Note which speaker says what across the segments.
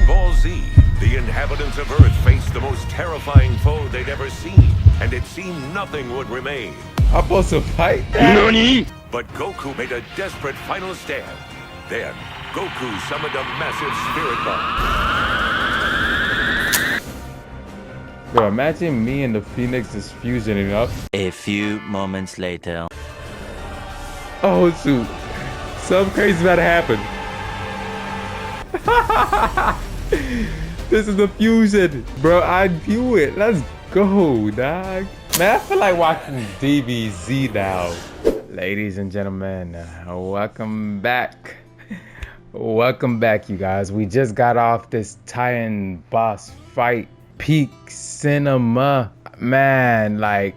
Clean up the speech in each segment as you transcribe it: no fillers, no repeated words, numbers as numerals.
Speaker 1: Ball Z, the inhabitants of Earth faced the most terrifying foe they'd ever seen, and it seemed nothing would remain.
Speaker 2: I'm supposed to fight that?
Speaker 1: But Goku made a desperate final stand. Then, Goku summoned a massive spirit bomb.
Speaker 2: Bro, imagine me and the Phoenix just fusioning up.
Speaker 3: A few moments later.
Speaker 2: Oh shoot. Something crazy about to happen. This is the fusion. Bro, I view it. Let's go, dog. Man, I feel like watching DBZ now. Ladies and gentlemen, welcome back. Welcome back, you guys. We just got off this Titan boss fight. Peak cinema. Man, like,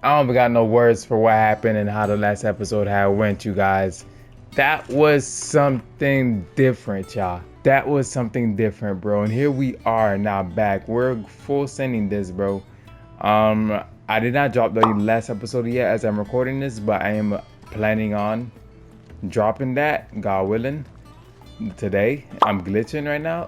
Speaker 2: I don't got no words for what happened and how the last episode had went, you guys. That was something different, y'all. That was something different, bro. And here we are now back. We're full sending this, bro. I did not drop the last episode yet as I'm recording this, but I am planning on dropping that, God willing, today. I'm glitching right now.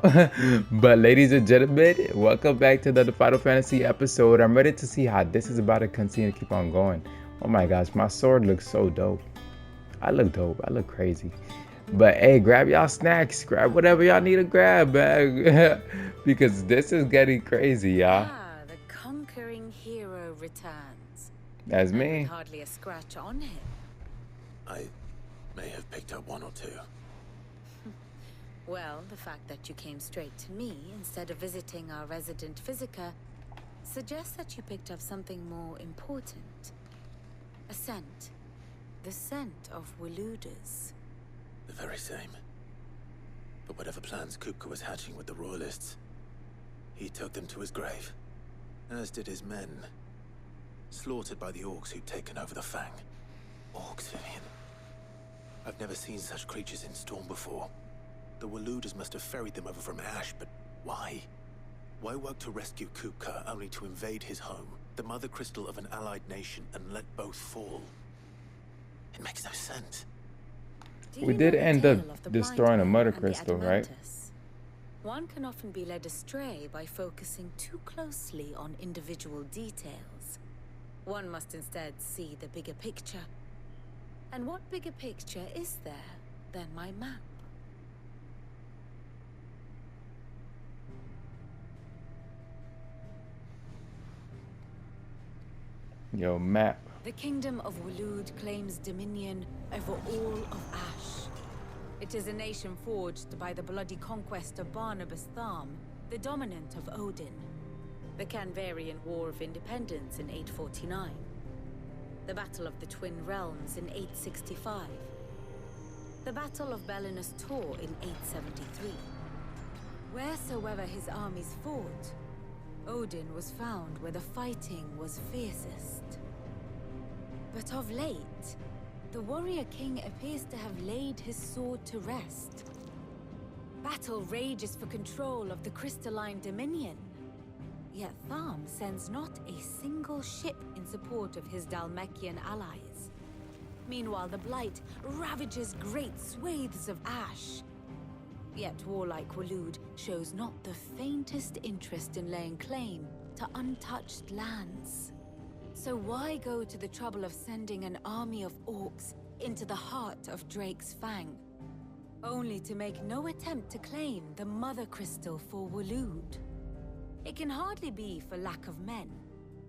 Speaker 2: But ladies and gentlemen, welcome back to the Final Fantasy episode. I'm ready to see how this is about to continue to keep on going. Oh my gosh, my sword looks so dope. I look dope. I look crazy. But hey, grab y'all snacks. Grab whatever y'all need to grab, man. Because this is getting crazy, y'all.
Speaker 4: The conquering hero returns.
Speaker 2: That's me.
Speaker 4: With hardly a scratch on him.
Speaker 5: I may have picked up one or two.
Speaker 4: Well, the fact that you came straight to me instead of visiting our resident physiker suggests that you picked up something more important. A scent. The scent of Waludas.
Speaker 5: The very same. But whatever plans Kupka was hatching with the Royalists, he took them to his grave. As did his men. Slaughtered by the orcs who'd taken over the Fang. Orcs, Vivian. I've never seen such creatures in Storm before. The Waludas must have ferried them over from Ash, but why? Why work to rescue Kupka only to invade his home, the mother crystal of an allied nation, and let both fall? It makes no sense.
Speaker 2: We did end up destroying a mother crystal, right?
Speaker 4: One can often be led astray by focusing too closely on individual details. One must instead see the bigger picture. And what bigger picture is there than my map?
Speaker 2: Yo, map.
Speaker 4: The kingdom of Waloed claims dominion over all of Ash. It is a nation forged by the bloody conquest of Barnabas Tharm, the dominant of Odin. The Canvarian War of Independence in 849. The Battle of the Twin Realms in 865. The Battle of Belinus Tor in 873. Wheresoever his armies fought, Odin was found where the fighting was fiercest. But of late, the warrior king appears to have laid his sword to rest. Battle rages for control of the crystalline dominion. Yet Tharm sends not a single ship in support of his Dhalmekian allies. Meanwhile, the Blight ravages great swathes of Ash. Yet warlike Waloed shows not the faintest interest in laying claim to untouched lands. So why go to the trouble of sending an army of orcs into the heart of Drake's Fang, only to make no attempt to claim the mother crystal for Waloed? It can hardly be for lack of men.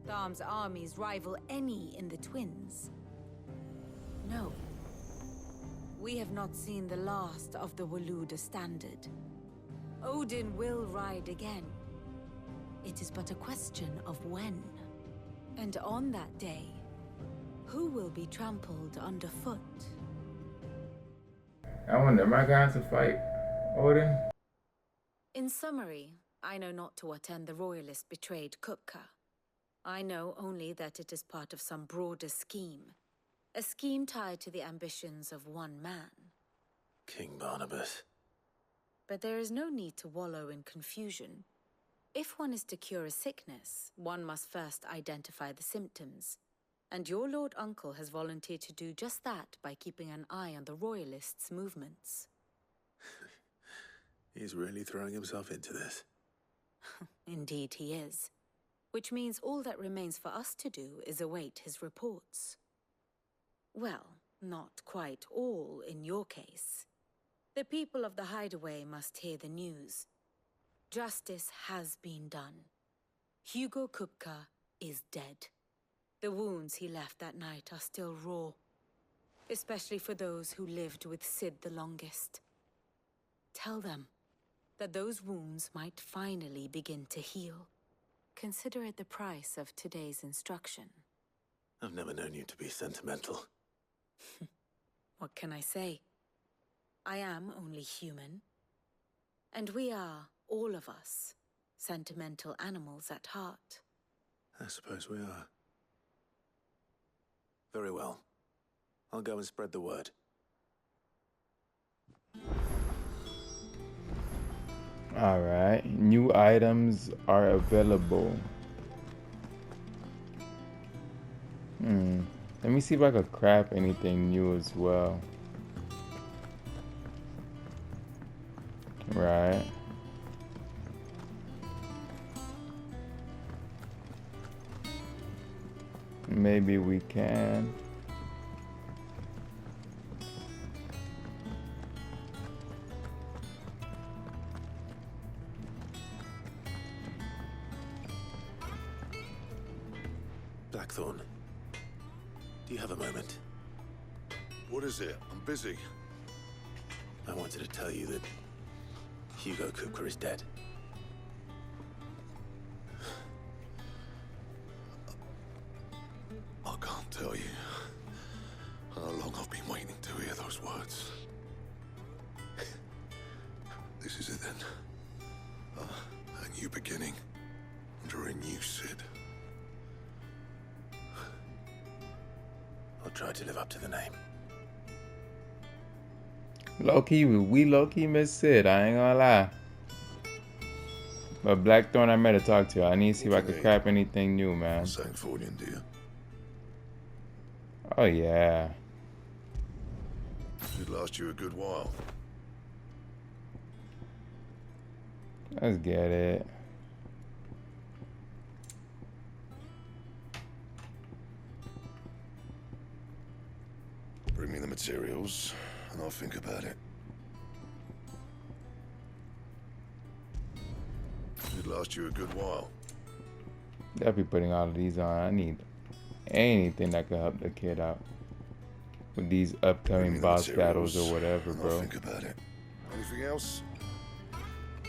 Speaker 4: Tharm's armies rival any in the Twins. No. We have not seen the last of the Waluda standard. Odin will ride again. It is but a question of when. And on that day, who will be trampled underfoot?
Speaker 2: I wonder, am I going to fight Odin?
Speaker 4: In summary, I know not to what end the Royalists betrayed Kupka. I know only that it is part of some broader scheme. A scheme tied to the ambitions of one man.
Speaker 5: King Barnabas.
Speaker 4: But there is no need to wallow in confusion. If one is to cure a sickness, one must first identify the symptoms. And your Lord Uncle has volunteered to do just that by keeping an eye on the Royalists' movements.
Speaker 5: He's really throwing himself into this.
Speaker 4: Indeed he is. Which means all that remains for us to do is await his reports. Well, not quite all in your case. The people of the hideaway must hear the news. Justice has been done. Hugo Kupka is dead. The wounds he left that night are still raw, especially for those who lived with Sid the longest. Tell them that those wounds might finally begin to heal. Consider it the price of today's instruction.
Speaker 5: I've never known you to be sentimental.
Speaker 4: What can I say? I am only human. And we are, all of us, sentimental animals at heart.
Speaker 5: I suppose we are. Very well. I'll go and spread the word.
Speaker 2: Alright, new items are available. Let me see if I could craft anything new as well. Right. Maybe we can.
Speaker 5: Blackthorn, do you have a moment?
Speaker 1: What is it? I'm busy.
Speaker 5: I wanted to tell you that Hugo Kupka is dead.
Speaker 1: I can't tell you how long I've been waiting to hear those words. This is it then. A new beginning under a new Sid.
Speaker 5: I'll try to live up to the name.
Speaker 2: Low-key, we low-key miss Sid, I ain't gonna lie. But Blackthorn, I better talk to you. I need to see if I can craft anything new, man.
Speaker 1: Sancfordian, dear.
Speaker 2: Oh, yeah.
Speaker 1: Should last you a good while.
Speaker 2: Let's get it.
Speaker 1: Bring me the materials, and I'll think about it. Should last you a good while.
Speaker 2: Definitely putting all of these on. I need anything that could help the kid out with these upcoming boss battles or whatever,
Speaker 1: and
Speaker 2: bro.
Speaker 1: I'll think about it. Anything else?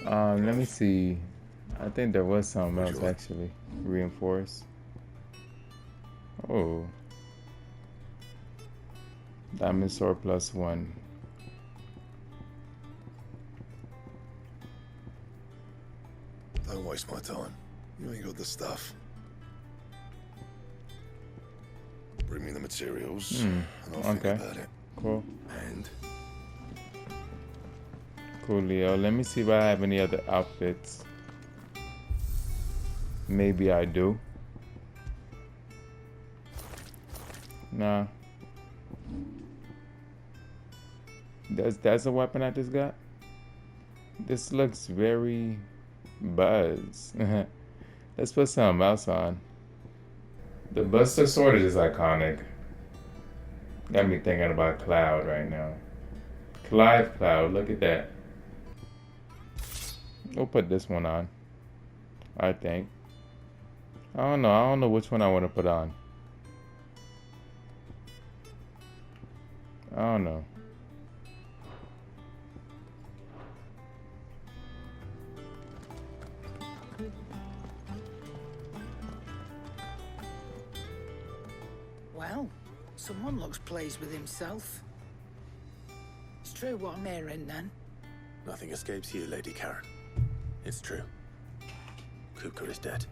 Speaker 2: Let me see. I think there was something else actually. Reinforce. Oh. Diamond sword +1.
Speaker 1: Don't waste my time. You ain't got the stuff. Bring me the materials, and I'll think about it.
Speaker 2: Cool.
Speaker 1: And
Speaker 2: Cool, Leo. Let me see if I have any other outfits. Maybe I do. Nah. That's a weapon I just got? This looks very buzz. Let's put something else on. The Buster Sword is just iconic. Got me thinking about Cloud right now. Clive Cloud, look at that. We'll put this one on, I think. I don't know which one I want to put on. I don't know.
Speaker 6: Well, someone looks pleased with himself. It's true what I'm hearing, then.
Speaker 5: Nothing escapes you, Lady Karen. It's true. Kupka is dead.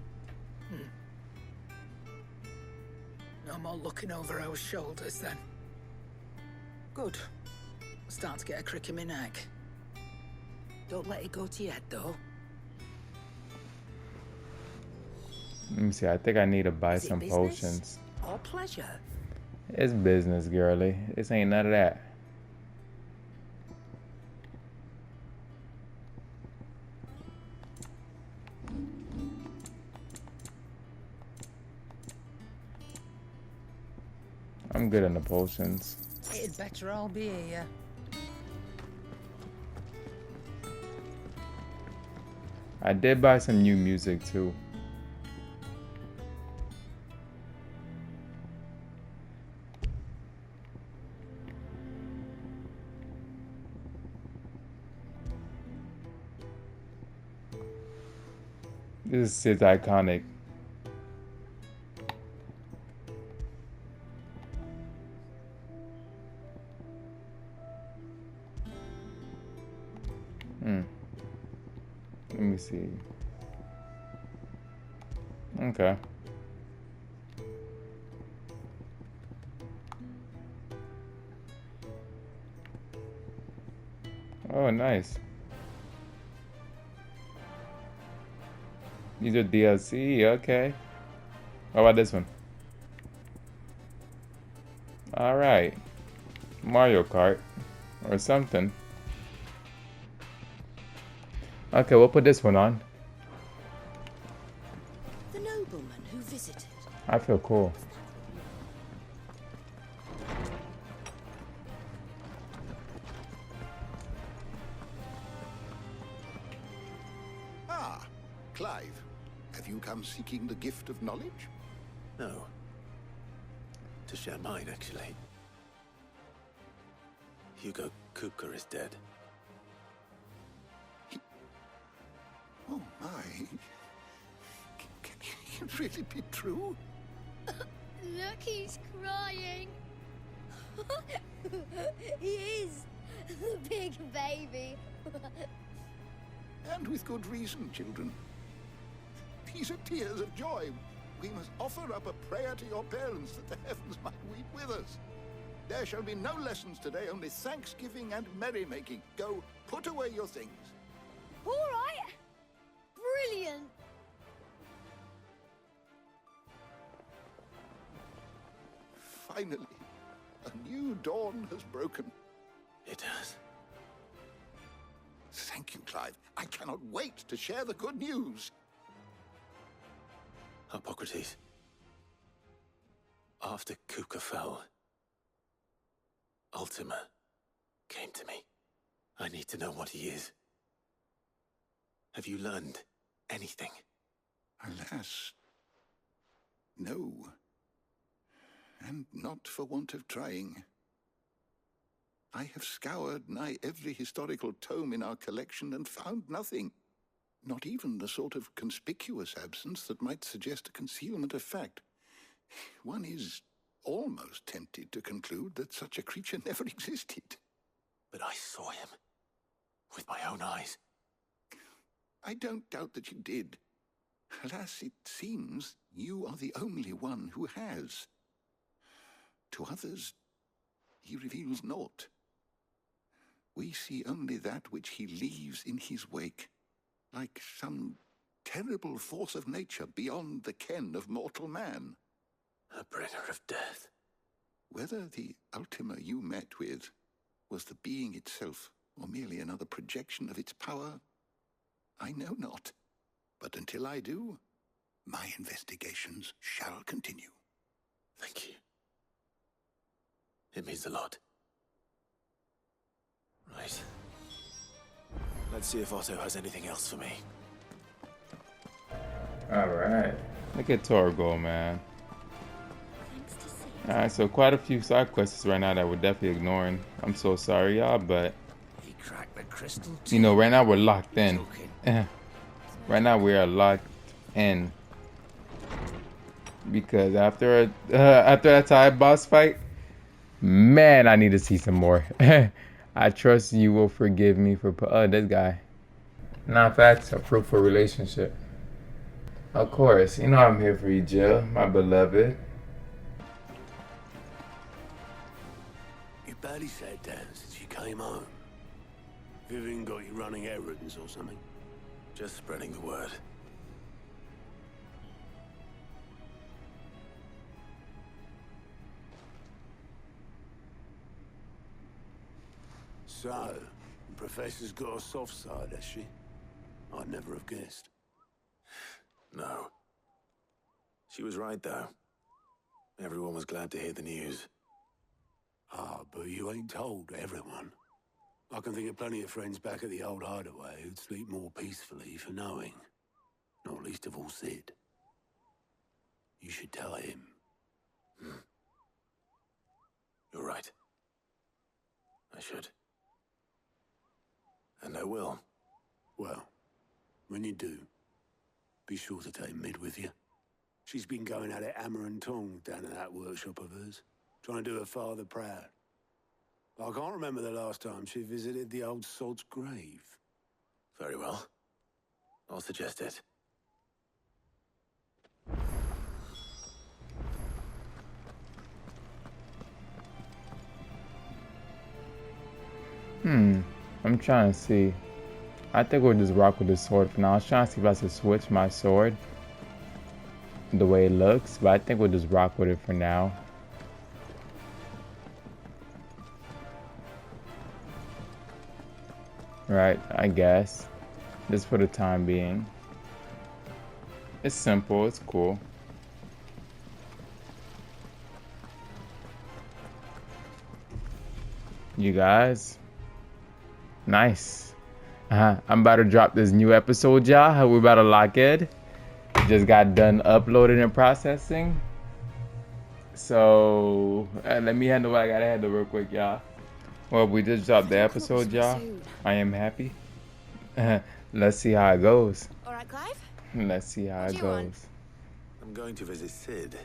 Speaker 6: No more looking over our shoulders, then. Good. Start to get a crick in my neck. Don't let it go to your head, though.
Speaker 2: Let me see. I think I need to buy
Speaker 6: Is it
Speaker 2: some
Speaker 6: business
Speaker 2: potions.
Speaker 6: or pleasure?
Speaker 2: It's business, girly. This ain't none of that. I'm good on the potions.
Speaker 6: It'd better all be here.
Speaker 2: I did buy some new music too. This is iconic. Let me see. Okay. Oh, nice. These are DLC, okay. How about this one? Alright. Mario Kart. Or something. Okay, we'll put this one on.
Speaker 7: The nobleman who visited.
Speaker 2: I feel cool.
Speaker 8: Ah, Clive. Have you come seeking the gift of knowledge?
Speaker 5: No. To share mine, actually. Hugo Kupka is dead.
Speaker 8: Oh my. Can it really be true?
Speaker 7: Look, he's crying. He is. The big baby.
Speaker 8: And with good reason, children. These are tears of joy. We must offer up a prayer to your parents that the heavens might weep with us. There shall be no lessons today, only thanksgiving and merrymaking. Go, put away your things.
Speaker 7: All right. Brilliant.
Speaker 8: Finally, a new dawn has broken.
Speaker 5: It has.
Speaker 8: Thank you, Clive. I cannot wait to share the good news.
Speaker 5: Hippocrates. After Kupka fell, Ultima came to me. I need to know what he is. Have you learned anything?
Speaker 8: Alas, no. And not for want of trying. I have scoured nigh every historical tome in our collection and found nothing. Not even the sort of conspicuous absence that might suggest a concealment of fact. One is almost tempted to conclude that such a creature never existed.
Speaker 5: But I saw him. With my own eyes.
Speaker 8: I don't doubt that you did. Alas, it seems you are the only one who has. To others, he reveals naught. We see only that which he leaves in his wake, like some terrible force of nature beyond the ken of mortal man.
Speaker 5: A bringer of death.
Speaker 8: Whether the Ultima you met with was the being itself, or merely another projection of its power, I know not. But until I do, my investigations shall continue.
Speaker 5: Thank you. It means a lot. Right. Let's see if Otto has anything else for me.
Speaker 2: Alright. Look at Torgo, man.
Speaker 7: Thanks to see.
Speaker 2: Alright, so quite a few side quests right now that we're definitely ignoring. I'm so sorry, y'all, but
Speaker 9: He cracked the crystal
Speaker 2: you know, right now we're locked in.
Speaker 9: Joking.
Speaker 2: Right now we are locked in. Because after that side boss fight, man, I need to see some more. I trust you will forgive me for this guy. Not facts, a fruitful relationship. Of course, you know I'm here for you, Jill, my beloved.
Speaker 9: You barely sat down since you came home. Vivian got you running errands or something?
Speaker 5: Just spreading the word.
Speaker 9: So, the Professor's got a soft side, has she? I'd never have guessed.
Speaker 5: No. She was right, though. Everyone was glad to hear the news.
Speaker 9: Ah, but you ain't told everyone. I can think of plenty of friends back at the old hideaway who'd sleep more peacefully for knowing. Not least of all Sid. You should tell him.
Speaker 5: You're right. I should. And I will.
Speaker 9: Well, when you do, be sure to take Mid with you. She's been going at it hammer and tong down at that workshop of hers, trying to do her father proud. I can't remember the last time she visited the old sod's grave.
Speaker 5: Very well. I'll suggest it.
Speaker 2: I'm trying to see. I think we'll just rock with the sword for now. I was trying to see if I should switch my sword the way it looks, but I think we'll just rock with it for now. Right, I guess. Just for the time being. It's simple, it's cool. You guys? Nice. I'm about to drop this new episode, y'all. We're about to lock in. Just got done uploading and processing. So, let me handle what I gotta handle real quick, y'all. Well, we just dropped the episode, y'all. I am happy. Let's see how it goes.
Speaker 4: Alright, Clive?
Speaker 2: Let's see how it goes.
Speaker 5: I'm going to visit Sid,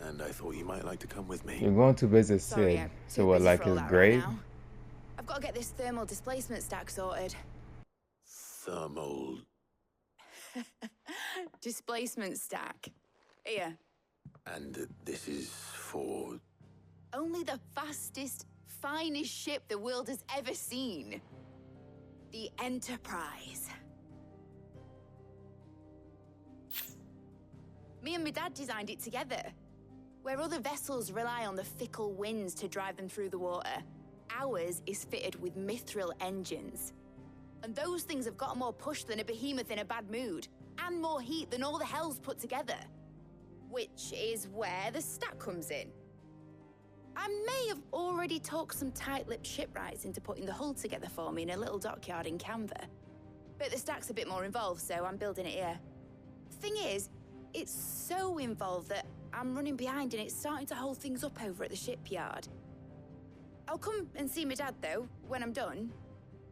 Speaker 5: and I thought you might like to come with me.
Speaker 2: You're going to visit
Speaker 4: Sorry,
Speaker 2: Sid.
Speaker 4: I'm
Speaker 2: So
Speaker 4: too
Speaker 2: what,
Speaker 4: busy
Speaker 2: like
Speaker 4: for all
Speaker 2: his
Speaker 4: that
Speaker 2: grave?
Speaker 4: right now. I've got to get this thermal displacement stack sorted.
Speaker 5: Thermal...
Speaker 4: Displacement stack. Here.
Speaker 5: And this is for...
Speaker 4: Only the fastest, finest ship the world has ever seen. The Enterprise. Me and my dad designed it together. Where other vessels rely on the fickle winds to drive them through the water, ours is fitted with mithril engines. And those things have got more push than a behemoth in a bad mood, and more heat than all the hells put together. Which is where the stack comes in. I may have already talked some tight-lipped shipwrights into putting the hull together for me in a little dockyard in Canva. But the stack's a bit more involved, so I'm building it here. Thing is, it's so involved that I'm running behind and it's starting to hold things up over at the shipyard. I'll come and see my dad, though, when I'm done.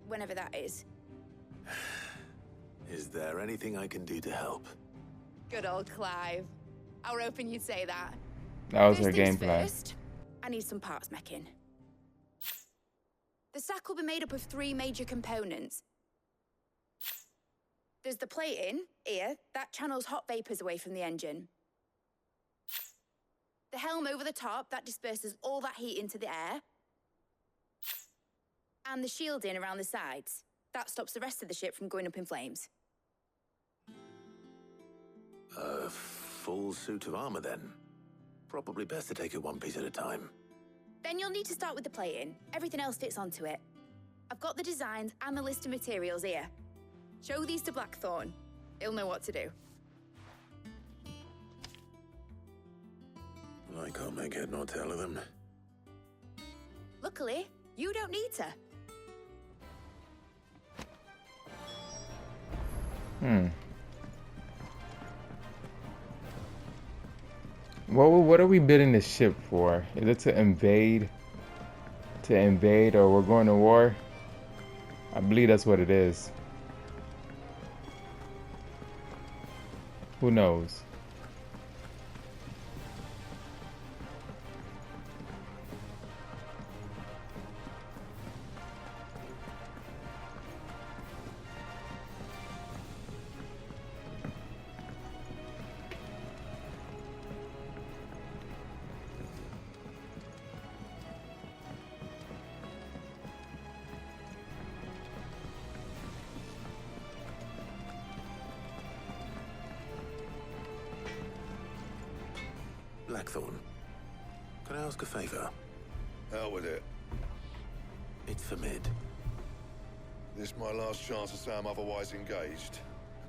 Speaker 4: Whenever that is.
Speaker 5: Is there anything I can do to help?
Speaker 4: Good old Clive. I was hoping you'd say that.
Speaker 2: That was her
Speaker 4: First things
Speaker 2: game plan.
Speaker 4: first, I need some parts meching. The stack will be made up of 3 major components. There's the plating, here, that channels hot vapors away from the engine. The helm over the top, that disperses all that heat into the air. And the shielding around the sides. That stops the rest of the ship from going up in flames.
Speaker 5: A full suit of armor, then. Probably best to take it one piece at a time.
Speaker 4: Then you'll need to start with the plating. Everything else fits onto it. I've got the designs and the list of materials here. Show these to Blackthorn. He'll know what to do.
Speaker 5: I can't make head nor tail of them.
Speaker 4: Luckily, you don't need to.
Speaker 2: What are we building this ship for? Is it to invade? To invade, or we're going to war? I believe that's what it is. Who knows?
Speaker 5: Blackthorn, can I ask a favor?
Speaker 10: Hell with it.
Speaker 5: It's for Mid.
Speaker 10: This my last chance to say I'm otherwise engaged.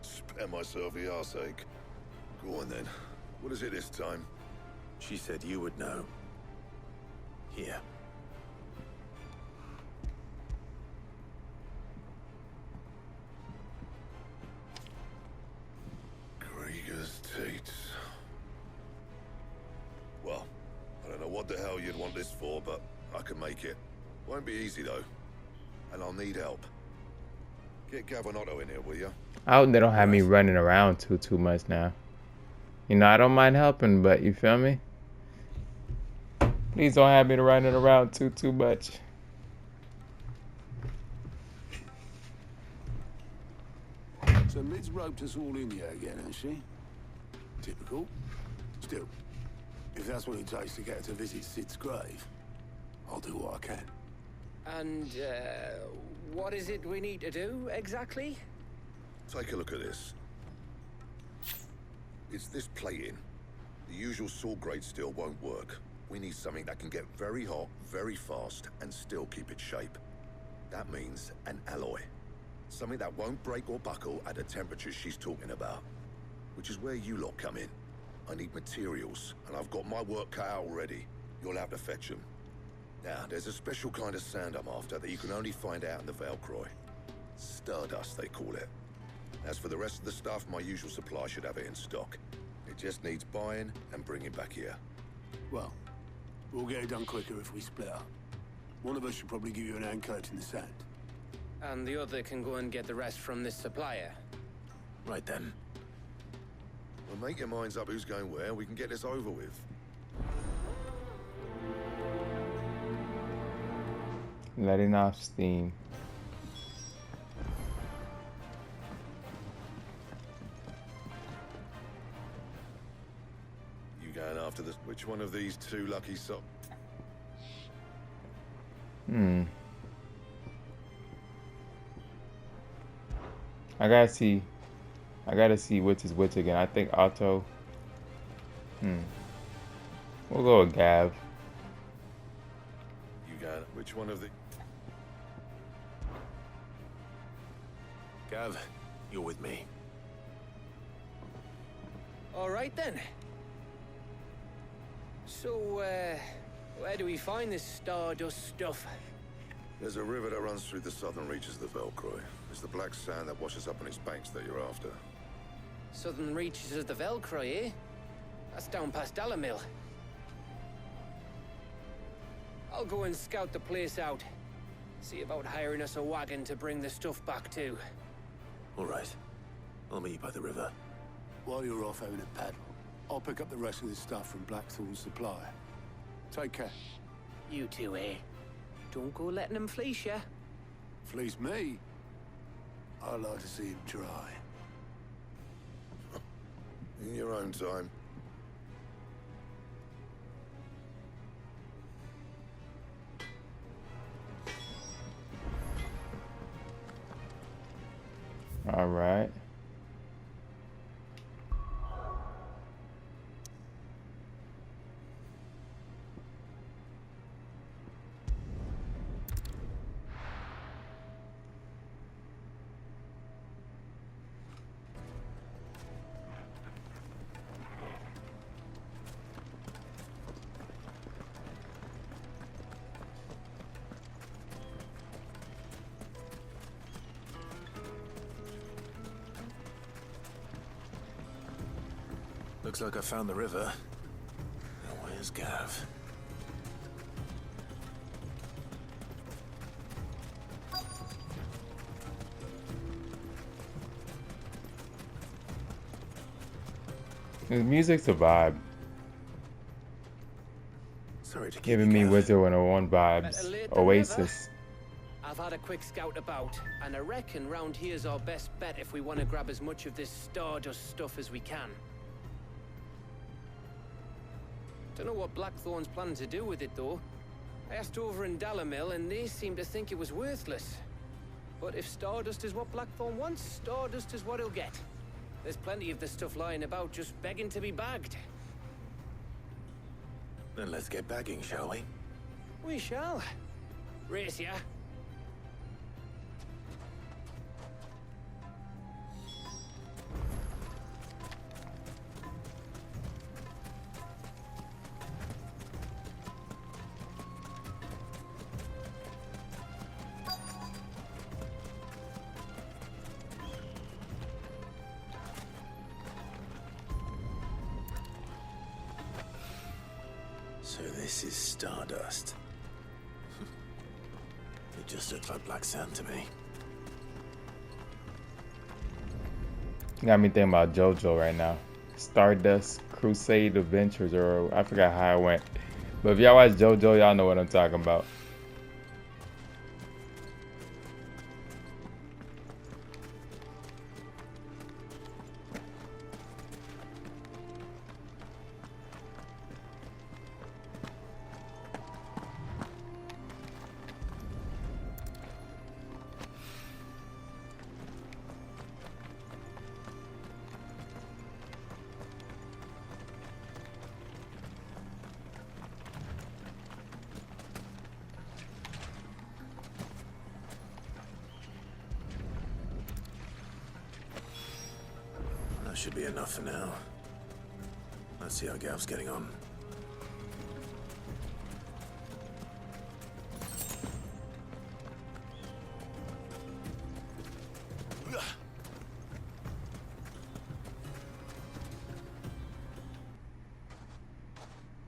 Speaker 10: Spare myself the arseache. Go on then. What is it this time?
Speaker 5: She said you would know. Here.
Speaker 10: what the hell you'd want this for, but I can make it. Won't be easy, though. And I'll need help. Get Gavin-Otto in here, will you?
Speaker 2: I hope they don't have me running around too much now. You know, I don't mind helping, but you feel me? Please don't have me running around too much.
Speaker 9: So Mid's roped us all in here again, has she? Typical. Still, if that's what it takes to get her to visit Sid's grave, I'll do what I can.
Speaker 6: And, what is it we need to do, exactly?
Speaker 10: Take a look at this. It's this plating. The usual sword grade steel won't work. We need something that can get very hot, very fast, and still keep its shape. That means an alloy. Something that won't break or buckle at the temperatures she's talking about. Which is where you lot come in. I need materials, and I've got my work cut out already. You'll have to fetch them. Now, there's a special kind of sand I'm after that you can only find out in the Velcroy. Stardust, they call it. As for the rest of the stuff, my usual supply should have it in stock. It just needs buying and bringing back here.
Speaker 9: Well, we'll get it done quicker if we split up. One of us should probably give you an hand coating the sand.
Speaker 6: And the other can go and get the rest from this supplier.
Speaker 10: Right then. Well, make your minds up who's going where, we can get this over with.
Speaker 2: Letting off steam.
Speaker 10: You going after this? Which one of these two lucky
Speaker 2: I gotta see which is which again. I think Otto. We'll go with Gav.
Speaker 10: You got which one of the... Gav, you're with me.
Speaker 6: All right, then. So, where do we find this Stardust stuff?
Speaker 10: There's a river that runs through the southern reaches of the Velcroy. It's the black sand that washes up on its banks that you're after.
Speaker 6: Southern reaches of the Velcroy, eh? That's down past Dalamil. I'll go and scout the place out. See about hiring us a wagon to bring the stuff back to.
Speaker 5: All right. I'll meet you by the river.
Speaker 9: While you're off having a paddle, I'll pick up the rest of this stuff from Blackthorn's supplier. Take care.
Speaker 6: You two, eh? Don't go letting him fleece ya.
Speaker 9: Fleece me? I'd like to see him try.
Speaker 10: In your own time.
Speaker 2: All right.
Speaker 5: Looks like I found the river. Now where's Gav?
Speaker 2: The music's a vibe.
Speaker 5: Sorry to keep
Speaker 2: Giving
Speaker 5: you,
Speaker 2: me
Speaker 5: Gav.
Speaker 2: Wizard 101 vibes. Oasis.
Speaker 6: I've had a quick scout about, and I reckon round here's our best bet if we want to grab as much of this Stardust stuff as we can. Don't know what Blackthorn's planning to do with it, though. I asked over in Dalamil, and they seem to think it was worthless. But if Stardust is what Blackthorn wants, Stardust is what he'll get. There's plenty of the stuff lying about just begging to be bagged.
Speaker 5: Then let's get bagging, shall we?
Speaker 6: We shall. Race ya.
Speaker 5: So this is Stardust. It just looks like black sand to me.
Speaker 2: Got me thinking about JoJo right now. Stardust Crusade Adventures, or I forgot how it went. But if y'all watch JoJo, y'all know what I'm talking about.
Speaker 5: That should be enough for now. Let's see how Gav's getting on.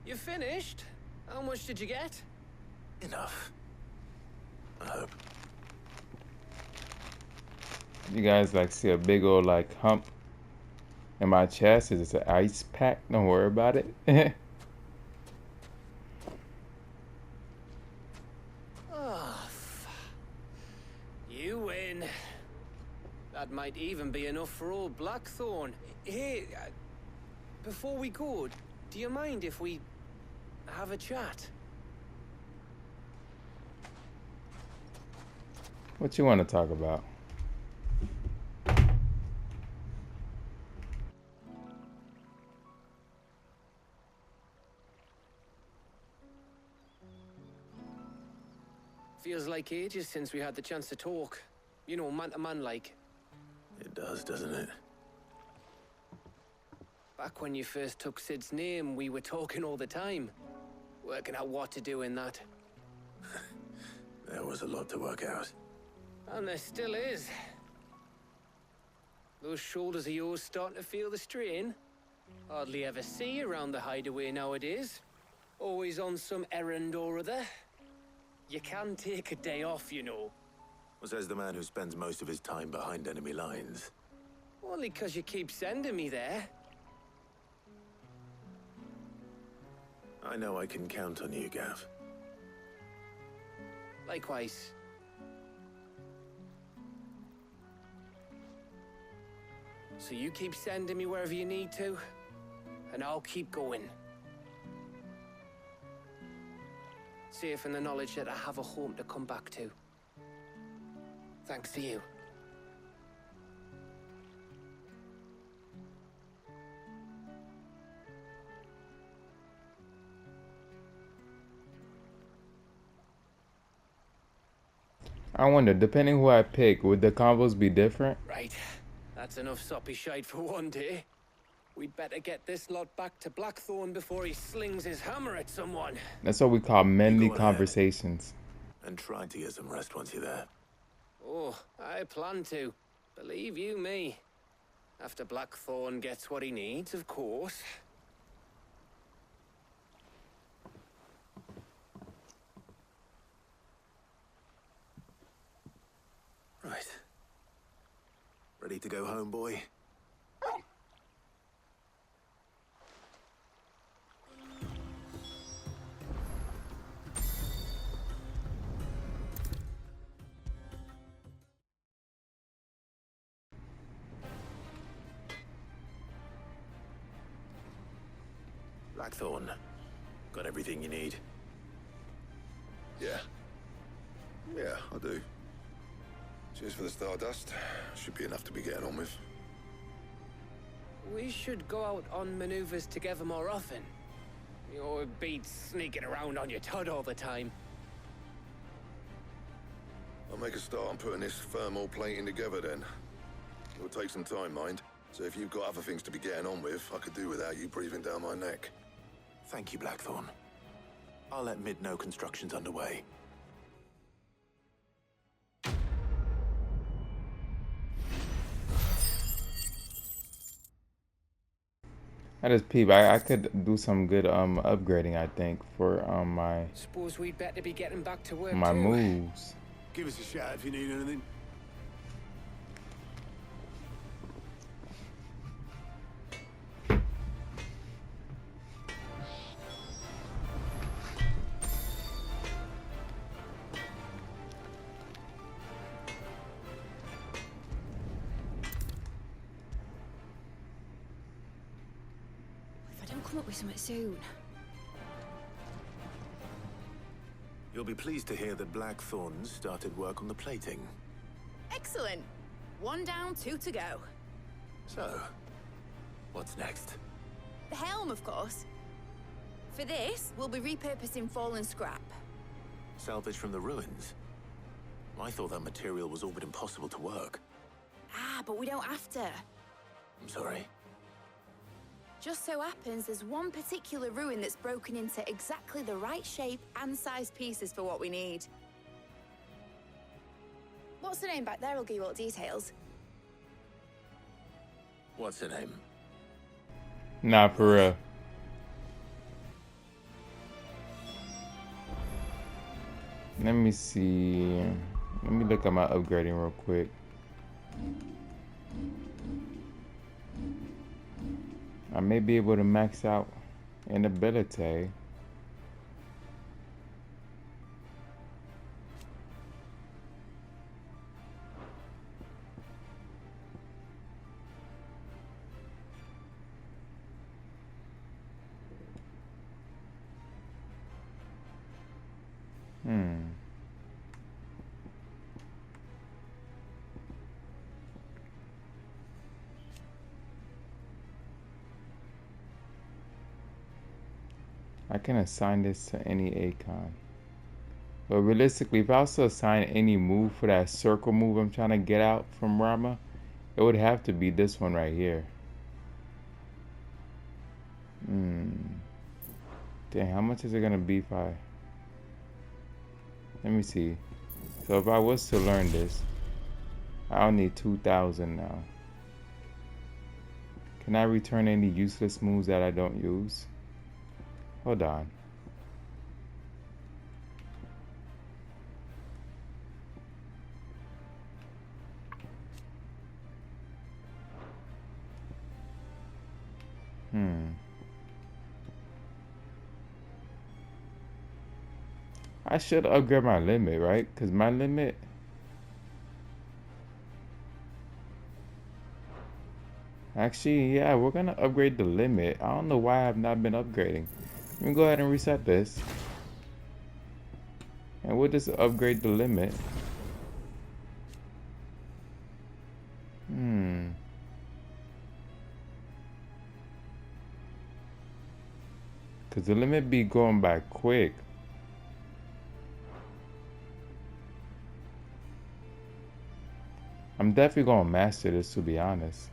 Speaker 6: You finished? How much did you get?
Speaker 5: Enough. I hope.
Speaker 2: You guys like see a big old like hump in my chest? Is it an ice pack? Don't worry about it.
Speaker 6: Oh, you win. That might even be enough for old Blackthorn. Hey, before we go, do you mind if we have a chat?
Speaker 2: What you want to talk about?
Speaker 6: Feels like ages since we had the chance to talk. You know, man to man like.
Speaker 5: It does, doesn't it?
Speaker 6: Back when you first took Sid's name, we were talking all the time. Working out what to do in that.
Speaker 5: There was a lot to work out.
Speaker 6: And there still is. Those shoulders of yours starting to feel the strain. Hardly ever see you around the hideaway nowadays. Always on some errand or other. You can take a day off, you know.
Speaker 5: Well, says the man who spends most of his time behind enemy lines.
Speaker 6: Only 'cause you keep sending me there.
Speaker 5: I know I can count on you, Gav.
Speaker 6: Likewise. So you keep sending me wherever you need to, and I'll keep going. Safe in the knowledge that I have a home to come back to. Thanks to you.
Speaker 2: I wonder, depending who I pick, would the combos be different?
Speaker 6: Right. That's enough soppy shite for one day. We'd better get this lot back to Blackthorn before he slings his hammer at someone.
Speaker 2: That's what we call manly
Speaker 5: Go ahead.
Speaker 2: conversations.
Speaker 5: And try to get some rest once you're there.
Speaker 6: Oh, I plan to. Believe you me. After Blackthorn gets what he needs, of course.
Speaker 5: Right. Ready to go home, boy? Blackthorn, got everything you need?
Speaker 10: Yeah. Yeah, I do. Cheers for the Stardust. Should be enough to be getting on with.
Speaker 6: We should go out on maneuvers together more often. You're beat sneaking around on your tud all the time.
Speaker 10: I'll make a start on putting this thermal plating together then. It'll take some time, mind. So if you've got other things to be getting on with, I could do without you breathing down my neck.
Speaker 5: Thank you, Blackthorn. I'll let Mid know construction's underway.
Speaker 2: I just peep. I could do some good upgrading, I think, for
Speaker 6: Suppose we'd better be getting back to work
Speaker 2: my
Speaker 6: too.
Speaker 2: moves.
Speaker 9: Give us a shout if you need anything.
Speaker 7: If I don't come up with something soon.
Speaker 5: You'll be pleased to hear that Blackthorn's started work on the plating.
Speaker 11: Excellent. 1 down, 2 to go.
Speaker 5: So, what's next?
Speaker 11: The helm, of course. For this, we'll be repurposing fallen scrap.
Speaker 5: Salvage from the ruins? I thought that material was all but impossible to work.
Speaker 11: Ah, but we don't have to.
Speaker 5: I'm sorry.
Speaker 11: Just so happens there's one particular ruin that's broken into exactly the right shape and size pieces for what we need. What's the name back there? I'll give you all the details.
Speaker 5: What's her name?
Speaker 2: Nah, for real. Let me see. Let me look at my upgrading real quick. I may be able to max out an ability. I can assign this to any Eikon. But realistically, if I also assign any move for that circle move I'm trying to get out from Rama, it would have to be this one right here. Dang, how much is it gonna be if I... Let me see. So if I was to learn this, I'll need 2,000 now. Can I return any useless moves that I don't use? Hold on. I should upgrade my limit, right? Because my limit... Actually, yeah, we're going to upgrade the limit. I don't know why I've not been upgrading. Let me go ahead and reset this. And we'll just upgrade the limit. Because the limit be going by quick. I'm definitely going to master this, to be honest.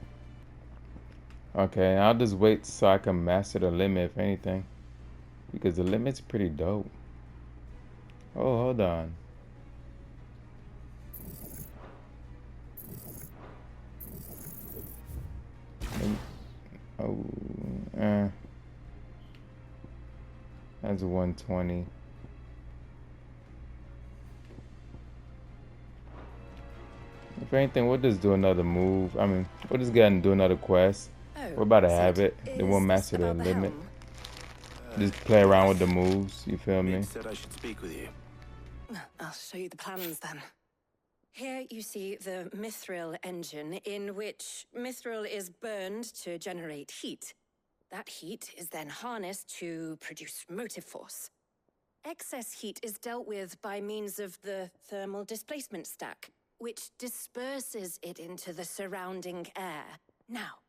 Speaker 2: Okay, I'll just wait so I can master the limit, if anything. Because the limit's pretty dope. Oh, hold on. That's 120. If anything, we'll just do another move. I mean, we'll just get and do another quest. We're about to have it. Then we'll master the limit. Just play around with the moves. You feel me?
Speaker 5: Said I should speak with you.
Speaker 12: I'll show you the plans then. Here you see the mithril engine, in which mithril is burned to generate heat. That heat is then harnessed to produce motive force. Excess heat is dealt with by means of the thermal displacement stack, which disperses it into the surrounding air. Now,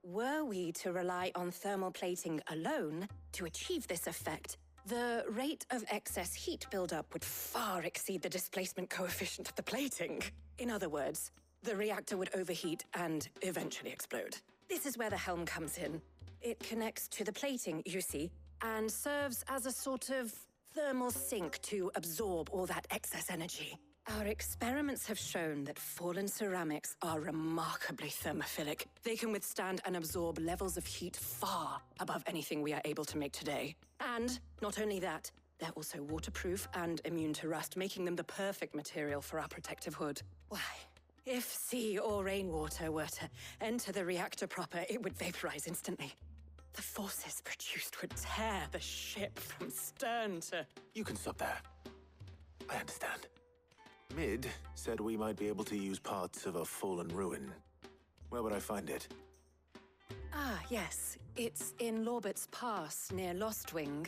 Speaker 12: were we to rely on thermal plating alone to achieve this effect, the rate of excess heat buildup would far exceed the displacement coefficient of the plating. In other words, the reactor would overheat and eventually explode. This is where the helm comes in. It connects to the plating, you see, and serves as a sort of thermal sink to absorb all that excess energy. Our experiments have shown that fallen ceramics are remarkably thermophilic. They can withstand and absorb levels of heat far above anything we are able to make today. And not only that, they're also waterproof and immune to rust, making them the perfect material for our protective hood. Why, if sea or rainwater were to enter the reactor proper, it would vaporize instantly. The forces produced would tear the ship from stern to...
Speaker 5: You can stop there. I understand. Mid said we might be able to use parts of a fallen ruin. Where would I find it?
Speaker 12: Ah, yes. It's in Lorbert's Pass, near Lostwing.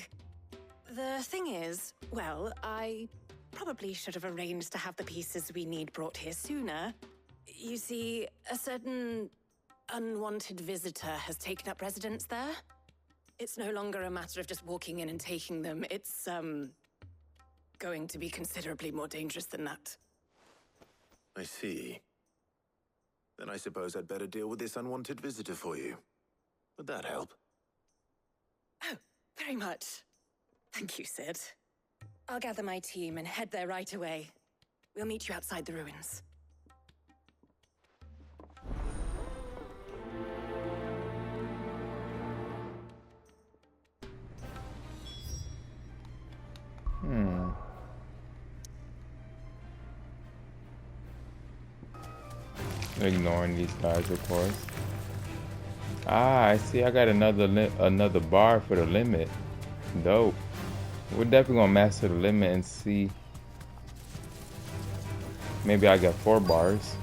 Speaker 12: The thing is, well, I probably should have arranged to have the pieces we need brought here sooner. You see, a certain unwanted visitor has taken up residence there. It's no longer a matter of just walking in and taking them. It's, going to be considerably more dangerous than that.
Speaker 5: I see. Then I suppose I'd better deal with this unwanted visitor for you. Would that help?
Speaker 12: Oh, very much. Thank you, Sid. I'll gather my team and head there right away. We'll meet you outside the ruins.
Speaker 2: Ignoring these guys, of course. Ah, I see. I got another bar for the limit. Dope. We're definitely gonna master the limit and see. Maybe I got 4 bars.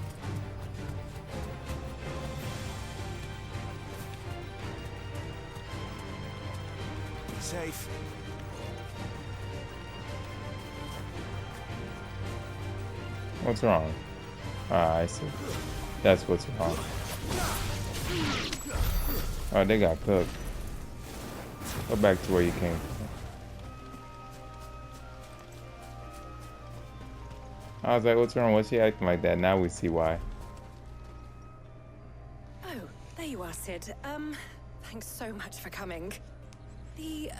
Speaker 5: Safe.
Speaker 2: What's wrong? Ah, I see. That's what's wrong. Oh, they got cooked. Go back to where you came from. I was like, what's wrong? What's she acting like that? Now we see why.
Speaker 12: Oh, there you are, Sid. Thanks so much for coming. The,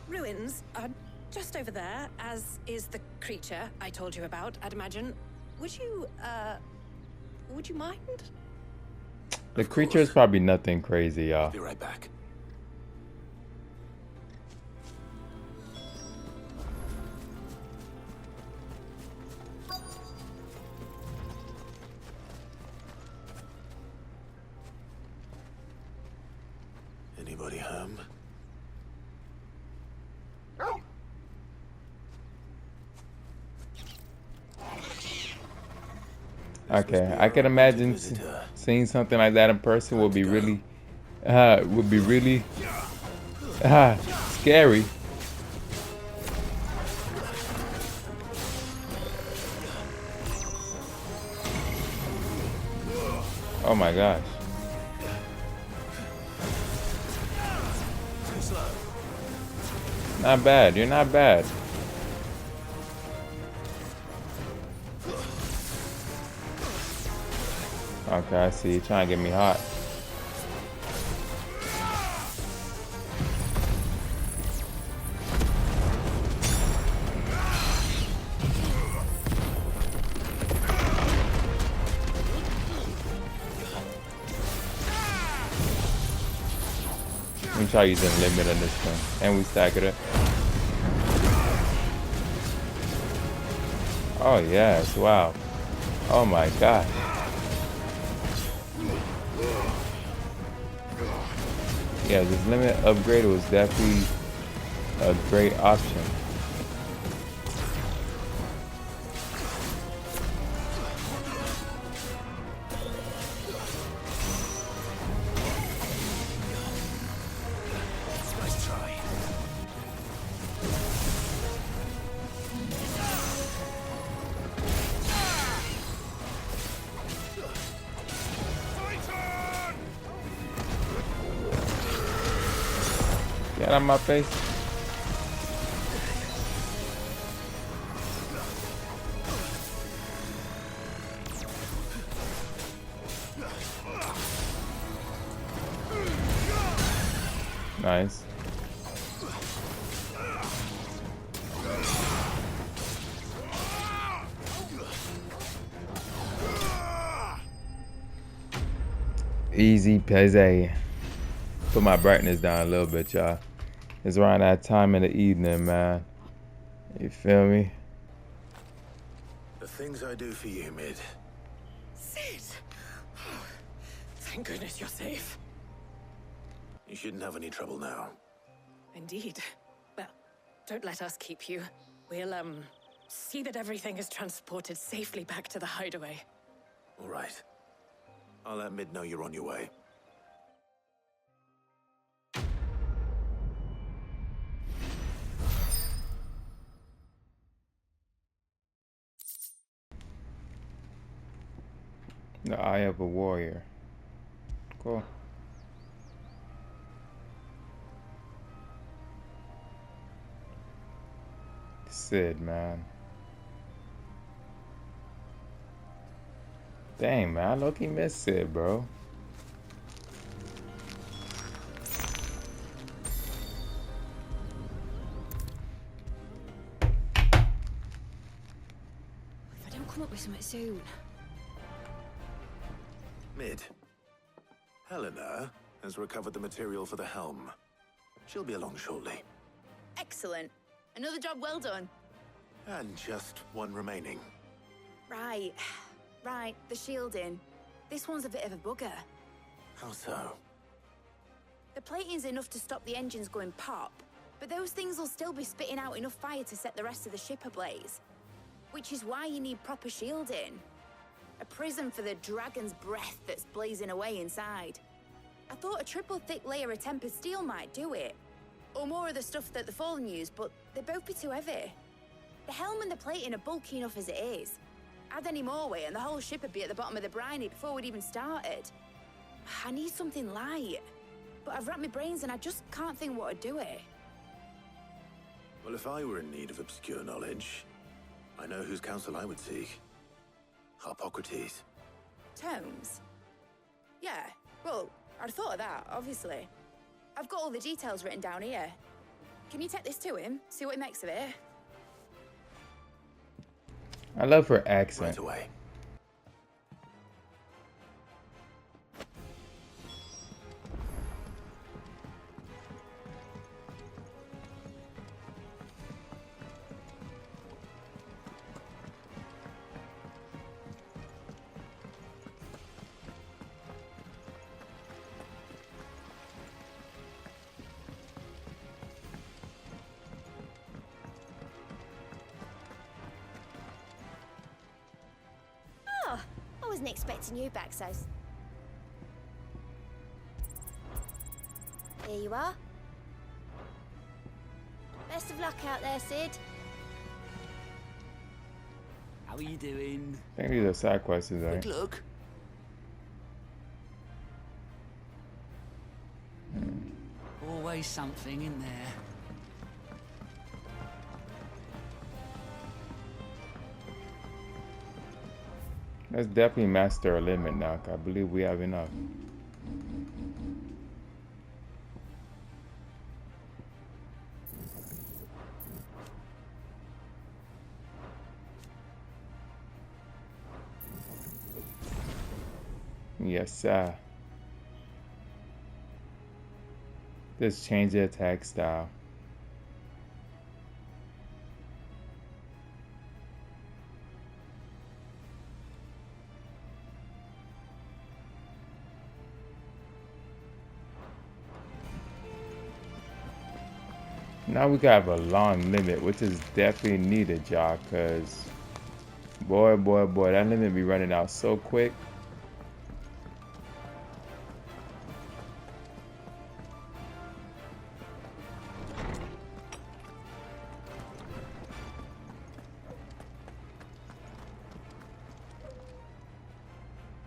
Speaker 12: ruins are just over there, as is the creature I told you about, I'd imagine. Would you mind?
Speaker 2: The creature is probably nothing crazy, y'all.
Speaker 5: I'll be right back. Anybody home?
Speaker 2: Okay, I can imagine seeing something like that in person would be really scary. Oh my gosh. Not bad, you're not bad. Okay, I see. You're trying to get me hot. Let me try using limit on this thing. And we stack it up. Oh yes, wow. Oh my god. Yeah, this limit upgrade was definitely a great option.
Speaker 5: Nice try.
Speaker 2: Get out of my face. Nice. Easy peasy. Put my brightness down a little bit, y'all. It's around that time in the evening, man. You feel me?
Speaker 5: The things I do for you, Mid.
Speaker 12: Sid! Oh, thank goodness you're safe.
Speaker 5: You shouldn't have any trouble now.
Speaker 12: Indeed. Well, don't let us keep you. We'll, see that everything is transported safely back to the hideaway.
Speaker 5: All right. I'll let Mid know you're on your way.
Speaker 2: The Eye of a Warrior. Cool. Sid, man. Dang, man. I low-key miss Sid, bro.
Speaker 11: If I don't come up with something soon.
Speaker 5: Mid. Helena has recovered the material for the helm. She'll be along shortly.
Speaker 11: Excellent. Another job well done.
Speaker 5: And just one remaining.
Speaker 11: Right. Right, the shielding. This one's a bit of a bugger.
Speaker 5: How so?
Speaker 11: The plating's enough to stop the engines going pop, but those things will still be spitting out enough fire to set the rest of the ship ablaze. Which is why you need proper shielding. A prism for the dragon's breath that's blazing away inside. I thought a triple thick layer of tempered steel might do it. Or more of the stuff that the Fallen use, but they'd both be too heavy. The helm and the plating are bulky enough as it is. Add any more weight and the whole ship would be at the bottom of the briny before we'd even started. I need something light. But I've racked my brains and I just can't think what would do it.
Speaker 5: Well, if I were in need of obscure knowledge, I know whose counsel I would seek. Hippocrates.
Speaker 11: Tomes? Yeah, well, I'd thought of that, obviously. I've got all the details written down here. Can you take this to him, see what he makes of it?
Speaker 2: I love her accent.
Speaker 5: Right away.
Speaker 7: Oh, I wasn't expecting you back, so... Here you are. Best of luck out there, Sid.
Speaker 13: How are you doing?
Speaker 2: I think these are side quests, right?
Speaker 13: Good luck. Always something in there.
Speaker 2: Let's definitely master our limit now, 'cause I believe we have enough. Yes, sir. Just change the attack style. Now we got a long limit, which is definitely needed, y'all, because boy, that limit be running out so quick.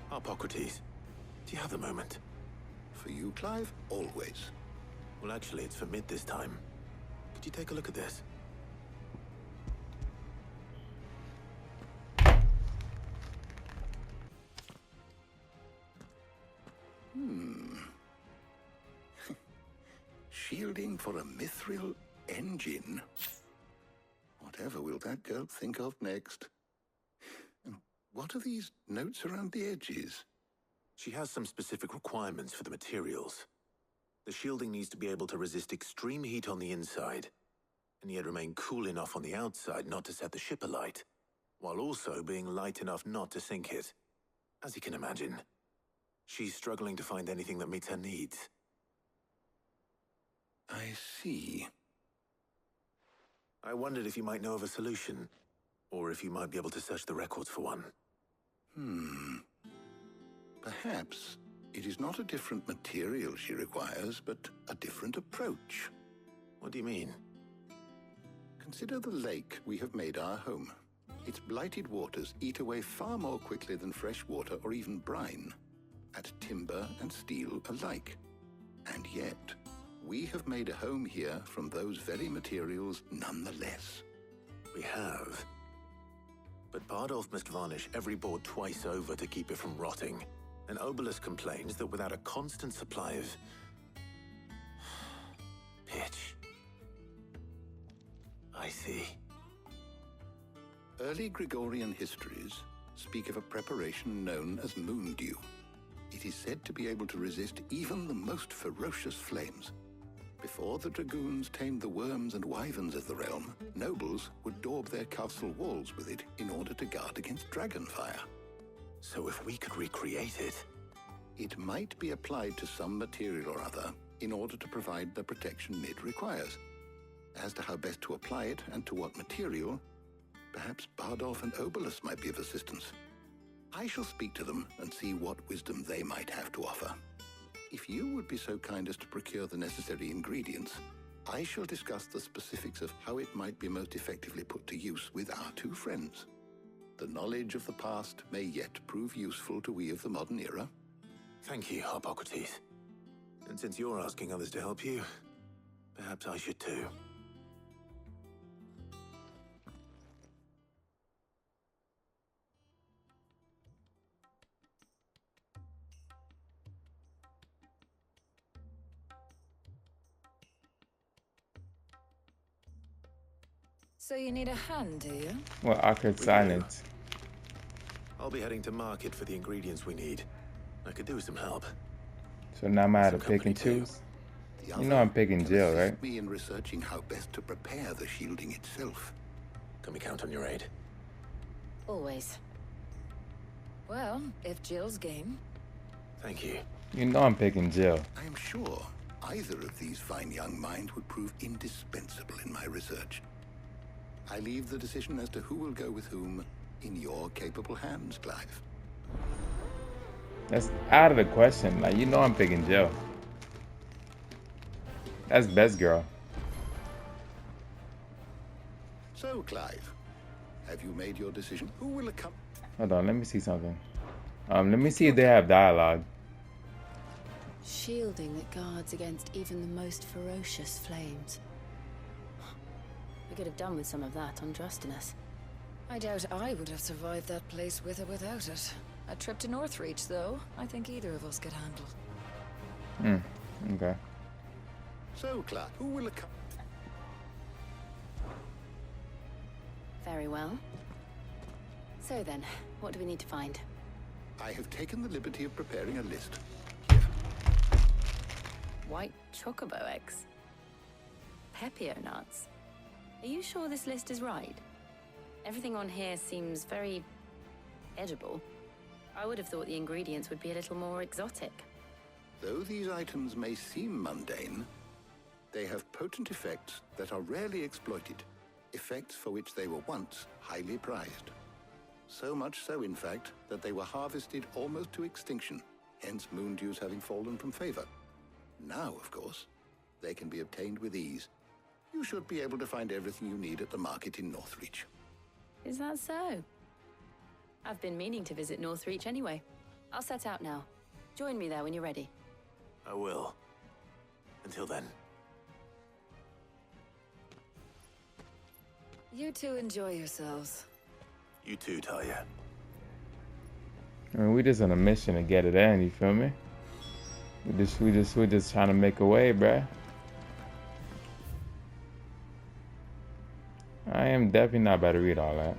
Speaker 5: Hippocrates, do you have a moment?
Speaker 8: For you, Clive, always.
Speaker 5: Well, actually, it's for Mid this time. Could you take a look at this?
Speaker 8: Shielding for a mithril engine. Whatever will that girl think of next? And what are these notes around the edges?
Speaker 5: She has some specific requirements for the materials. The shielding needs to be able to resist extreme heat on the inside, and yet remain cool enough on the outside not to set the ship alight, while also being light enough not to sink it. As you can imagine, she's struggling to find anything that meets her needs.
Speaker 8: I see.
Speaker 5: I wondered if you might know of a solution, or if you might be able to search the records for one.
Speaker 8: Perhaps it is not a different material she requires, but a different approach.
Speaker 5: What do you mean?
Speaker 8: Consider the lake we have made our home. Its blighted waters eat away far more quickly than fresh water or even brine, at timber and steel alike. And yet, we have made a home here from those very materials nonetheless.
Speaker 5: We have. But Bardolph must varnish every board twice over to keep it from rotting. And Obelisk complains that without a constant supply of pitch. I see.
Speaker 8: Early Gregorian histories speak of a preparation known as moon dew. It is said to be able to resist even the most ferocious flames. Before the dragoons tamed the worms and wyverns of the realm, nobles would daub their castle walls with it in order to guard against dragon fire.
Speaker 5: So if we could recreate it...
Speaker 8: It might be applied to some material or other in order to provide the protection it requires. As to how best to apply it and to what material, perhaps Bardolph and Obelisk might be of assistance. I shall speak to them and see what wisdom they might have to offer. If you would be so kind as to procure the necessary ingredients, I shall discuss the specifics of how it might be most effectively put to use with our two friends. The knowledge of the past may yet prove useful to we of the modern era.
Speaker 5: Thank you, Hippocrates. And since you're asking others to help you, perhaps I should too.
Speaker 4: So you need a hand, do you?
Speaker 2: Well, awkward silence.
Speaker 5: I'll be heading to market for the ingredients we need. I could do with some help.
Speaker 2: So now I'm out of pick and choose. You know I'm picking Jill, right?
Speaker 8: Me in researching how best to prepare the shielding itself.
Speaker 5: Can we count on your aid?
Speaker 4: Always. Well, if Jill's game.
Speaker 5: Thank you.
Speaker 2: You know I'm picking Jill.
Speaker 8: I am sure either of these fine young minds would prove indispensable in my research. I leave the decision as to who will go with whom in your capable hands, Clive.
Speaker 2: That's out of the question. Like, you know I'm picking Jill. That's best girl.
Speaker 8: So, Clive, have you made your decision? Who will accompany?
Speaker 2: Hold on, let me see something. Let me see if they have dialogue.
Speaker 14: Shielding that guards against even the most ferocious flames. We could have done with some of that on Drustinus.
Speaker 4: I doubt I would have survived that place with or without it. A trip to Northreach, though, I think either of us could handle.
Speaker 2: Okay.
Speaker 8: So, Clive, who will accompany?
Speaker 14: Very well. So then, what do we need to find?
Speaker 8: I have taken the liberty of preparing a list.
Speaker 14: White chocobo eggs. Pepio nuts. Are you sure this list is right? Everything on here seems very edible. I would have thought the ingredients would be a little more exotic.
Speaker 8: Though these items may seem mundane, they have potent effects that are rarely exploited, effects for which they were once highly prized. So much so, in fact, that they were harvested almost to extinction, hence moon dews having fallen from favor. Now, of course, they can be obtained with ease. You should be able to find everything you need at the market in Northreach.
Speaker 14: Is that so? I've been meaning to visit Northreach anyway. I'll set out now. Join me there when you're ready.
Speaker 5: I will. Until then.
Speaker 4: You two enjoy yourselves.
Speaker 5: You too, Talia.
Speaker 2: I mean, we just on a mission to get it in, you feel me? We're just trying to make a way, bruh. I am definitely not about to read all that.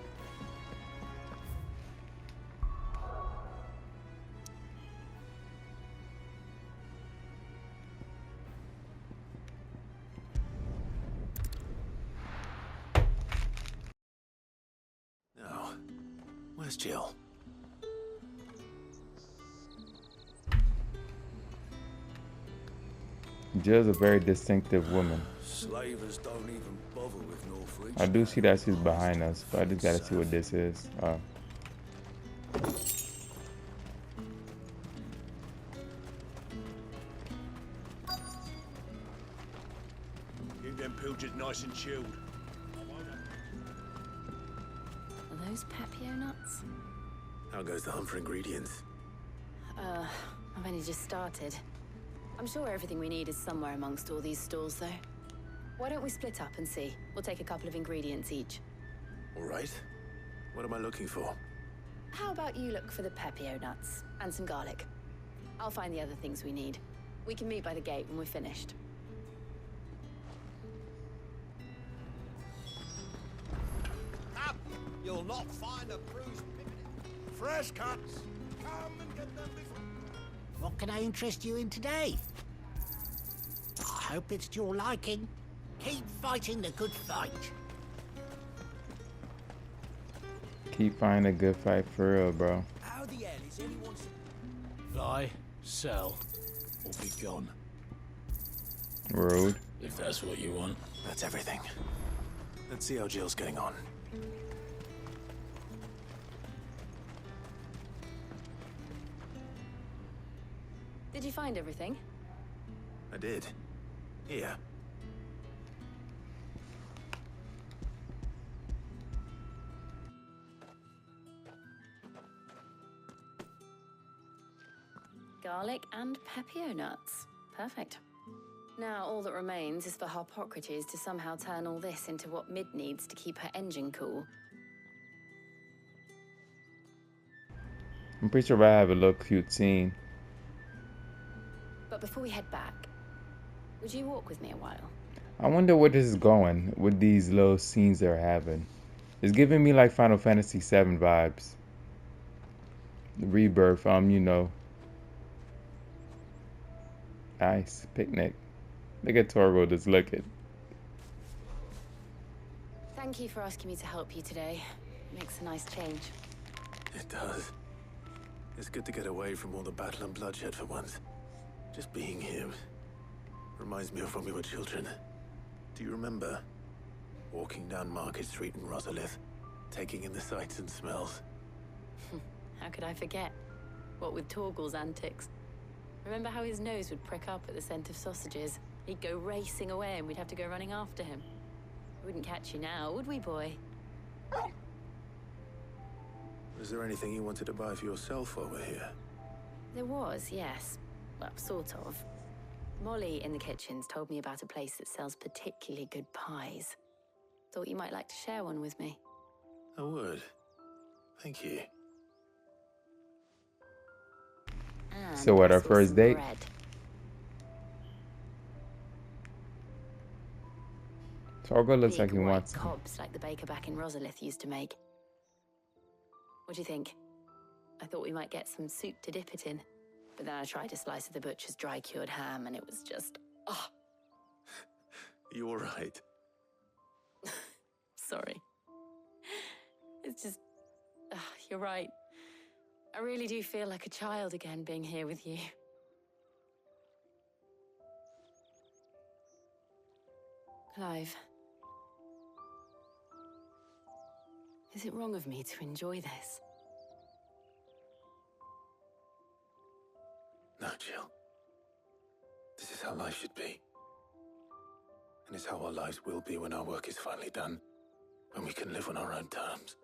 Speaker 5: Where's Jill?
Speaker 2: Jill's a very distinctive woman.
Speaker 9: Slavers don't even bother with Northridge.
Speaker 2: I do see that she's behind us, but I just gotta see what this is.
Speaker 9: Keep them pilgers nice and chilled.
Speaker 14: Are those Papio nuts?
Speaker 5: How goes the hunt for ingredients?
Speaker 14: I've only just started. I'm sure everything we need is somewhere amongst all these stalls, though. Why don't we split up and see? We'll take a couple of ingredients each.
Speaker 5: All right. What am I looking for?
Speaker 14: How about you look for the Papio nuts and some garlic? I'll find the other things we need. We can meet by the gate when we're finished.
Speaker 9: Up! You'll not find a bruised pippin. Fresh cuts. Come and get them before.
Speaker 15: What can I interest you in today? I hope it's to your liking. Keep fighting the good fight.
Speaker 2: Keep fighting a good fight for real, bro.
Speaker 9: How the hell is anyone... Buy, sell, or be gone.
Speaker 2: Rude.
Speaker 9: If that's what you want.
Speaker 5: That's everything. Let's see how Jill's getting on.
Speaker 14: Did you find everything?
Speaker 5: I did. Here.
Speaker 14: Garlic and Papio nuts. Perfect. Now all that remains is for Harpocrates to somehow turn all this into what Mid needs to keep her engine cool.
Speaker 2: I'm pretty sure I have a little cute scene.
Speaker 14: But before we head back, would you walk with me a while?
Speaker 2: I wonder where this is going with these little scenes they're having. It's giving me like Final Fantasy VII vibes. The rebirth, you know. Nice picnic. Look at Torgo just looking.
Speaker 14: Thank you for asking me to help you today. Makes a nice change.
Speaker 5: It does. It's good to get away from all the battle and bloodshed for once. Just being here reminds me of when we were children. Do you remember? Walking down Market Street in Rosalith, taking in the sights and smells.
Speaker 14: How could I forget? What with Torgal's antics. Remember how his nose would prick up at the scent of sausages? He'd go racing away and we'd have to go running after him. We wouldn't catch you now, would we, boy?
Speaker 5: Was there anything you wanted to buy for yourself while we're here?
Speaker 14: There was, yes. Well, sort of. Molly in the kitchens told me about a place that sells particularly good pies. Thought you might like to share one with me.
Speaker 5: I would. Thank you.
Speaker 14: And
Speaker 2: So what, our
Speaker 14: also
Speaker 2: first
Speaker 14: some
Speaker 2: date?
Speaker 14: bread.
Speaker 2: Torgo looks
Speaker 14: Big
Speaker 2: like he
Speaker 14: white
Speaker 2: wants some.
Speaker 14: cobs like the baker back in Rosalith used to make. What do you think? I thought we might get some soup to dip it in. But then I tried a slice of the butcher's dry-cured ham and it was just... oh,
Speaker 5: You all right?
Speaker 14: sorry. It's just... you're right. I really do feel like a child again being here with you. Clive. Is it wrong of me to enjoy this?
Speaker 5: No, Jill. This is how life should be. And it's how our lives will be when our work is finally done. When we can live on our own terms.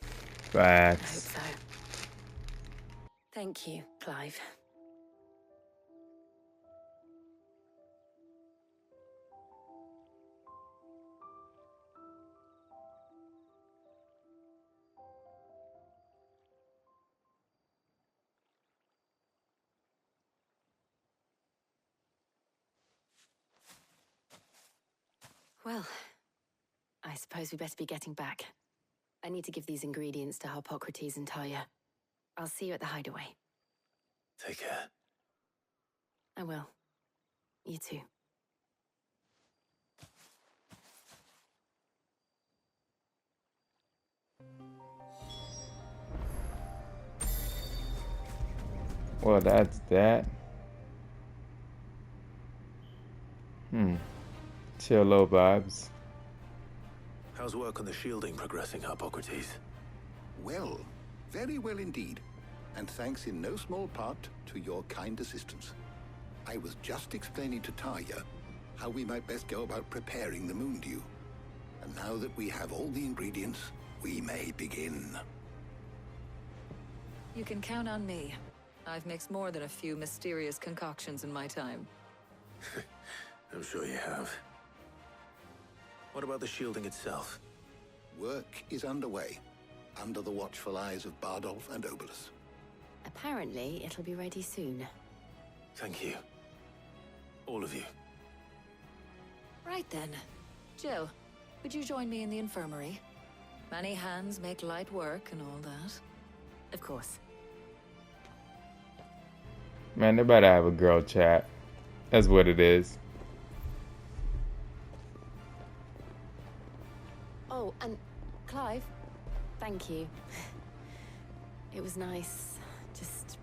Speaker 2: Facts.
Speaker 14: I hope so. Thank you, Clive. Well, I suppose we better be getting back. I need to give these ingredients to Harpocrates and Talia. I'll see you at the hideaway.
Speaker 5: Take care.
Speaker 14: I will. You too.
Speaker 2: Well, that's that. Chill low vibes.
Speaker 5: How's work on the shielding progressing, Hippocrates?
Speaker 8: Well, very well indeed. And thanks in no small part to your kind assistance. I was just explaining to Taya how we might best go about preparing the moon dew. And now that we have all the ingredients, we may begin.
Speaker 16: You can count on me. I've mixed more than a few mysterious concoctions in my time.
Speaker 5: I'm sure you have. What about the shielding itself?
Speaker 8: Work is underway, under the watchful eyes of Bardolph and Obolus.
Speaker 14: Apparently, it'll be ready soon.
Speaker 5: Thank you. All of you.
Speaker 16: Right then. Jill, would you join me in the infirmary? Many hands make light work and all that.
Speaker 14: Of course.
Speaker 2: Man, they better have a girl chat. That's what it is.
Speaker 14: Oh, and Clive, thank you. It was nice just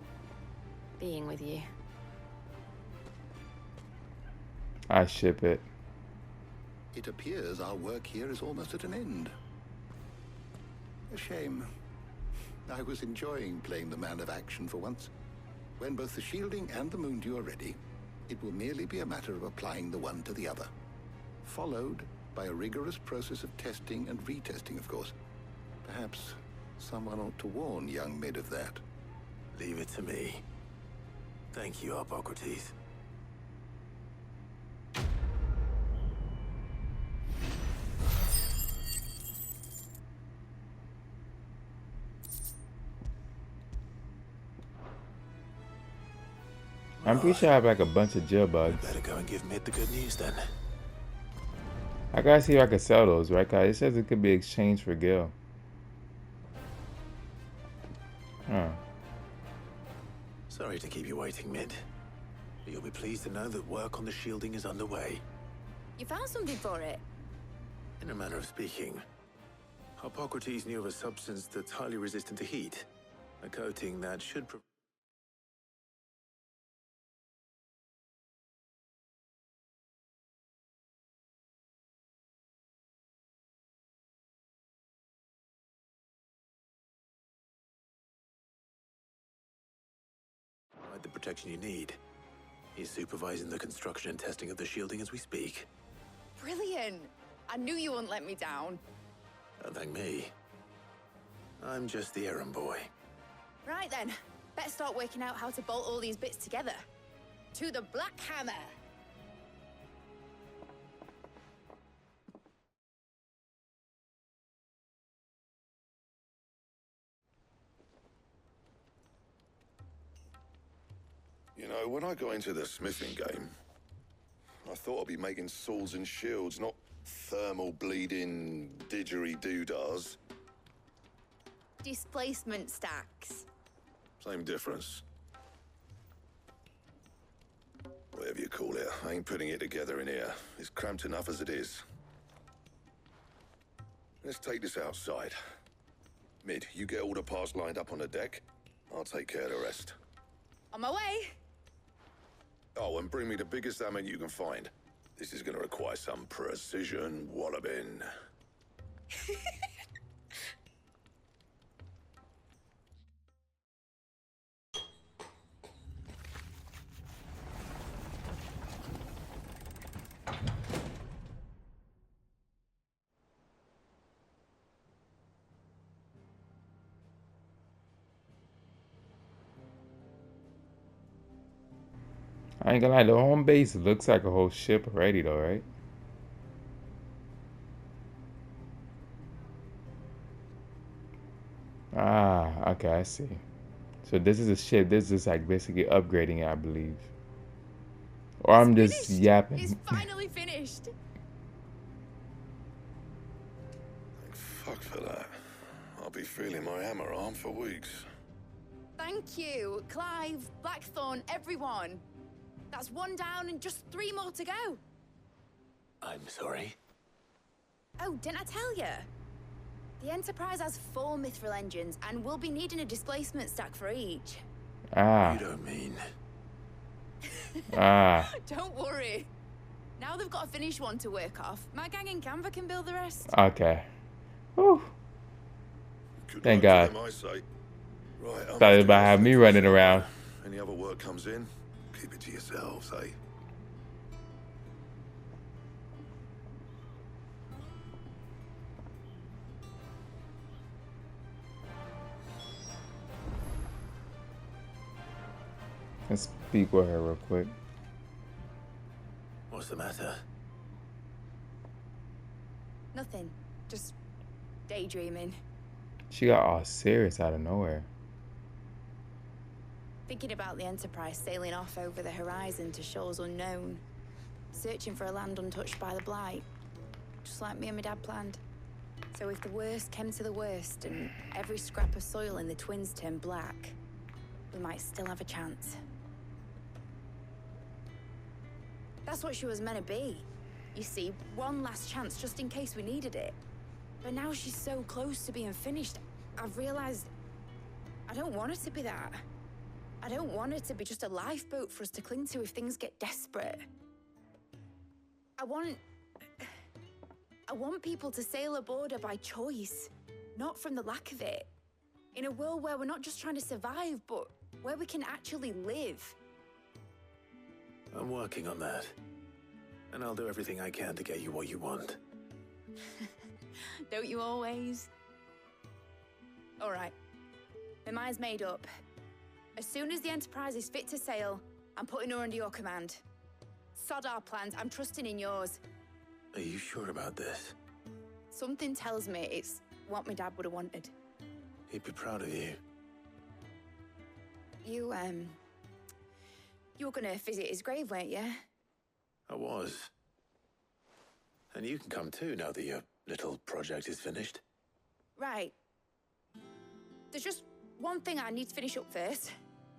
Speaker 14: being with you.
Speaker 2: I ship it.
Speaker 8: It appears our work here is almost at an end. A shame. I was enjoying playing the man of action for once. When both the shielding and the moon dew are ready, it will merely be a matter of applying the one to the other. Followed by a rigorous process of testing and retesting, of course. Perhaps someone ought to warn young Mid of that.
Speaker 5: Leave it to me. Thank you, Hippocrates.
Speaker 2: I'm pretty sure I have like a bunch of Jill bugs.
Speaker 5: Better go and give Mid the good news then.
Speaker 2: I gotta see if I can sell those, right? Cause it says it could be exchanged for Gil. Huh.
Speaker 5: Sorry to keep you waiting, Mid. But you'll be pleased to know that work on the shielding is underway.
Speaker 11: You found something for it?
Speaker 5: In a manner of speaking, Hippocrates knew of a substance that's highly resistant to heat. A coating that should provide the protection you need. He's supervising the construction and testing of the shielding as we speak.
Speaker 11: Brilliant! I knew you wouldn't let me down.
Speaker 5: Don't thank me. I'm just the errand boy.
Speaker 11: Right then, better start working out how to bolt all these bits together. To the Black Hammer!
Speaker 10: You know, when I got into the smithing game, I thought I'd be making swords and shields, not thermal bleeding didgeridoo-dahs.
Speaker 11: Displacement stacks.
Speaker 10: Same difference. Whatever you call it, I ain't putting it together in here. It's cramped enough as it is. Let's take this outside. Mid, you get all the parts lined up on the deck. I'll take care of the rest.
Speaker 11: On my way!
Speaker 10: Oh, and bring me the biggest hammer you can find. This is gonna require some precision walloping.
Speaker 2: I ain't gonna lie, the home base looks like a whole ship already though, right? Ah, okay, I see. So this is a ship, this is like basically upgrading it, I believe. Or I'm just yapping.
Speaker 11: It's finally finished!
Speaker 10: Thank fuck for that. I'll be feeling my hammer arm for weeks.
Speaker 11: Thank you, Clive, Blackthorn, everyone. That's one down and just 3 more to go.
Speaker 5: I'm sorry.
Speaker 11: Oh, didn't I tell you? The Enterprise has 4 mithril engines and we'll be needing a displacement stack for each.
Speaker 2: Ah.
Speaker 5: You don't mean...
Speaker 2: Ah.
Speaker 11: Don't worry. Now they've got a finished one to work off. My gang in Canva can build the rest.
Speaker 2: Okay. Whew. Thank
Speaker 10: luck to
Speaker 2: God.
Speaker 10: them, I say. Right,
Speaker 2: Thought it was about having me running around.
Speaker 10: Any other work comes in, keep it to yourselves, eh?
Speaker 2: Let's speak with her real quick.
Speaker 5: What's the matter?
Speaker 11: Nothing. Just daydreaming.
Speaker 2: She got all serious out of nowhere.
Speaker 11: Thinking about the Enterprise sailing off over the horizon to shores unknown. Searching for a land untouched by the Blight. Just like me and my dad planned. So if the worst came to the worst and every scrap of soil in the Twins turned black, we might still have a chance. That's what she was meant to be. You see, one last chance just in case we needed it. But now she's so close to being finished, I've realized I don't want her to be that. I don't want her to be just a lifeboat for us to cling to if things get desperate. I want people to sail aboard her by choice, not from the lack of it. In a world where we're not just trying to survive, but where we can actually live.
Speaker 5: I'm working on that. And I'll do everything I can to get you what you want.
Speaker 11: Don't you always? All right. My mind's made up. As soon as the Enterprise is fit to sail, I'm putting her under your command. Sod our plans, I'm trusting in yours.
Speaker 5: Are you sure about this?
Speaker 11: Something tells me it's what my dad would have wanted.
Speaker 5: He'd be proud of you.
Speaker 11: You were gonna visit his grave, weren't you?
Speaker 5: I was. And you can come too now that your little project is finished.
Speaker 11: Right. There's just one thing I need to finish up first.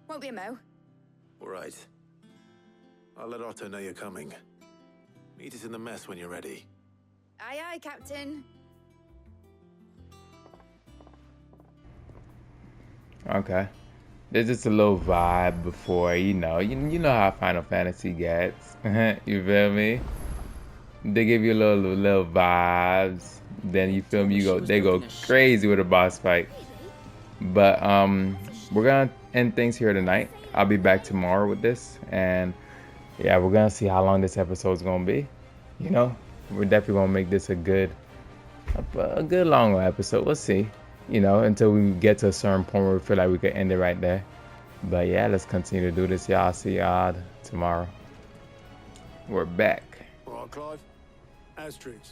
Speaker 11: Won't be a mo.
Speaker 5: All right. I'll let Otto know you're coming. Meet us in the mess when you're ready.
Speaker 11: Aye, aye, Captain.
Speaker 2: Okay. There's just a little vibe before, you know how Final Fantasy gets. You feel me? They give you little vibes. Then you feel me, they go crazy with a boss fight. But we're gonna end things here tonight. I'll be back tomorrow with this, and yeah, we're gonna see how long this episode's gonna be. You know, we're definitely gonna make this a good long episode. We'll see. You know, until we get to a certain point where we feel like we could end it right there. But yeah, let's continue to do this, y'all. See y'all tomorrow. We're back.
Speaker 9: All right, Clive. Asterix.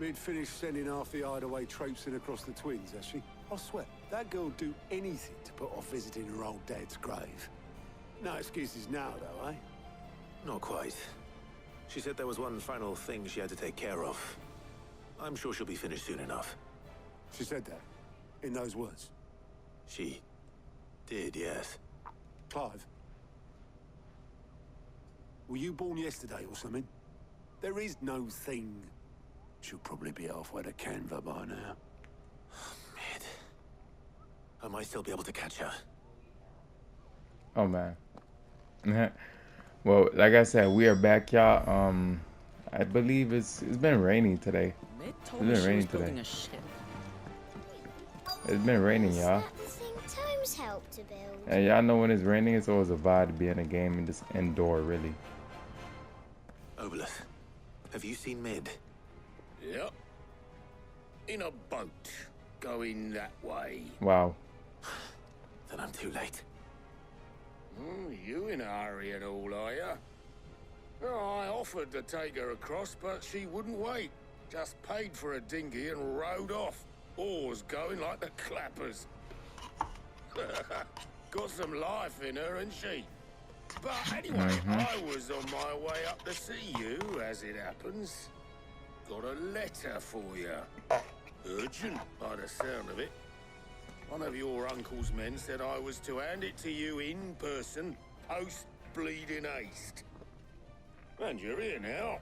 Speaker 9: We'd finished sending half the hideaway traipsing across the Twins, has she? I swear, that girl'd do anything to put off visiting her old dad's grave. No excuses now, though, eh?
Speaker 5: Not quite. She said there was one final thing she had to take care of. I'm sure she'll be finished soon enough.
Speaker 9: She said that? In those words?
Speaker 5: She did, yes.
Speaker 9: Clive? Were you born yesterday or something? There is no thing. She'll probably be halfway to Canva by now.
Speaker 5: Mid. I might still be able to catch her.
Speaker 2: Oh man. Well, like I said, we are back, y'all. I believe it's been raining today. It's been raining today. It's been raining, y'all.
Speaker 7: Tomes help to build.
Speaker 2: And y'all know when it's raining, it's always a vibe to be in a game and just indoor, really.
Speaker 5: Obolus, have you seen Mid?
Speaker 17: Yep. In a boat, going that way.
Speaker 2: Wow.
Speaker 5: Then I'm too late.
Speaker 17: You in a hurry and all, are ya? Oh, I offered to take her across, but she wouldn't wait. Just paid for a dinghy and rowed off. Oars going like the clappers. Got some life in her, ain't she? But anyway, I was on my way up to see you, as it happens. Got a letter for you. Urgent, by the sound of it. One of your uncle's men said I was to hand it to you in person, post-bleeding haste. And you're here now.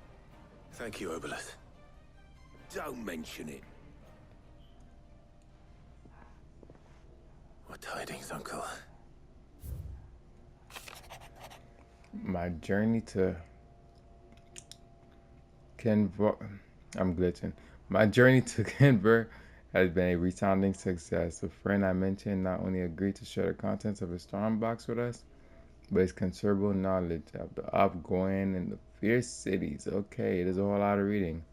Speaker 5: Thank you, Obolus.
Speaker 17: Don't mention it.
Speaker 5: What tidings, Uncle?
Speaker 2: My journey to Kenvar. I'm glitching. My journey to Kenvar has been a resounding success. A friend I mentioned not only agreed to share the contents of his storm box with us, but his considerable knowledge of the upgoing and the fierce cities. Okay, there's a whole lot of reading.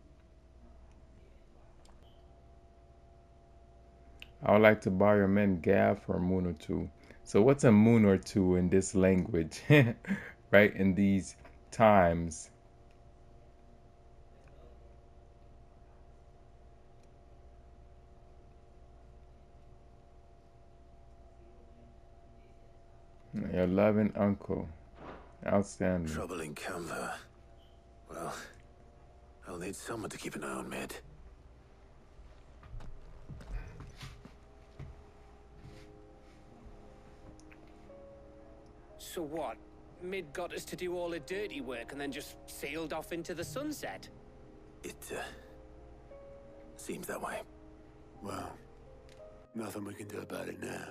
Speaker 2: I would like to borrow your men Gav for a moon or two. So what's a moon or two in this language? Right, in these times. Your loving uncle. Outstanding.
Speaker 5: Trouble in Canva. Well, I'll need someone to keep an eye on Mid.
Speaker 6: So what? Mid got us to do all the dirty work and then just sailed off into the sunset?
Speaker 5: It, seems that way.
Speaker 9: Well, nothing we can do about it now.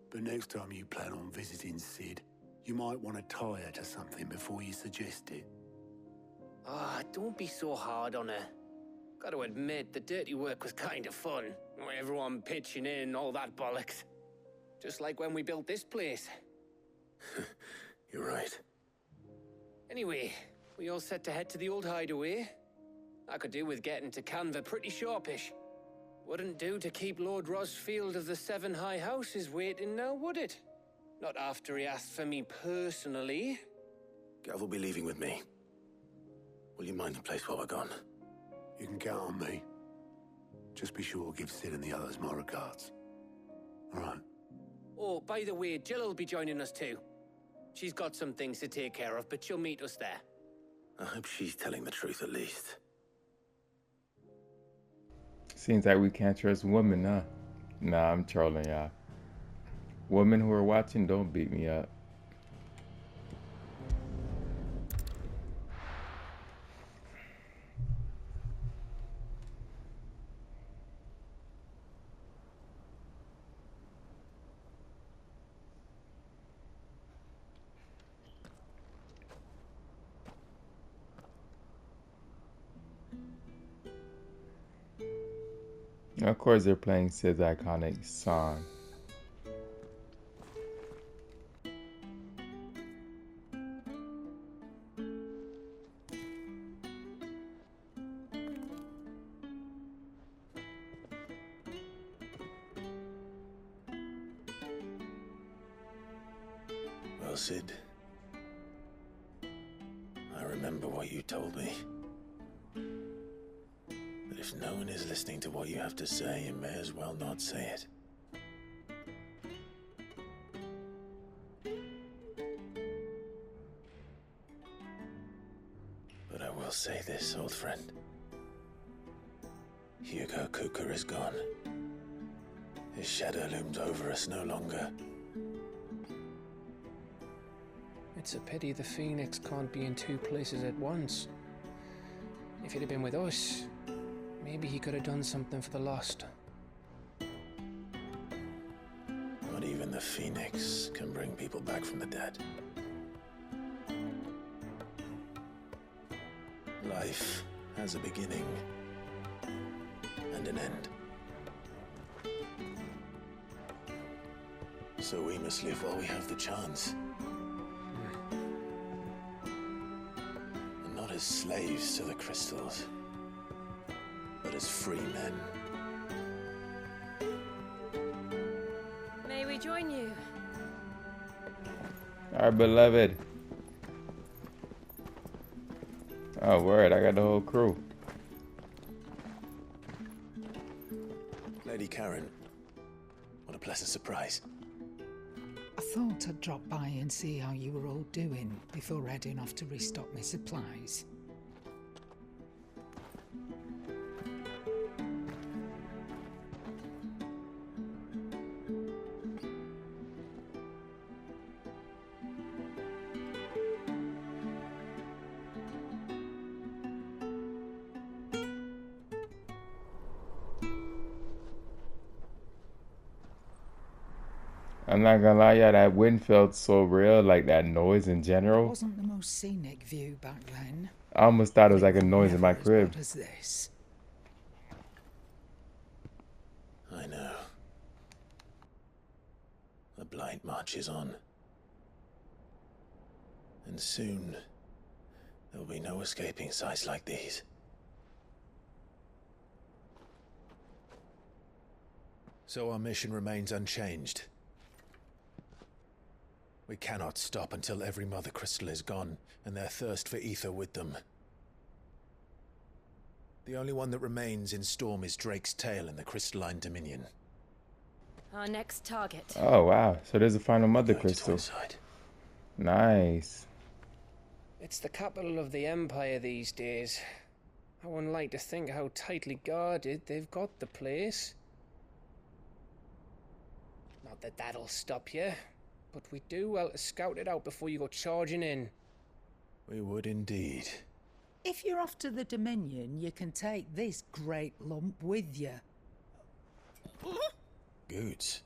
Speaker 9: But next time you plan on visiting Sid, you might want to tie her to something before you suggest it.
Speaker 6: Ah, don't be so hard on her. Gotta admit, the dirty work was kind of fun. Everyone pitching in, all that bollocks. Just like when we built this place.
Speaker 5: You're right.
Speaker 6: Anyway, we all set to head to the old hideaway. I could do with getting to Canva pretty sharpish. Wouldn't do to keep Lord Rosfield of the Seven High Houses waiting now, would it? Not after he asked for me personally.
Speaker 5: Gav will be leaving with me. Will you mind the place while we're gone?
Speaker 9: You can count on me. Just be sure to give Sid and the others my regards. All right.
Speaker 6: Oh, by the way, Jill will be joining us too. She's got some things to take care of, but she'll meet us there.
Speaker 5: I hope she's telling the truth at least.
Speaker 2: Seems like we can't trust women, huh? Nah, I'm trolling y'all. Women who are watching, don't beat me up. Of course, they're playing Sid's iconic song.
Speaker 5: Well, Sid, I remember what you told me. But if no one is listening to what you have to say, you may as well not say it. But I will say this, old friend. Hugo Kuka is gone. His shadow looms over us no longer.
Speaker 6: It's a pity the Phoenix can't be in two places at once. If he'd have been with us, maybe he could have done something for the lost.
Speaker 5: Not even the Phoenix can bring people back from the dead. Life has a beginning and an end. So we must live while we have the chance. And not as slaves to the crystals, but as free men.
Speaker 14: May we join you?
Speaker 2: Our beloved. Oh, word, I got the whole crew.
Speaker 5: Lady Karen, what a pleasant surprise.
Speaker 18: I thought I'd drop by and see how you were all doing before heading off to restock my supplies.
Speaker 2: I'm not gonna lie, yeah, that wind felt so real, like that noise in
Speaker 18: It
Speaker 2: general.
Speaker 18: wasn't the most scenic view back then.
Speaker 2: I almost thought it was like a
Speaker 18: But
Speaker 2: noise in my
Speaker 18: never as
Speaker 2: crib.
Speaker 18: bad as this.
Speaker 5: I know. The blight marches on. And soon, there will be no escaping sights like these. So our mission remains unchanged. We cannot stop until every Mother Crystal is gone, and their thirst for ether with them. The only one that remains in Storm is Drake's tail in the Crystalline Dominion.
Speaker 14: Our next target.
Speaker 2: Oh wow, so there's a final Mother Crystal. Nice.
Speaker 6: It's the capital of the Empire these days. I wouldn't like to think how tightly guarded they've got the place. Not that that'll stop you, but we do well to scout it out before you go charging in.
Speaker 5: We would indeed.
Speaker 18: If you're off to the Dominion, you can take this great lump with you.
Speaker 5: Goods.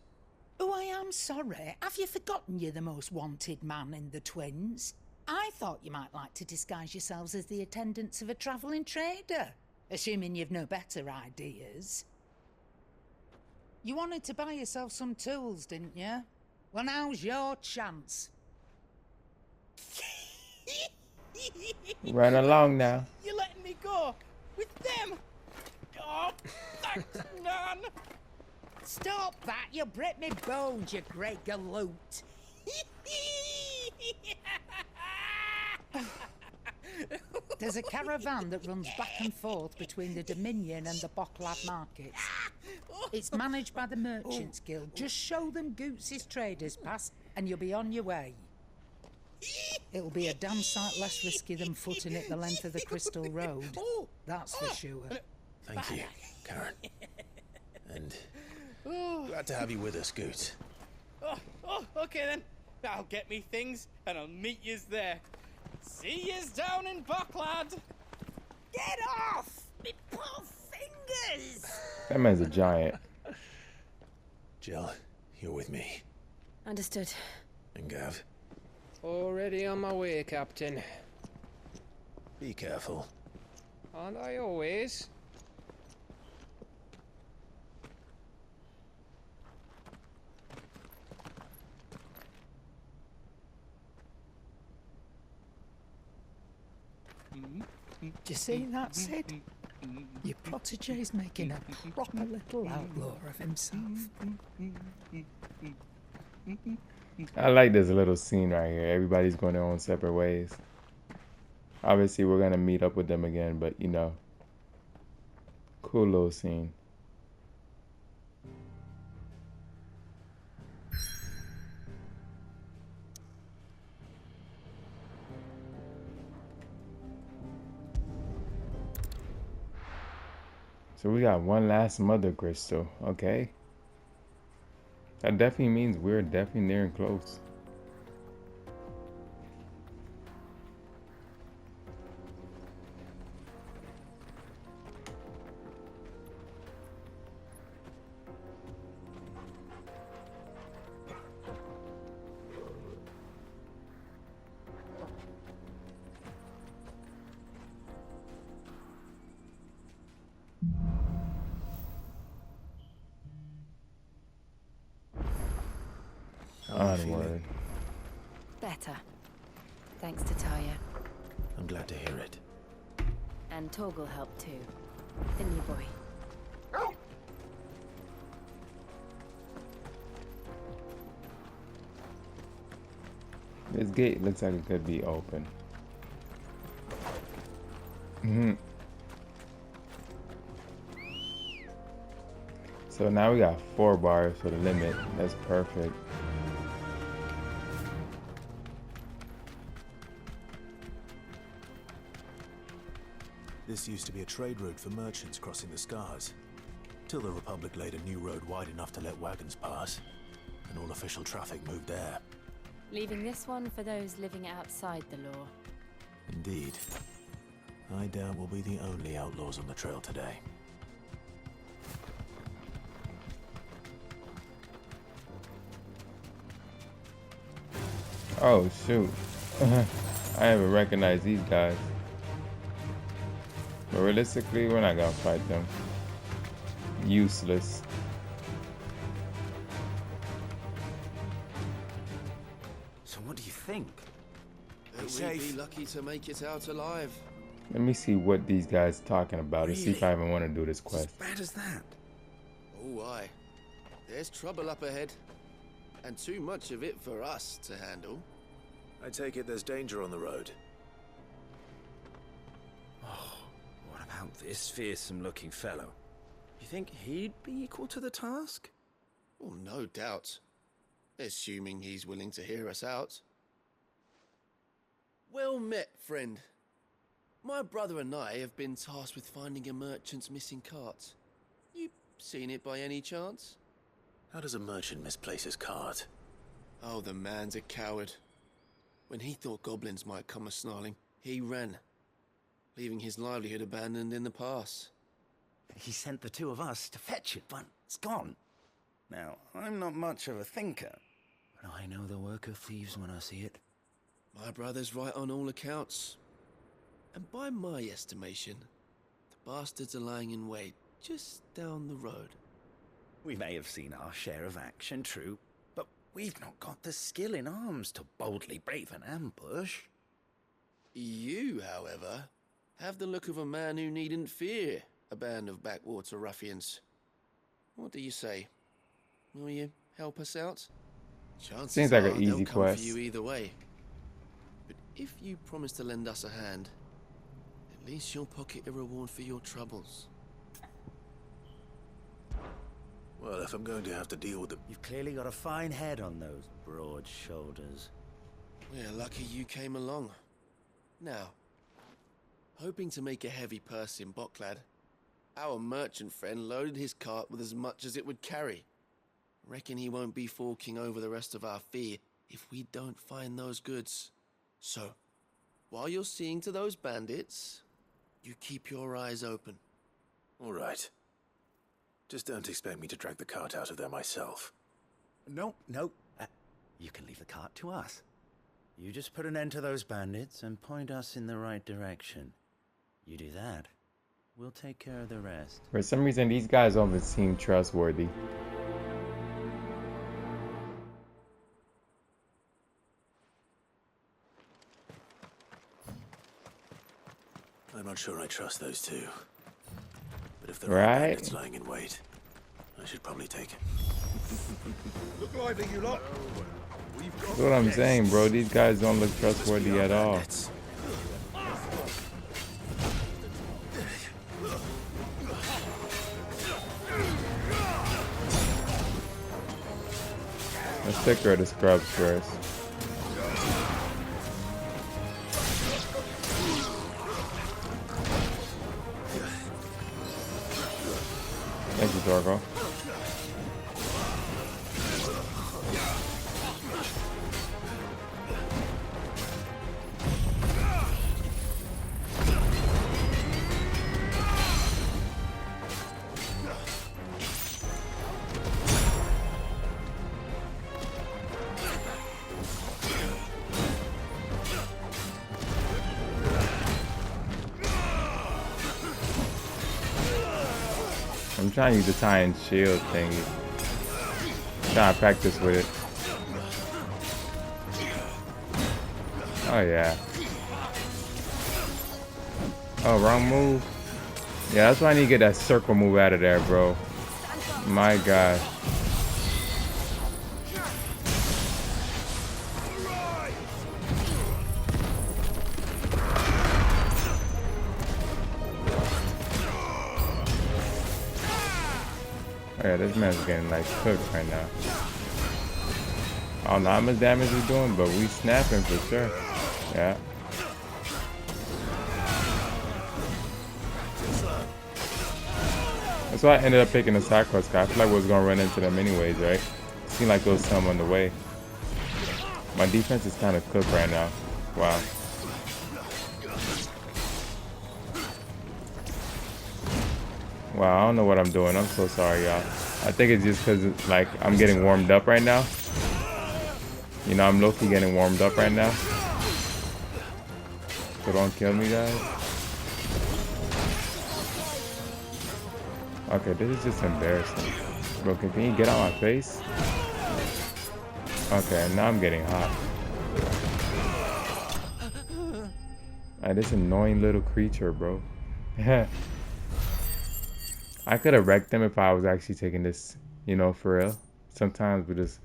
Speaker 18: Oh, I am sorry. Have you forgotten you're the most wanted man in the Twins? I thought you might like to disguise yourselves as the attendants of a travelling trader, assuming you've no better ideas. You wanted to buy yourself some tools, didn't you? Well, now's your chance.
Speaker 2: Run along now.
Speaker 19: You're letting me go with them. Oh, thanks, Nan.
Speaker 18: Stop that! You'll break me bones, you great galoot. There's a caravan that runs back and forth between the Dominion and the Bocklad markets. It's managed by the Merchants Guild. Just show them Goots' traders pass and you'll be on your way. It'll be a damn sight less risky than footing it the length of the Crystal Road. That's for sure.
Speaker 5: Thank you, Karen. And glad to have you with us, Goot.
Speaker 19: Oh, okay then. I'll get me things and I'll meet yous there. See yous down in Bocklad.
Speaker 15: Get off! Me poor fingers!
Speaker 2: That man's a giant.
Speaker 5: Jill, you're with me.
Speaker 14: Understood.
Speaker 5: And Gav,
Speaker 6: Already on my way, Captain.
Speaker 5: be careful.
Speaker 6: Aren't I always?
Speaker 18: Do you see that, Sid? Your protege's making a proper little outlaw of himself.
Speaker 2: I like this little scene right here. Everybody's going their own separate ways. Obviously, we're gonna meet up with them again, but you know, cool little scene. So we got one last Mother Crystal, okay? That definitely means we're definitely near and close. Onward.
Speaker 14: Better. Thanks to Taya.
Speaker 5: I'm glad to hear it.
Speaker 14: And Torgal helped too. Didn't you, boy?
Speaker 2: This gate looks like it could be open. So now we got 4 bars for the limit. That's perfect.
Speaker 5: This used to be a trade route for merchants crossing the Scars, till the Republic laid a new road wide enough to let wagons pass, and all official traffic moved there.
Speaker 14: Leaving this one for those living outside the law.
Speaker 5: Indeed. I doubt we'll be the only outlaws on the trail today.
Speaker 2: Oh shoot. I even recognize these guys. But realistically, we're not gonna fight them. Useless.
Speaker 20: So what do you think?
Speaker 21: We'd be lucky to make it out alive.
Speaker 2: Let me see what these guys talking about and see if I even want to do this quest.
Speaker 21: As bad as that? Oh, aye. There's trouble up ahead. And too much of it for us to handle.
Speaker 5: I take it there's danger on the road.
Speaker 21: Oh, what about this fearsome-looking fellow? You think he'd be equal to the task? Oh, no doubt. Assuming he's willing to hear us out. Well met, friend. My brother and I have been tasked with finding a merchant's missing cart. You seen it by any chance?
Speaker 5: How does a merchant misplace his cart?
Speaker 21: Oh, the man's a coward. When he thought goblins might come a-snarling, he ran, leaving his livelihood abandoned in the pass.
Speaker 20: He sent the two of us to fetch it, but it's gone. Now, I'm not much of a thinker, but I know the work of thieves when I see it.
Speaker 21: My brother's right on all accounts. And by my estimation, the bastards are lying in wait just down the road.
Speaker 20: We may have seen our share of action, true, but we've not got the skill in arms to boldly brave an ambush.
Speaker 21: You, however, have the look of a man who needn't fear a band of backwater ruffians. What do you say? Will you help us out? Chances
Speaker 2: Seems like an
Speaker 21: are
Speaker 2: easy
Speaker 21: they'll come
Speaker 2: quest.
Speaker 21: for you either way. But if you promise to lend us a hand, at least you'll pocket a reward for your troubles.
Speaker 5: Well, if I'm going to have to deal with the...
Speaker 20: You've clearly got a fine head on those broad shoulders.
Speaker 21: We're lucky you came along. Now, hoping to make a heavy purse in Boklad, our merchant friend loaded his cart with as much as it would carry. Reckon he won't be forking over the rest of our fee if we don't find those goods. So, while you're seeing to those bandits, you keep your eyes open.
Speaker 5: All right. Just don't expect me to drag the cart out of there myself.
Speaker 20: No. You can leave the cart to us. You just put an end to those bandits and point us in the right direction. You do that, we'll take care of the rest.
Speaker 2: For some reason, these guys don't even seem trustworthy.
Speaker 5: I'm not sure I trust those two. But if there
Speaker 2: Right.
Speaker 5: are bandits lying in wait, I should probably take it.
Speaker 17: Look lively, you lot.
Speaker 2: That's what I'm saying, bro. These guys don't look trustworthy at all. Let's take her to scrubs first. Thank you, Torgo. I'm trying to use the tie and shield thingy. Trying to practice with it. Oh yeah. Oh, wrong move. Yeah, that's why I need to get that circle move out of there, bro. My God. Oh yeah, this man's getting like cooked right now. I don't know how much damage we're doing, but we snapping for sure. Yeah. That's why I ended up picking the side quest guy. I feel like we was gonna run into them anyways, right? Seemed like there was some on the way. My defense is kind of cooked right now. Wow. Wow, I don't know what I'm doing. I'm so sorry, y'all. I think it's just because like I'm getting warmed up right now. You know, I'm low-key getting warmed up right now. So don't kill me, guys. Okay, this is just embarrassing. Bro, can you get out my face? Okay, now I'm getting hot. This annoying little creature, bro. I could have wrecked them if I was actually taking this, you know, for real. Sometimes we just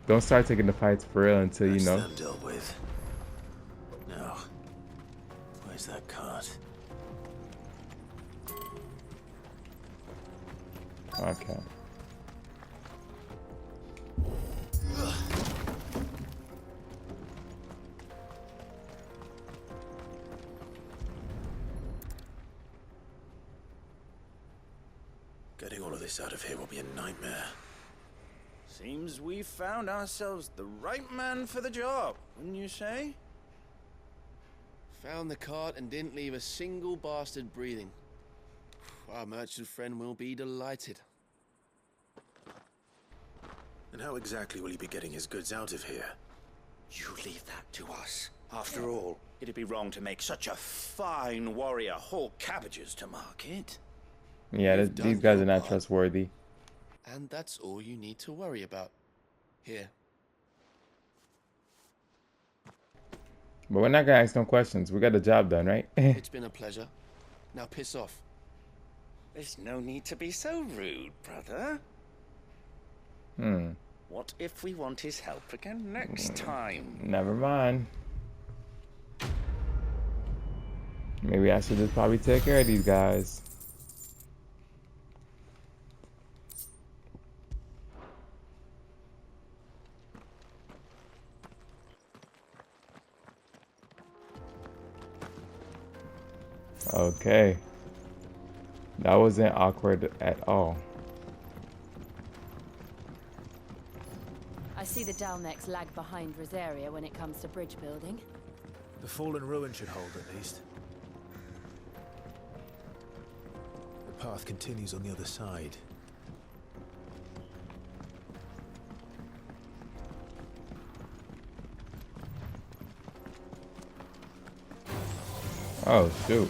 Speaker 2: don't start taking the fights for real until, you know.
Speaker 5: That's them dealt with. Now, where's that cart?
Speaker 2: Okay.
Speaker 5: Getting all of this out of here will be a nightmare.
Speaker 20: Seems we found ourselves the right man for the job, wouldn't you say?
Speaker 21: Found the cart and didn't leave a single bastard breathing. Our merchant friend will be delighted.
Speaker 5: And how exactly will he be getting his goods out of here?
Speaker 15: You leave that to us. After all, it'd be wrong to make such a fine warrior haul cabbages to market.
Speaker 2: Yeah, these guys are not trustworthy.
Speaker 21: And that's all you need to worry about. Here.
Speaker 2: But we're not gonna ask no questions. We got the job done, right?
Speaker 21: It's been a pleasure. Now piss off.
Speaker 15: There's no need to be so rude, brother. What if we want his help again next time?
Speaker 2: Never mind. Maybe I should just probably take care of these guys. Okay. That wasn't awkward at all.
Speaker 4: I see the Dalmex lag behind Rosaria when it comes to bridge building.
Speaker 3: The fallen ruin should hold at least. The path continues on the other side.
Speaker 2: Oh shoot.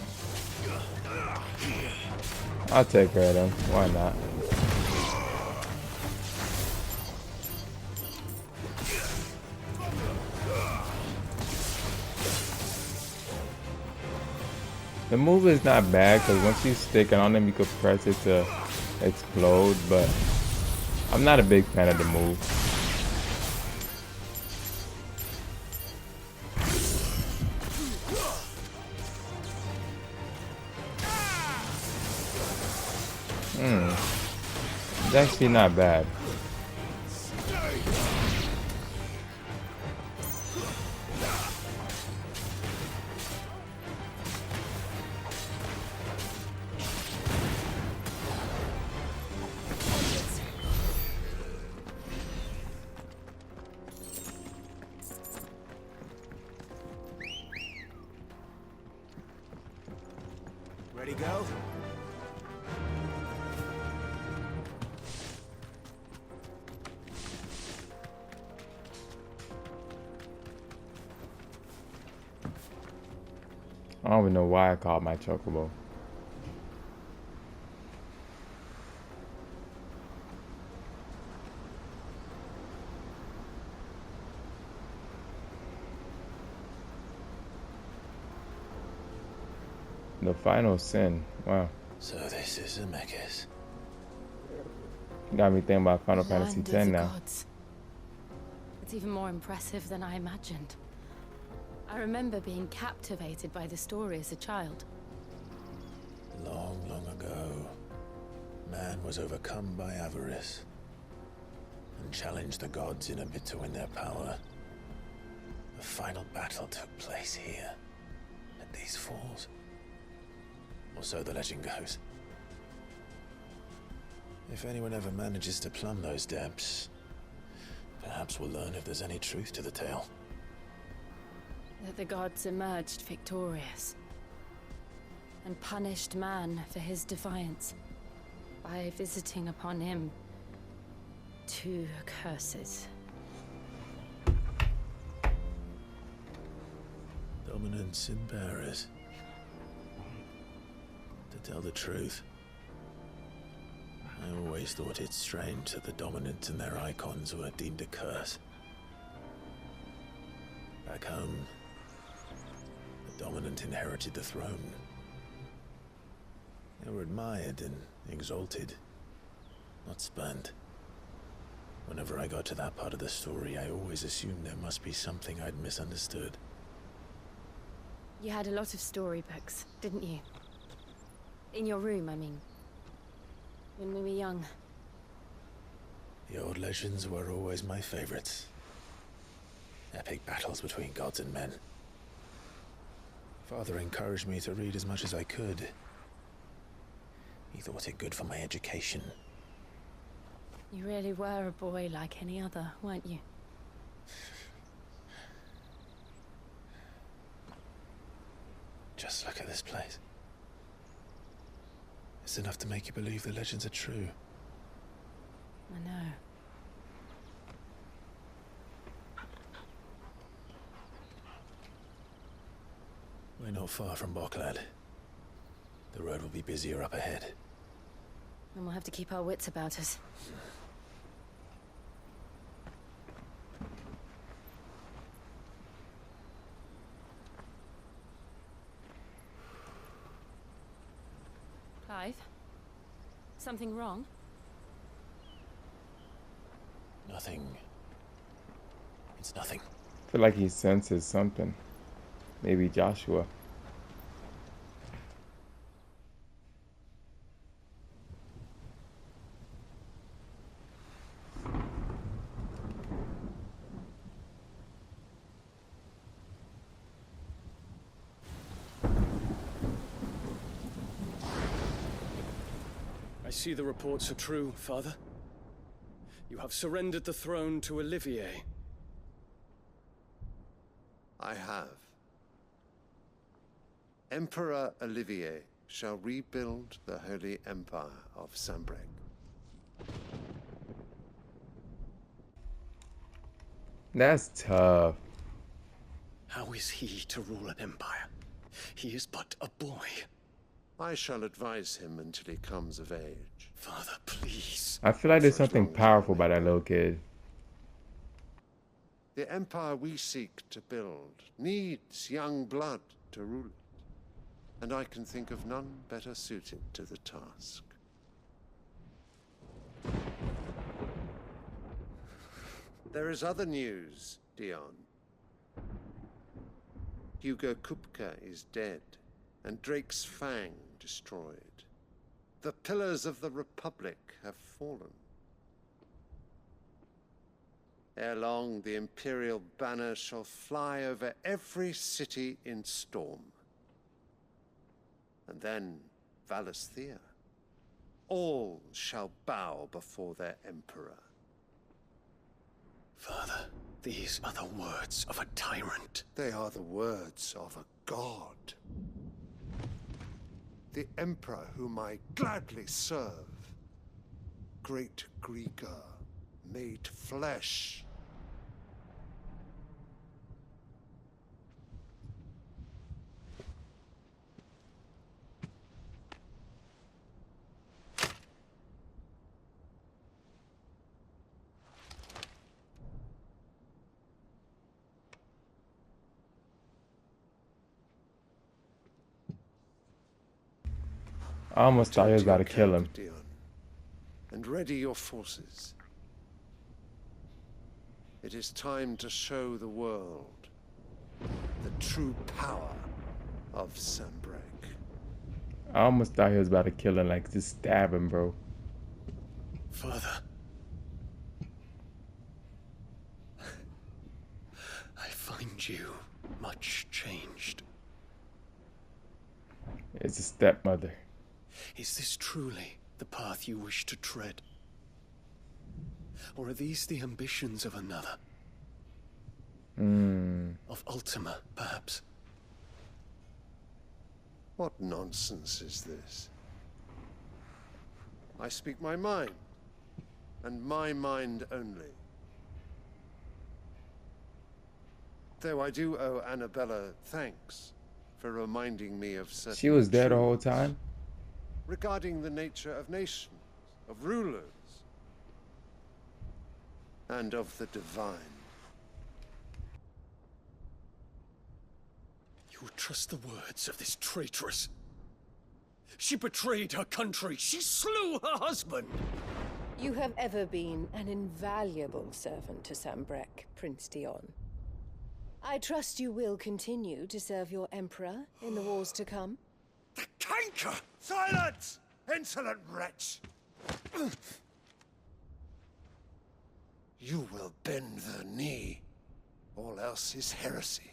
Speaker 2: I'll take care of them. Why not? The move is not bad because once you stick it on them, you could press it to explode, but I'm not a big fan of the move. It's actually not bad.
Speaker 3: Ready, go?
Speaker 2: I don't even know why I called my chocobo. The final sin. Wow.
Speaker 5: So this is a Mechas.
Speaker 2: Got me thinking about Final Fantasy
Speaker 4: Land of
Speaker 2: X
Speaker 4: the
Speaker 2: now.
Speaker 4: gods. It's even more impressive than I imagined. I remember being captivated by the story as a child.
Speaker 5: Long, long ago, man was overcome by avarice and challenged the gods in a bid to win their power. The final battle took place here, at these falls. Or so the legend goes. If anyone ever manages to plumb those depths, perhaps we'll learn if there's any truth to the tale.
Speaker 4: That the gods emerged victorious and punished man for his defiance by visiting upon him 2 curses.
Speaker 5: Dominance in bearers. To tell the truth, I always thought it strange that the Dominant and their Eikons were deemed a curse. Back home, the Dominant inherited the throne. They were admired and exalted, not spurned. Whenever I got to that part of the story, I always assumed there must be something I'd misunderstood.
Speaker 14: You had a lot of storybooks, didn't you? In your room, I mean. When we were young.
Speaker 5: The old legends were always my favorites. Epic battles between gods and men. Father encouraged me to read as much as I could. He thought it good for my education.
Speaker 14: You really were a boy like any other, weren't you?
Speaker 5: Just look at this place. It's enough to make you believe the legends are true.
Speaker 14: I know.
Speaker 5: We're not far from Boklad. The road will be busier up ahead.
Speaker 14: And we'll have to keep our wits about us. Clive? Something wrong?
Speaker 5: Nothing. It's nothing.
Speaker 2: I feel like he senses something. Maybe Joshua.
Speaker 1: I see the reports are true, Father. You have surrendered the throne to Olivier.
Speaker 10: I have. Emperor Olivier shall rebuild the Holy Empire of Sanbreque.
Speaker 2: That's tough.
Speaker 1: How is he to rule an empire? He is but a boy.
Speaker 10: I shall advise him until he comes of age.
Speaker 1: Father, please.
Speaker 2: I feel like there's something powerful about that little kid.
Speaker 10: The empire we seek to build needs young blood to rule it, and I can think of none better suited to the task. There is other news, Dion. Hugo Kupka is dead, and Drake's Fang destroyed. The pillars of the Republic have fallen. Ere long, the Imperial banner shall fly over every city in Storm. And then Valisthea. All shall bow before their Emperor.
Speaker 1: Father, these are the words of a tyrant.
Speaker 10: They are the words of a god. The Emperor whom I gladly serve. Great Grieger, made flesh.
Speaker 2: I almost thought he was about to kill him.
Speaker 10: Dion, and ready your forces. It is time to show the world the true power of Sanbreque.
Speaker 2: I almost thought he was about to kill him, like just stab him, bro.
Speaker 1: Father. I find you much changed.
Speaker 2: It's a stepmother.
Speaker 1: Is this truly the path you wish to tread? Or are these the ambitions of another? Of Ultima, perhaps?
Speaker 10: What nonsense is this? I speak my mind, and my mind only.
Speaker 12: Though I do owe Annabella thanks for reminding me of certain
Speaker 2: She was there the whole
Speaker 12: truths
Speaker 2: time?
Speaker 12: regarding the nature of nations, of rulers, and of the divine.
Speaker 1: You would trust the words of this traitress? She betrayed her country. She slew her husband.
Speaker 22: You have ever been an invaluable servant to Sambrek, Prince Dion. I trust you will continue to serve your Emperor in the wars to come.
Speaker 12: The canker! Silence! Insolent wretch! You will bend the knee. All else is heresy.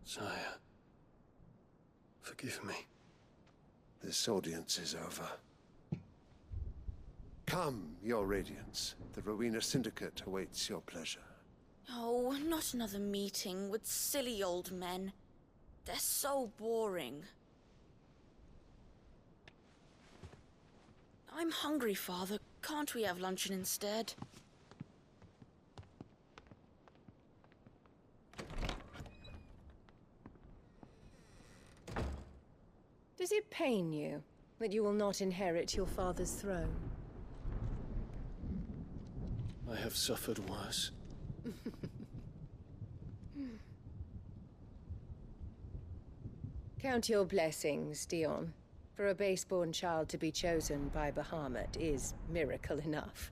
Speaker 1: Sire, forgive me.
Speaker 12: This audience is over. Come, your radiance. The Rowena Syndicate awaits your pleasure.
Speaker 11: Oh, not another meeting with silly old men. They're so boring. I'm hungry, Father. Can't we have luncheon instead?
Speaker 22: Does it pain you that you will not inherit your father's throne?
Speaker 1: I have suffered worse.
Speaker 22: Count your blessings, Dion. For a base-born child to be chosen by Bahamut is miracle enough.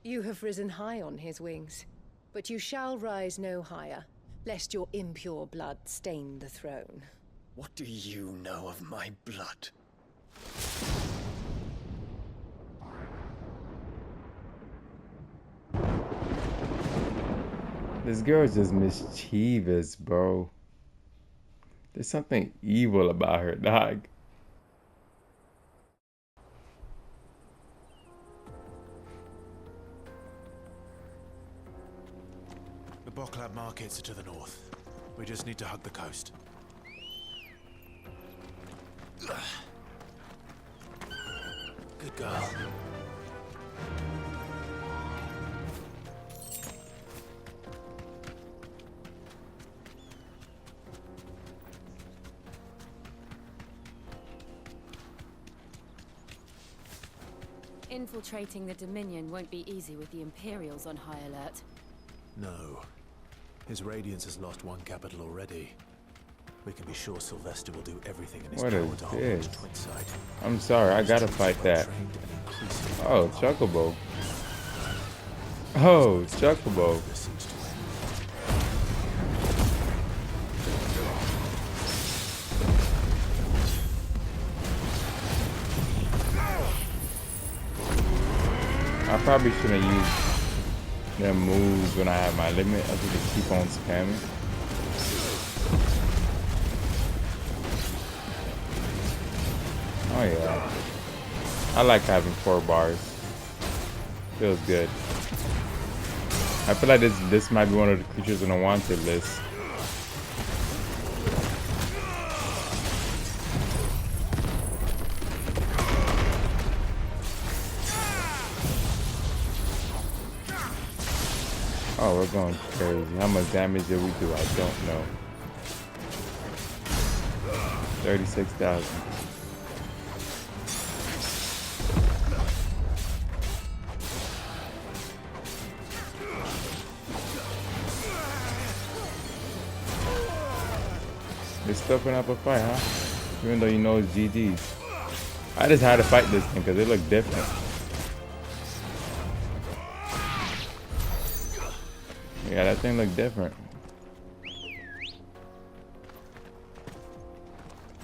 Speaker 22: You have risen high on his wings, but you shall rise no higher, lest your impure blood stain the throne.
Speaker 1: What do you know of my blood?
Speaker 2: This girl's just mischievous, bro. There's something evil about her, dog.
Speaker 3: The Boklab markets are to the north. We just need to hug the coast. Good girl.
Speaker 4: Infiltrating the Dominion won't be easy with the Imperials on high alert.
Speaker 3: No. His Radiance has lost one capital already. We can be sure Sylvester will do everything in his
Speaker 2: What
Speaker 3: power
Speaker 2: is
Speaker 3: to hold
Speaker 2: this?
Speaker 3: Twinside.
Speaker 2: I'm sorry, I gotta fight that. Oh, Chocobo. Oh, Chocobo. I probably shouldn't use their moves when I have my limit. I should just keep on spamming. Oh yeah. I like having 4 bars. Feels good. I feel like this might be one of the creatures on the wanted list. Oh, we're going crazy. How much damage did we do? I don't know. 36,000. They're still putting up a fight, huh? Even though you know it's GG's. I just had to fight this thing because it looked different. Yeah, that thing looked different.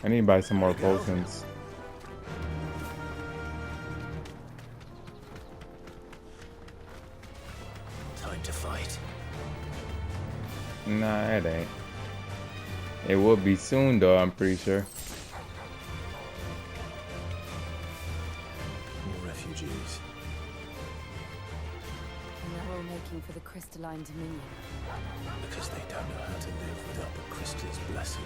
Speaker 2: I need to buy some more potions.
Speaker 3: Time to fight.
Speaker 2: Nah, it ain't. It will be soon though, I'm pretty sure.
Speaker 3: More refugees.
Speaker 4: And they're all making for the crystalline Dominion.
Speaker 3: Because they don't know how to live without the crystal's blessing.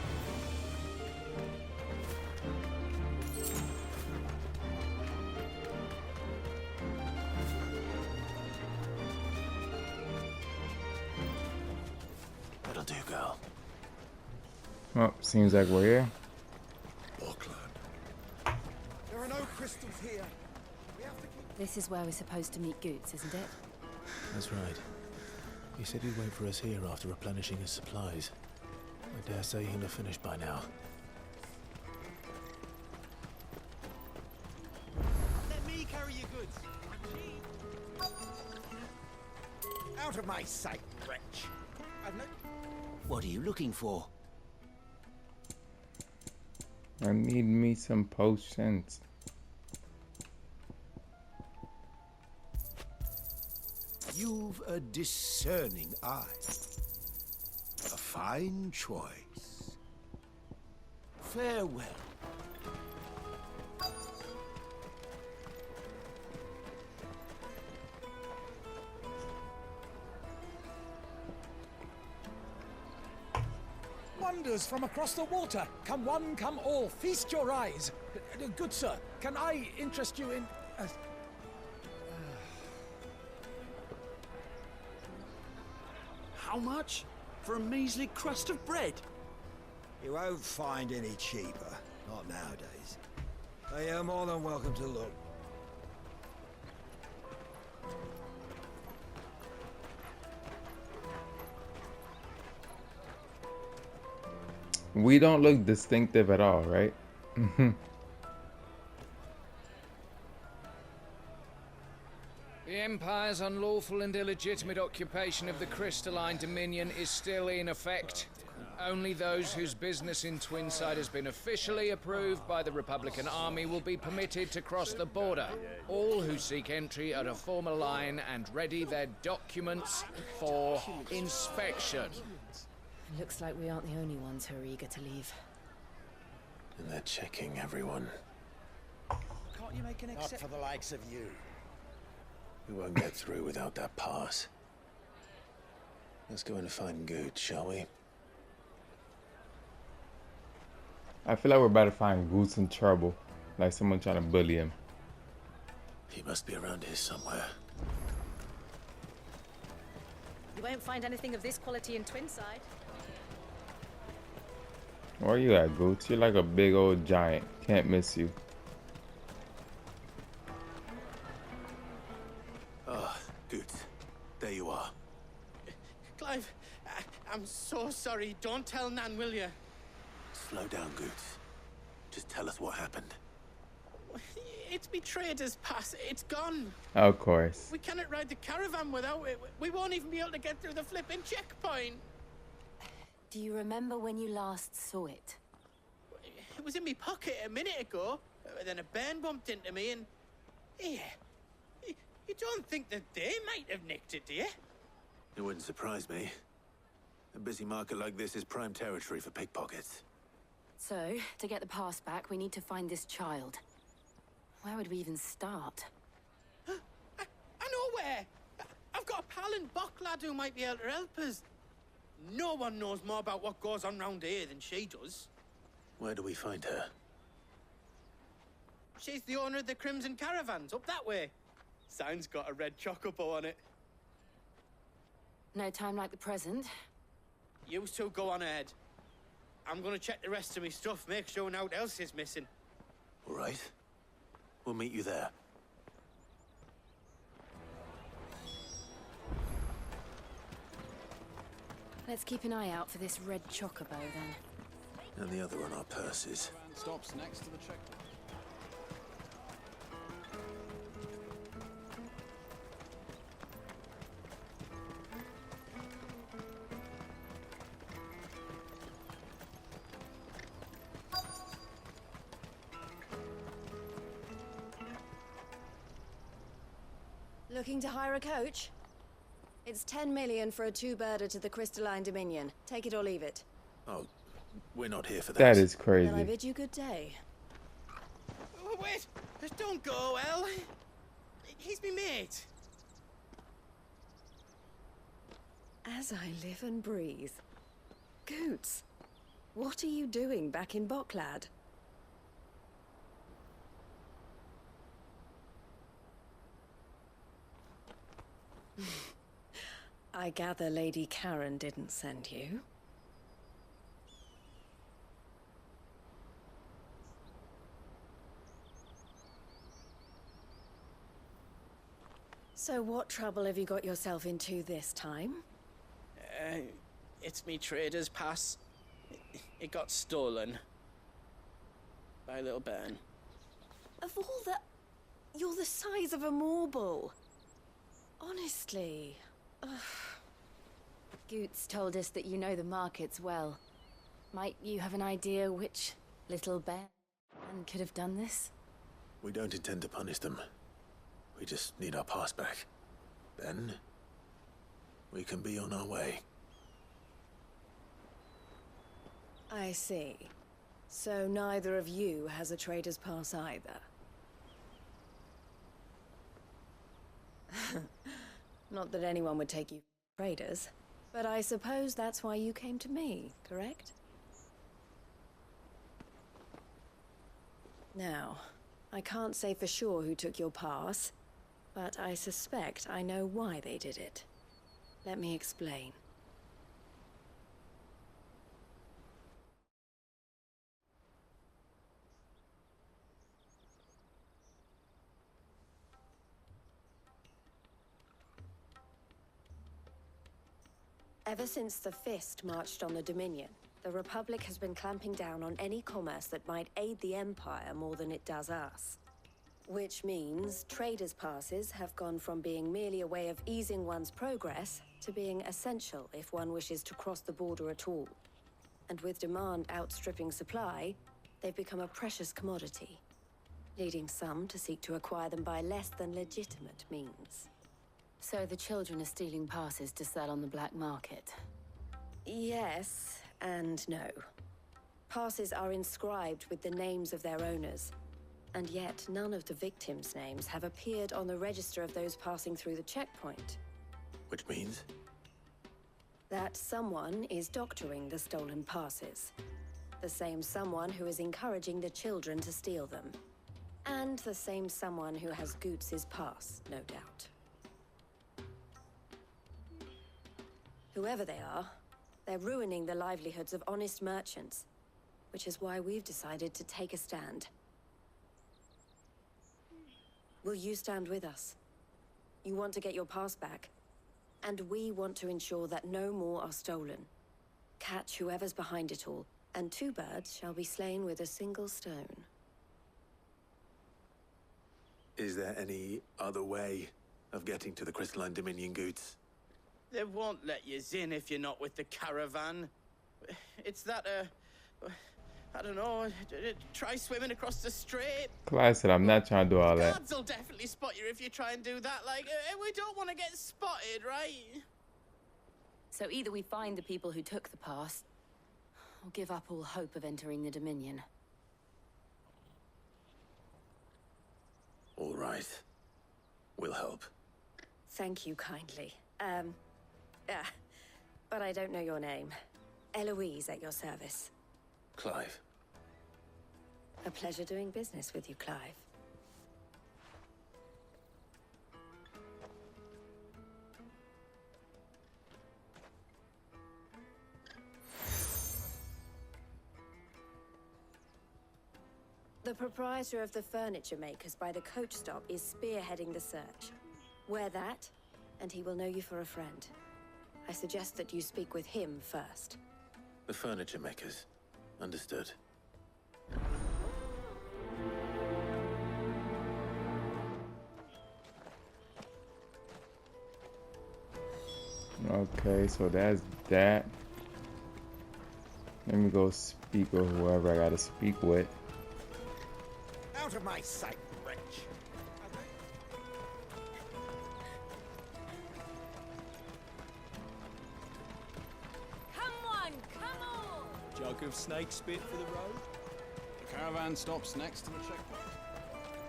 Speaker 5: girl.
Speaker 2: Well, seems like we're here.
Speaker 12: There are no crystals here.
Speaker 4: This is where we're supposed to meet Goots, isn't it?
Speaker 3: That's right. He said he'd wait for us here after replenishing his supplies. I dare say he'll have finished by now.
Speaker 15: Let me carry your goods. Out of my sight, wretch. What are you looking for?
Speaker 2: I need me some potions.
Speaker 12: You've a discerning eye. A fine choice. Farewell.
Speaker 13: Wonders from across the water. Come one, come all. Feast your eyes. Good sir, can I interest you in...
Speaker 12: How much? For a measly crust of bread? You won't find any cheaper. Not nowadays. But you're more than welcome to look.
Speaker 2: We don't look distinctive at all, right?
Speaker 16: The Empire's unlawful and illegitimate occupation of the crystalline Dominion is still in effect. Only those whose business in Twinside has been officially approved by the Republican Army will be permitted to cross the border. All who seek entry are to form a line and ready their documents for inspection.
Speaker 4: Looks like we aren't the only ones who are eager to leave.
Speaker 5: And they're checking everyone.
Speaker 15: Can't you make an exception? Not for the likes of you.
Speaker 5: We won't get through without that pass. Let's go and find Good, shall we?
Speaker 2: I feel like we're about to find Goose in trouble. Like someone trying to bully him.
Speaker 5: He must be around here somewhere.
Speaker 23: You won't find anything of this quality in Twinside.
Speaker 2: Where you at, Goose? You're like a big old giant. Can't miss you.
Speaker 5: Ah, Good. There you are.
Speaker 19: Clive, I'm so sorry. Don't tell Nan, will you?
Speaker 5: Slow down, Goots. Just tell us what happened.
Speaker 19: It's betrayed us, Pass. It's gone.
Speaker 2: Of course.
Speaker 19: We cannot ride the caravan without it. We won't even be able to get through the flipping checkpoint.
Speaker 4: Do you remember when you last saw it?
Speaker 19: It was in my pocket a minute ago. Then a bairn bumped into me and... Yeah. You don't think that they might have nicked it, do you?
Speaker 5: It wouldn't surprise me. A busy market like this is prime territory for pickpockets.
Speaker 4: So, to get the pass back, we need to find this child. Where would we even start?
Speaker 19: I know where! I've got a pal in Bock lad who might be able to help us. No one knows more about what goes on round here than she does.
Speaker 5: Where do we find her?
Speaker 19: She's the owner of the Crimson Caravans, up that way. Sign's got a red chocobo on it.
Speaker 4: No time like the present.
Speaker 19: You two go on ahead. I'm gonna check the rest of my stuff, make sure no one else is missing.
Speaker 5: All right. We'll meet you there.
Speaker 4: Let's keep an eye out for this red chocobo, then.
Speaker 5: And the other on our purses.
Speaker 24: Stops next to the checkpoint.
Speaker 25: Looking to hire a coach? It's 10 million for a two-birder to the Crystalline Dominion. Take it or leave it.
Speaker 5: Oh, we're not here for that.
Speaker 2: That is crazy.
Speaker 25: Then I bid you good day.
Speaker 19: Oh, wait! Don't go, El. He's me mate.
Speaker 25: As I live and breathe. Goots, what are you doing back in Bocklad? I gather Lady Karen didn't send you. So what trouble have you got yourself into this time?
Speaker 19: It's me trader's pass. It got stolen. By a little bairn.
Speaker 25: Of all the... You're the size of a marble. Honestly. Ugh.
Speaker 14: Goots told us that you know the markets well. Might you have an idea which little bear could have done this?
Speaker 5: We don't intend to punish them. We just need our pass back. Then, we can be on our way.
Speaker 25: I see. So neither of you has a trader's pass either. Not that anyone would take you for traders, but I suppose that's why you came to me, correct? Now, I can't say for sure who took your pass, but I suspect I know why they did it. Let me explain. Ever since the Fist marched on the Dominion, the Republic has been clamping down on any commerce that might aid the Empire more than it does us. Which means traders' passes have gone from being merely a way of easing one's progress to being essential if one wishes to cross the border at all. And with demand outstripping supply, they've become a precious commodity, leading some to seek to acquire them by less than legitimate means.
Speaker 14: So the children are stealing passes to sell on the black market?
Speaker 25: Yes and no. Passes are inscribed with the names of their owners, and yet none of the victims' names have appeared on the register of those passing through the checkpoint.
Speaker 5: Which means?
Speaker 25: That someone is doctoring the stolen passes. The same someone who is encouraging the children to steal them. And the same someone who has Goots' pass, no doubt. Whoever they are, they're ruining the livelihoods of honest merchants, which is why we've decided to take a stand. Will you stand with us? You want to get your pass back, and we want to ensure that no more are stolen. Catch whoever's behind it all, and two birds shall be slain with a single stone.
Speaker 5: Is there any other way of getting to the Crystalline Dominion, Goots?
Speaker 19: They won't let you in if you're not with the caravan. It's that, I don't know, try swimming across the strait.
Speaker 2: Clive said, I'm not trying to do all that.
Speaker 19: Guards will definitely spot you if you try and do that. Like, we don't want to get spotted, right?
Speaker 14: So either we find the people who took the pass, or give up all hope of entering the Dominion.
Speaker 5: All right. We'll help.
Speaker 25: Thank you kindly. But I don't know your name. Eloise at your service.
Speaker 5: Clive.
Speaker 25: A pleasure doing business with you, Clive. The proprietor of the furniture makers by the coach stop is spearheading the search. Wear that, and he will know you for a friend. I suggest that you speak with him first.
Speaker 5: The furniture makers. Understood.
Speaker 2: Okay, so that's that. Let me go speak with whoever I gotta speak with.
Speaker 15: Out of my sight, wretch.
Speaker 3: Jug of snake spit for the road?
Speaker 6: The caravan stops next to the checkpoint.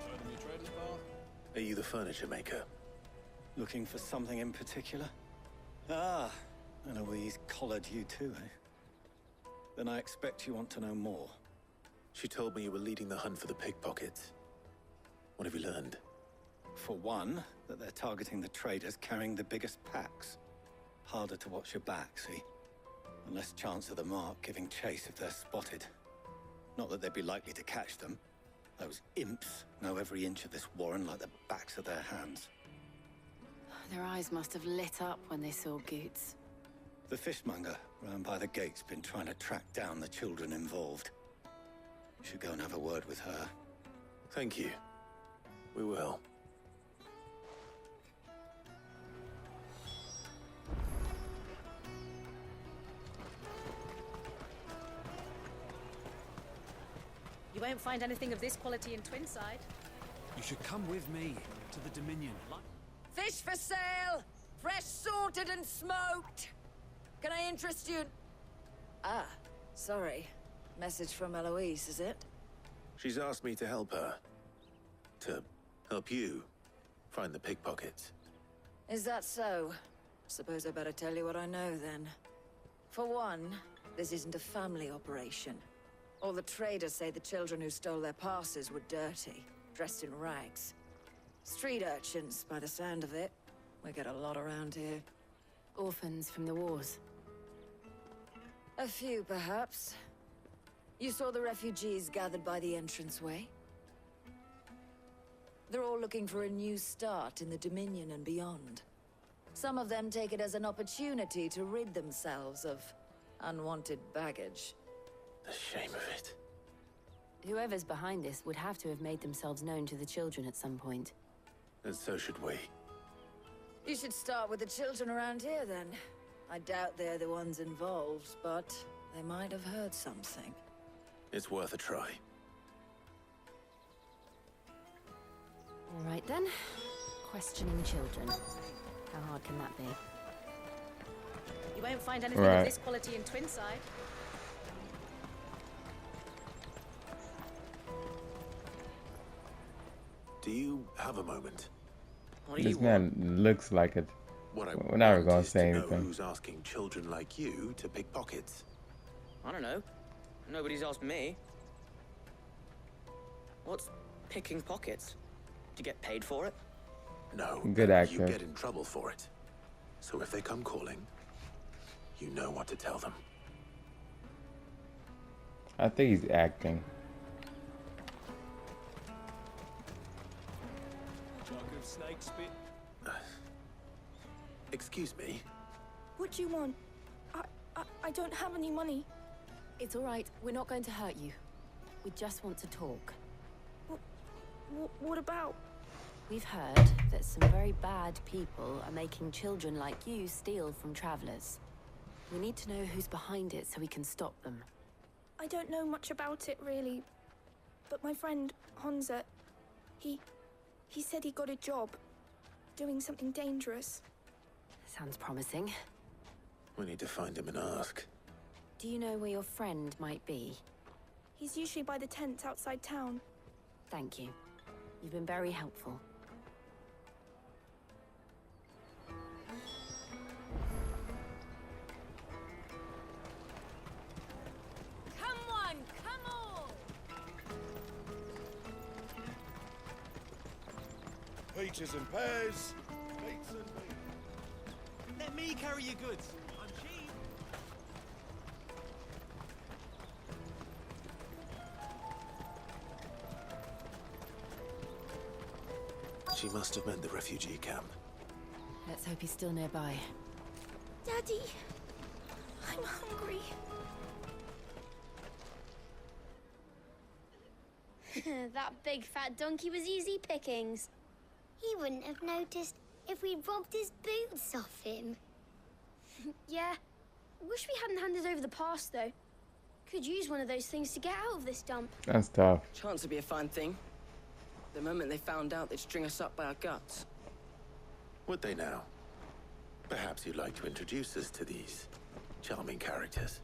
Speaker 6: Show them your trader's path.
Speaker 5: Are you the furniture maker?
Speaker 7: Looking for something in particular? Ah, Eloise collared you too, eh? Then I expect you want to know more.
Speaker 5: She told me you were leading the hunt for the pickpockets. What have you learned?
Speaker 7: For one, that they're targeting the traders carrying the biggest packs. Harder to watch your back, see? And less chance of the mark giving chase if they're spotted. Not that they'd be likely to catch them. Those imps know every inch of this warren like the backs of their hands.
Speaker 14: Their eyes must have lit up when they saw Goots.
Speaker 7: The fishmonger round by the gate's been trying to track down the children involved. You should go and have a word with her.
Speaker 5: Thank you. We will.
Speaker 23: You won't find anything of this quality in Twinside.
Speaker 3: You should come with me to the Dominion.
Speaker 8: Fish for sale! Fresh sorted and smoked! Can I interest you? Ah, sorry. Message from Eloise, is it?
Speaker 5: She's asked me to help her. To help you find the pickpockets.
Speaker 8: Is that so? Suppose I better tell you what I know then. For one, this isn't a family operation. All the traders say the children who stole their passes were dirty, dressed in rags. Street urchins, by the sound of it. We get a lot around here.
Speaker 14: Orphans from the wars.
Speaker 8: A few, perhaps. You saw the refugees gathered by the entranceway? They're all looking for a new start in the Dominion and beyond. Some of them take it as an opportunity to rid themselves of unwanted baggage.
Speaker 5: The shame of it.
Speaker 14: Whoever's behind this would have to have made themselves known to the children at some point.
Speaker 5: And so should we.
Speaker 8: You should start with the children around here, then. I doubt they're the ones involved, but they might have heard something.
Speaker 5: It's worth a try.
Speaker 14: All right, then. Questioning children. How hard can that be?
Speaker 23: You won't find anything of this quality in Twinside.
Speaker 5: Do you have a moment?
Speaker 2: This man looks like it. We're never gonna say anything.
Speaker 5: Who's asking children like you to pick pockets?
Speaker 9: I don't know. Nobody's asked me. What's picking pockets? Do you get paid for it?
Speaker 5: No.
Speaker 2: Good actor.
Speaker 5: You get in trouble for it. So if they come calling, you know what to tell them.
Speaker 2: I think he's acting.
Speaker 3: Snake spit.
Speaker 5: Excuse me?
Speaker 17: What do you want? I don't have any money.
Speaker 14: It's all right. We're not going to hurt you. We just want to talk.
Speaker 17: What about?
Speaker 14: We've heard that some very bad people are making children like you steal from travelers. We need to know who's behind it so we can stop them.
Speaker 17: I don't know much about it, really. But my friend, Honza, he said he got a job, doing something dangerous.
Speaker 14: Sounds promising.
Speaker 5: We need to find him and ask.
Speaker 14: Do you know where your friend might be?
Speaker 17: He's usually by the tents outside town.
Speaker 14: Thank you. You've been very helpful.
Speaker 8: Come on, come on!
Speaker 18: Peaches and pears, meats and meat.
Speaker 3: Let me carry your goods. I'm cheap.
Speaker 5: She must have meant the refugee camp.
Speaker 14: Let's hope he's still nearby.
Speaker 17: Daddy, I'm hungry.
Speaker 24: That big fat donkey was easy pickings. He wouldn't have noticed if we robbed his boots off him.
Speaker 17: Yeah. Wish we hadn't handed over the pass, though. Could use one of those things to get out of this dump.
Speaker 2: That's tough.
Speaker 9: Chance would be a fine thing. The moment they found out, they'd string us up by our guts.
Speaker 5: Would they now? Perhaps you'd like to introduce us to these charming characters.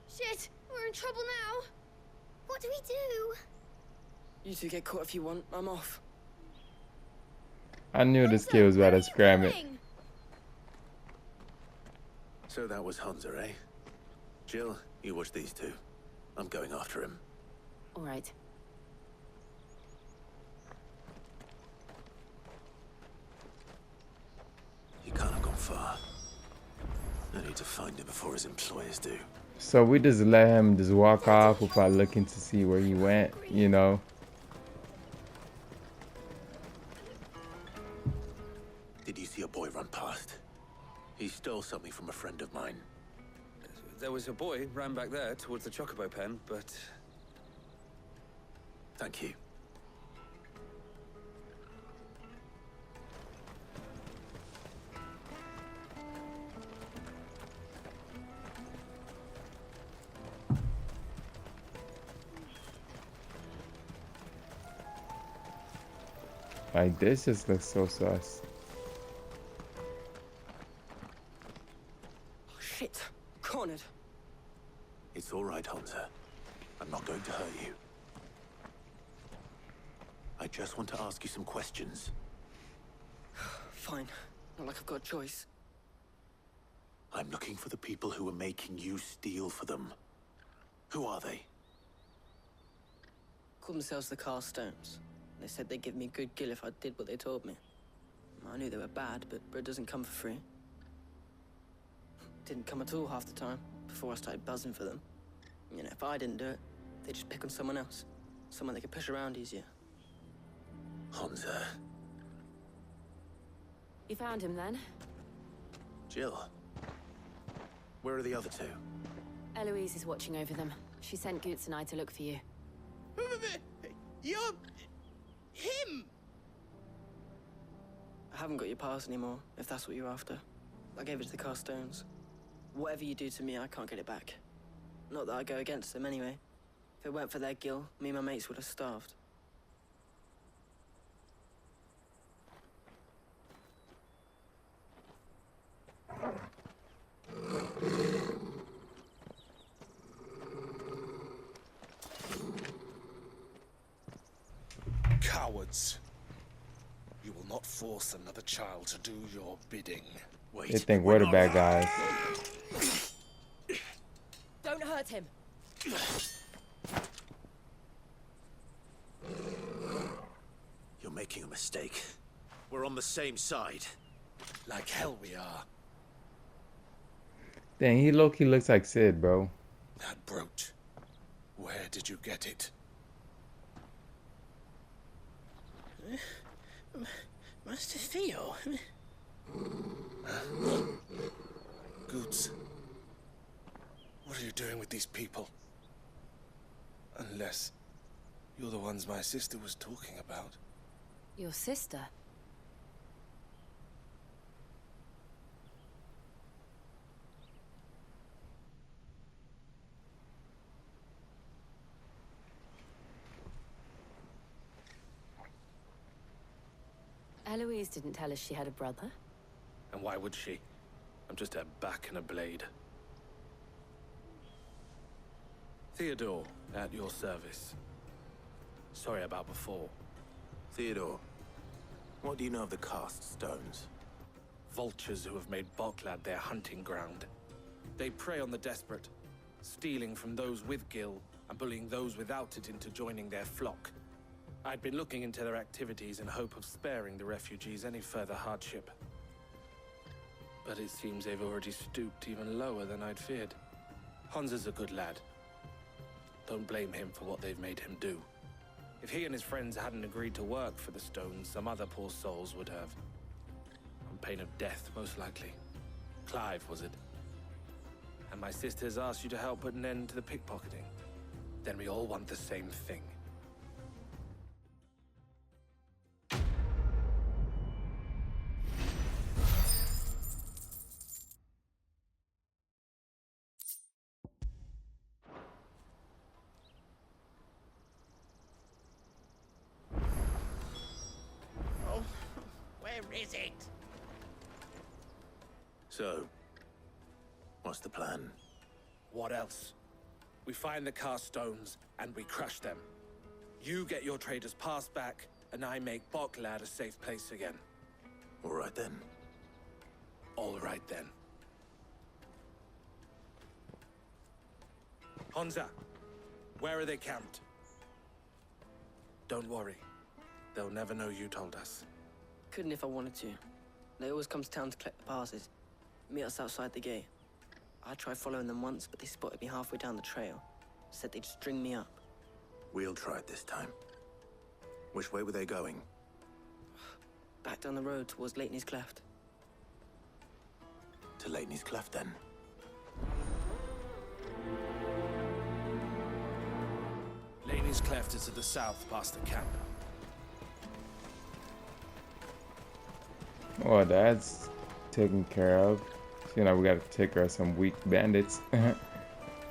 Speaker 17: Shit, we're in trouble now.
Speaker 24: What do we do?
Speaker 9: You two get caught if you want. I'm off.
Speaker 2: I knew this kid was about to scram it.
Speaker 5: So that was Hunter, eh? Jill, you watch these two. I'm going after him.
Speaker 14: All right.
Speaker 5: He can't have gone far. I need to find him before his employers do.
Speaker 2: So we just let him just walk off without looking to see where he went, you know?
Speaker 5: Did you see a boy run He stole something from a friend of mine.
Speaker 10: There was a boy ran back there towards the Chocobo pen, but...
Speaker 5: Thank you.
Speaker 2: Like, this just looks so sus.
Speaker 9: Oh, shit. Cornered.
Speaker 5: It's all right, Hunter. I'm not going to hurt you. I just want to ask you some questions.
Speaker 9: Fine. Not like I've got a choice.
Speaker 5: I'm looking for the people who are making you steal for them. Who are they?
Speaker 9: Called themselves the Carstones. They said they'd give me good gill if I did what they told me. I knew they were bad, but bread doesn't come for free. Didn't come at all half the time, before I started buzzing for them. You know, if I didn't do it, they'd just pick on someone else. Someone they could push around easier.
Speaker 5: Hunter.
Speaker 14: You found him then?
Speaker 5: Jill. Where are the other two?
Speaker 14: Eloise is watching over them. She sent Goots and I to look for you.
Speaker 19: You're... him!
Speaker 9: I haven't got your pass anymore, if that's what you're after. I gave it to the Carstones. Whatever you do to me, I can't get it back. Not that I go against them anyway. If it weren't for their gill, me and my mates would have starved.
Speaker 18: Cowards. You will not force another child to do your bidding.
Speaker 2: They think we're the bad guys.
Speaker 14: Don't hurt him.
Speaker 5: You're making a mistake. We're on the same side.
Speaker 18: Like hell we are.
Speaker 2: Dang, he low-key looks like Sid, bro.
Speaker 18: That brooch. Where did you get it?
Speaker 19: Master Theo?
Speaker 18: Goots. What are you doing with these people? Unless you're the ones my sister was talking about.
Speaker 14: Your sister? Eloise didn't tell us she had a brother.
Speaker 10: And why would she? I'm just a back and a blade. Theodore, at your service. Sorry about before.
Speaker 5: Theodore, what do you know of the Cast Stones?
Speaker 10: Vultures who have made Boklad their hunting ground. They prey on the desperate, stealing from those with gill and bullying those without it into joining their flock. I'd been looking into their activities in hope of sparing the refugees any further hardship. But it seems they've already stooped even lower than I'd feared. Hansa's a good lad. Don't blame him for what they've made him do. If he and his friends hadn't agreed to work for the Stones, some other poor souls would have. On pain of death, most likely. Clive, was it? And my sisters asked you to help put an end to the pickpocketing. Then we all want the same thing.
Speaker 19: Where is it?
Speaker 5: So, what's the plan?
Speaker 10: What else? We find the Carstones and we crush them. You get your trader's pass back, and I make Boklad a safe place again.
Speaker 5: All right then.
Speaker 10: All right then. Hansa, where are they camped? Don't worry. They'll never know you told us.
Speaker 9: Couldn't if I wanted to. They always come to town to collect the passes. Meet us outside the gate. I tried following them once, but they spotted me halfway down the trail. Said they'd string me up.
Speaker 5: We'll try it this time. Which way were they going?
Speaker 9: Back down the road towards Leighton's Cleft.
Speaker 5: To Leighton's Cleft, then.
Speaker 10: Leighton's Cleft is to the south, past the camp.
Speaker 2: Oh, that's taken care of. You know, we gotta take care of some weak bandits.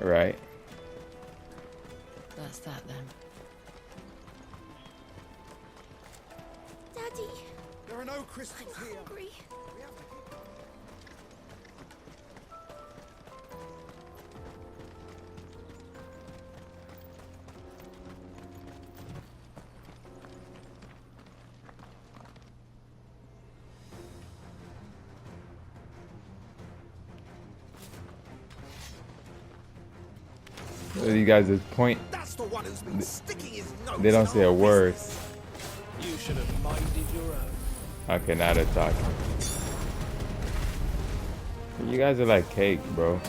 Speaker 2: Right.
Speaker 25: That's that then.
Speaker 24: Daddy,
Speaker 12: There are no crystals
Speaker 24: I'm
Speaker 12: here.
Speaker 24: hungry.
Speaker 2: You guys just point.
Speaker 12: That's the one who's been sticking his nose.
Speaker 2: They don't say a word.
Speaker 10: You should have minded your own.
Speaker 2: Okay, now they're talking. You guys are like cake, bro.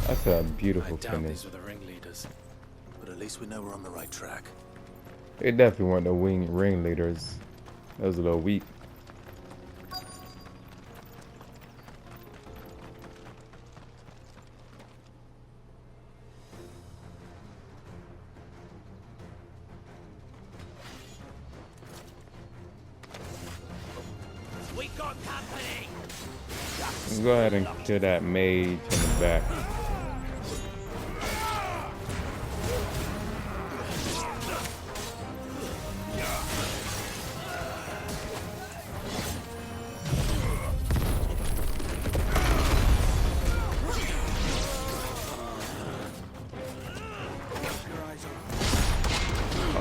Speaker 2: That's a beautiful finish.
Speaker 5: These were the ringleaders, but at least we know we're on the right track.
Speaker 2: They definitely weren't the ringleaders. That was a little weak.
Speaker 19: We got company.
Speaker 2: Let's go ahead and kill that mage in the back.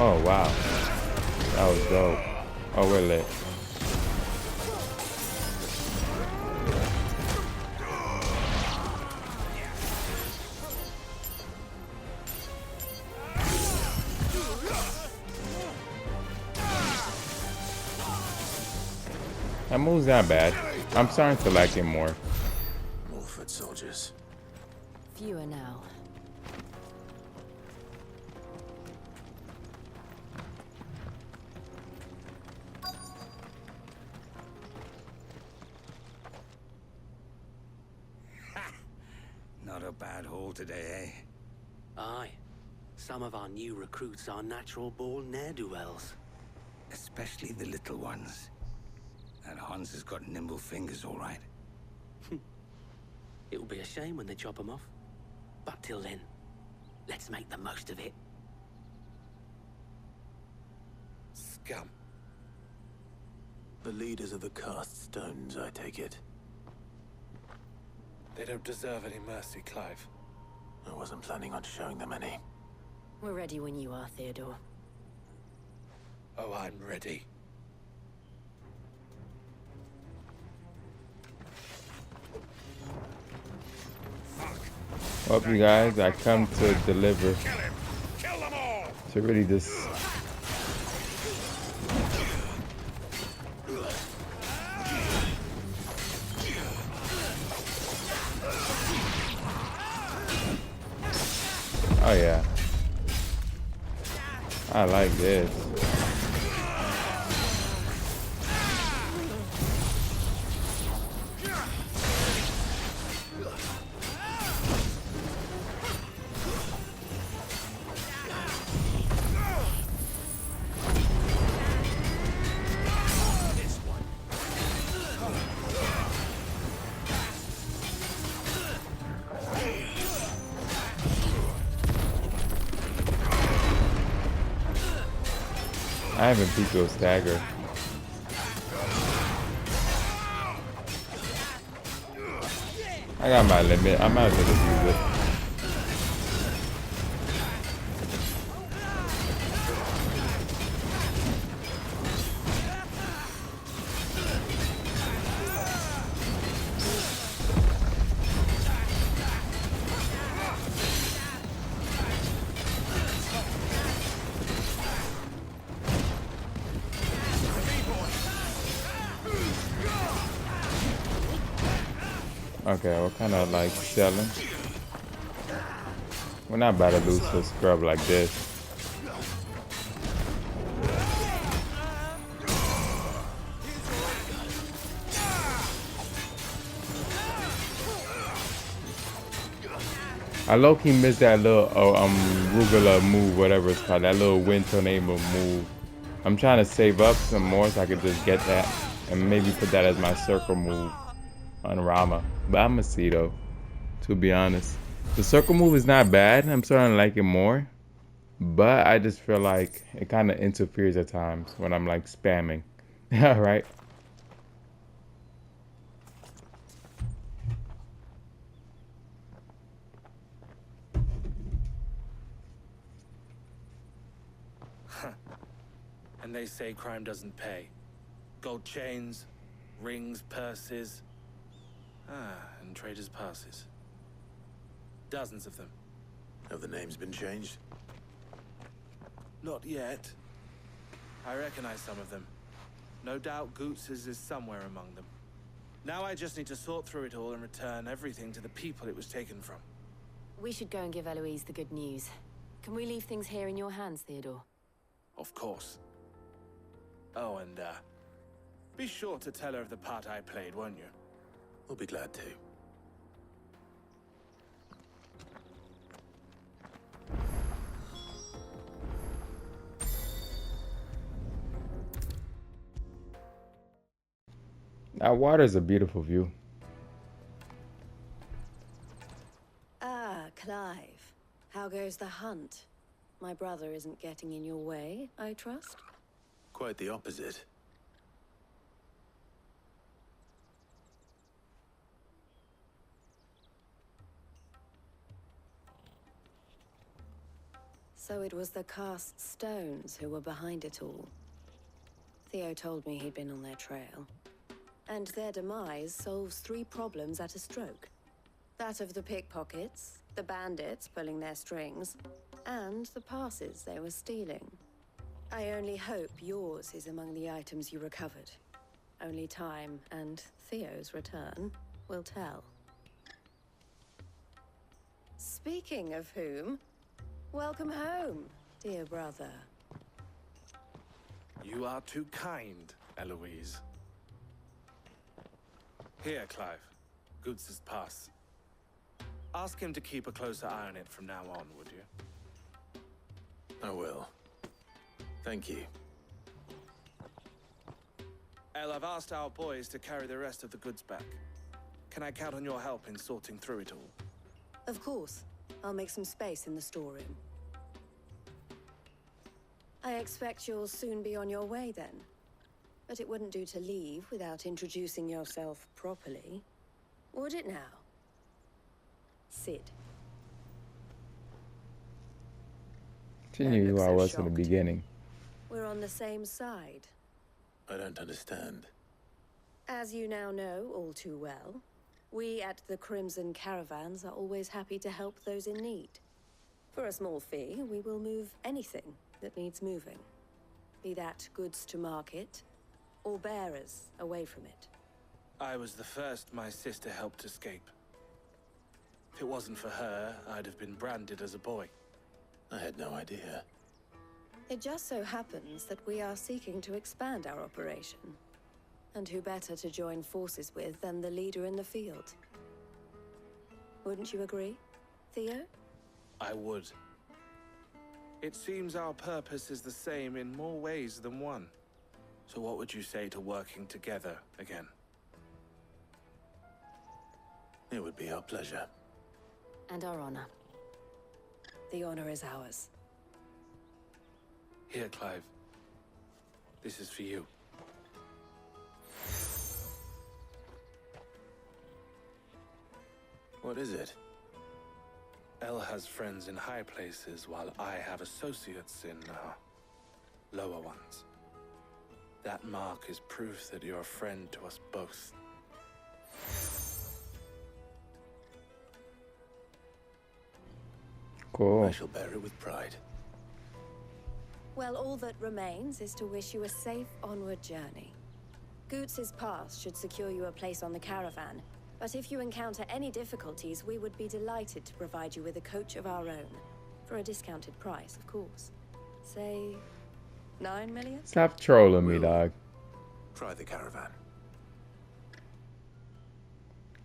Speaker 2: Oh wow, that was dope. Oh, we're lit. That move's not bad. I'm starting to like it more.
Speaker 5: More foot soldiers.
Speaker 25: Fewer now.
Speaker 1: Not a bad haul today, eh?
Speaker 11: Aye. Some of our new recruits are natural-born ne'er-do-wells.
Speaker 1: Especially the little ones. That Hans has got nimble fingers, all right.
Speaker 11: It'll be a shame when they chop them off. But till then, let's make the most of it.
Speaker 10: Scum.
Speaker 5: The leaders of the cast stones, I take it.
Speaker 10: They don't deserve any mercy, Clive.
Speaker 5: I wasn't planning on showing them any.
Speaker 25: We're ready when you are, Theodore.
Speaker 10: Oh, I'm ready.
Speaker 2: Well, you guys, I come to deliver. To really just. Oh yeah. I like this. I haven't beat those stagger. I got my limit. I might as well just use it. Okay, what kind of like selling? We're not about to lose to a scrub like this. I low-key missed that little Rugula move, whatever it's called, that little wind tornado move. I'm trying to save up some more so I could just get that and maybe put that as my circle move on Rama. But I'm gonna see though, to be honest. The circle move is not bad. I'm starting to like it more. But I just feel like it kind of interferes at times when I'm like spamming. Alright.
Speaker 10: And they say crime doesn't pay. Gold chains, rings, purses. And traders' passes. Dozens of them.
Speaker 5: Have the names been changed?
Speaker 10: Not yet. I recognize some of them. No doubt Goots's is somewhere among them. Now I just need to sort through it all and return everything to the people it was taken from.
Speaker 25: We should go and give Eloise the good news. Can we leave things here in your hands, Theodore?
Speaker 10: Of course. Oh, and be sure to tell her of the part I played, won't you?
Speaker 5: We'll be glad to.
Speaker 2: That water is a beautiful view.
Speaker 25: Ah, Clive. How goes the hunt? My brother isn't getting in your way, I trust?
Speaker 5: Quite the opposite.
Speaker 25: So it was the cast stones who were behind it all. Theo told me he'd been on their trail. And their demise solves 3 problems at a stroke. That of the pickpockets, the bandits pulling their strings, and the passes they were stealing. I only hope yours is among the items you recovered. Only time and Theo's return will tell. Speaking of whom, welcome home, dear brother.
Speaker 10: You are too kind, Eloise. Here, Clive. Goots's pass. Ask him to keep a closer eye on it from now on, would you?
Speaker 5: I will. Thank you.
Speaker 10: El, I've asked our boys to carry the rest of the goods back. Can I count on your help in sorting through it all?
Speaker 25: Of course. I'll make some space in the storeroom. I expect you'll soon be on your way then. But it wouldn't do to leave without introducing yourself properly. Would it now? Sid.
Speaker 2: She knew who I was from the beginning.
Speaker 25: We're on the same side.
Speaker 5: I don't understand.
Speaker 25: As you now know all too well, we at the Crimson Caravans are always happy to help those in need. For a small fee, we will move anything that needs moving. Be that goods to market, or bearers away from it.
Speaker 10: I was the first my sister helped escape. If it wasn't for her, I'd have been branded as a boy.
Speaker 5: I had no idea.
Speaker 25: It just so happens that we are seeking to expand our operation. And who better to join forces with than the leader in the field? Wouldn't you agree, Theo?
Speaker 10: I would. It seems our purpose is the same in more ways than one. So what would you say to working together again?
Speaker 5: It would be our pleasure.
Speaker 25: And our honor. The honor is ours.
Speaker 10: Here, Clive. This is for you.
Speaker 5: What is it?
Speaker 10: El has friends in high places, while I have associates in, lower ones. That mark is proof that you're a friend to us both.
Speaker 2: Cool.
Speaker 5: I shall bear it with pride.
Speaker 25: Well, all that remains is to wish you a safe onward journey. Goots's pass should secure you a place on the caravan, But if you encounter any difficulties, we would be delighted to provide you with a coach of our own. For a discounted price, of course. Say, 9 million?
Speaker 2: Stop trolling me, dog.
Speaker 5: Try the caravan.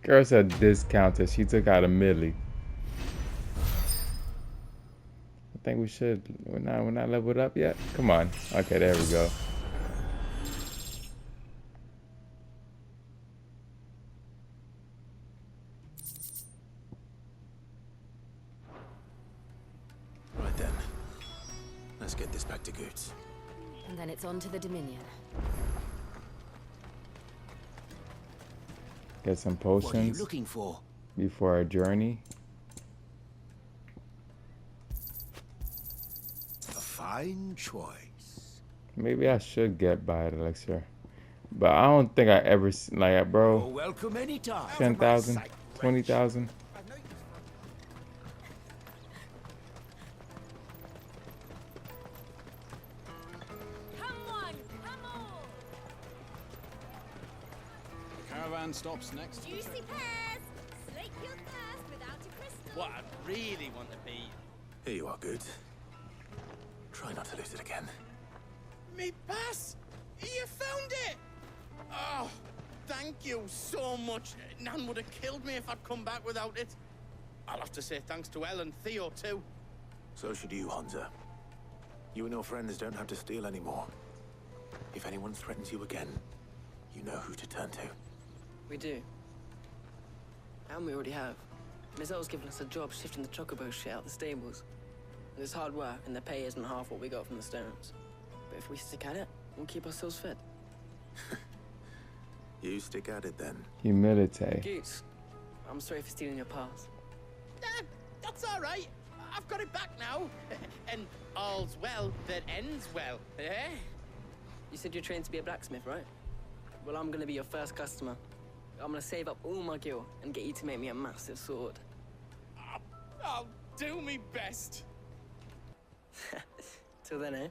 Speaker 2: Girl said discounted. She took out a milli. I think we should. We're not leveled up yet. Come on. Okay, there we go.
Speaker 5: Right then. Let's get this back to Goots.
Speaker 25: And then it's on to the Dominion.
Speaker 2: Get some potions.
Speaker 12: What are you looking for?
Speaker 2: Before our journey.
Speaker 12: A fine choice.
Speaker 2: Maybe I should get by the elixir. But I don't think I ever, like, bro.
Speaker 12: You're welcome anytime.
Speaker 2: 10,000, 20,000.
Speaker 6: Caravan stops next to the
Speaker 23: Juicy pears! Slake your thirst without a crystal.
Speaker 19: What I really want to be.
Speaker 5: Here you are, Goots. Try not to lose it again.
Speaker 19: Me pass! You found it! Oh, thank you so much. Nan would have killed me if I'd come back without it. I'll have to say thanks to Elle and Theo, too.
Speaker 5: So should you, Hansa. You and your friends don't have to steal anymore. If anyone threatens you again, you know who to turn to.
Speaker 9: We do. And we already have. Mizelle's given us a job shifting the chocobo shit out the stables. And it's hard work, and the pay isn't half what we got from the stones. But if we stick at it, we'll keep ourselves fed.
Speaker 5: You stick at it then.
Speaker 2: Humility.
Speaker 9: Goots, I'm sorry for stealing your pass.
Speaker 19: That's all right. I've got it back now. And all's well that ends well, eh?
Speaker 9: You said you're trained to be a blacksmith, right? Well, I'm gonna be your first customer. I'm gonna save up all my gil and get you to make me a massive sword.
Speaker 19: I'll do me best.
Speaker 9: Till then, eh?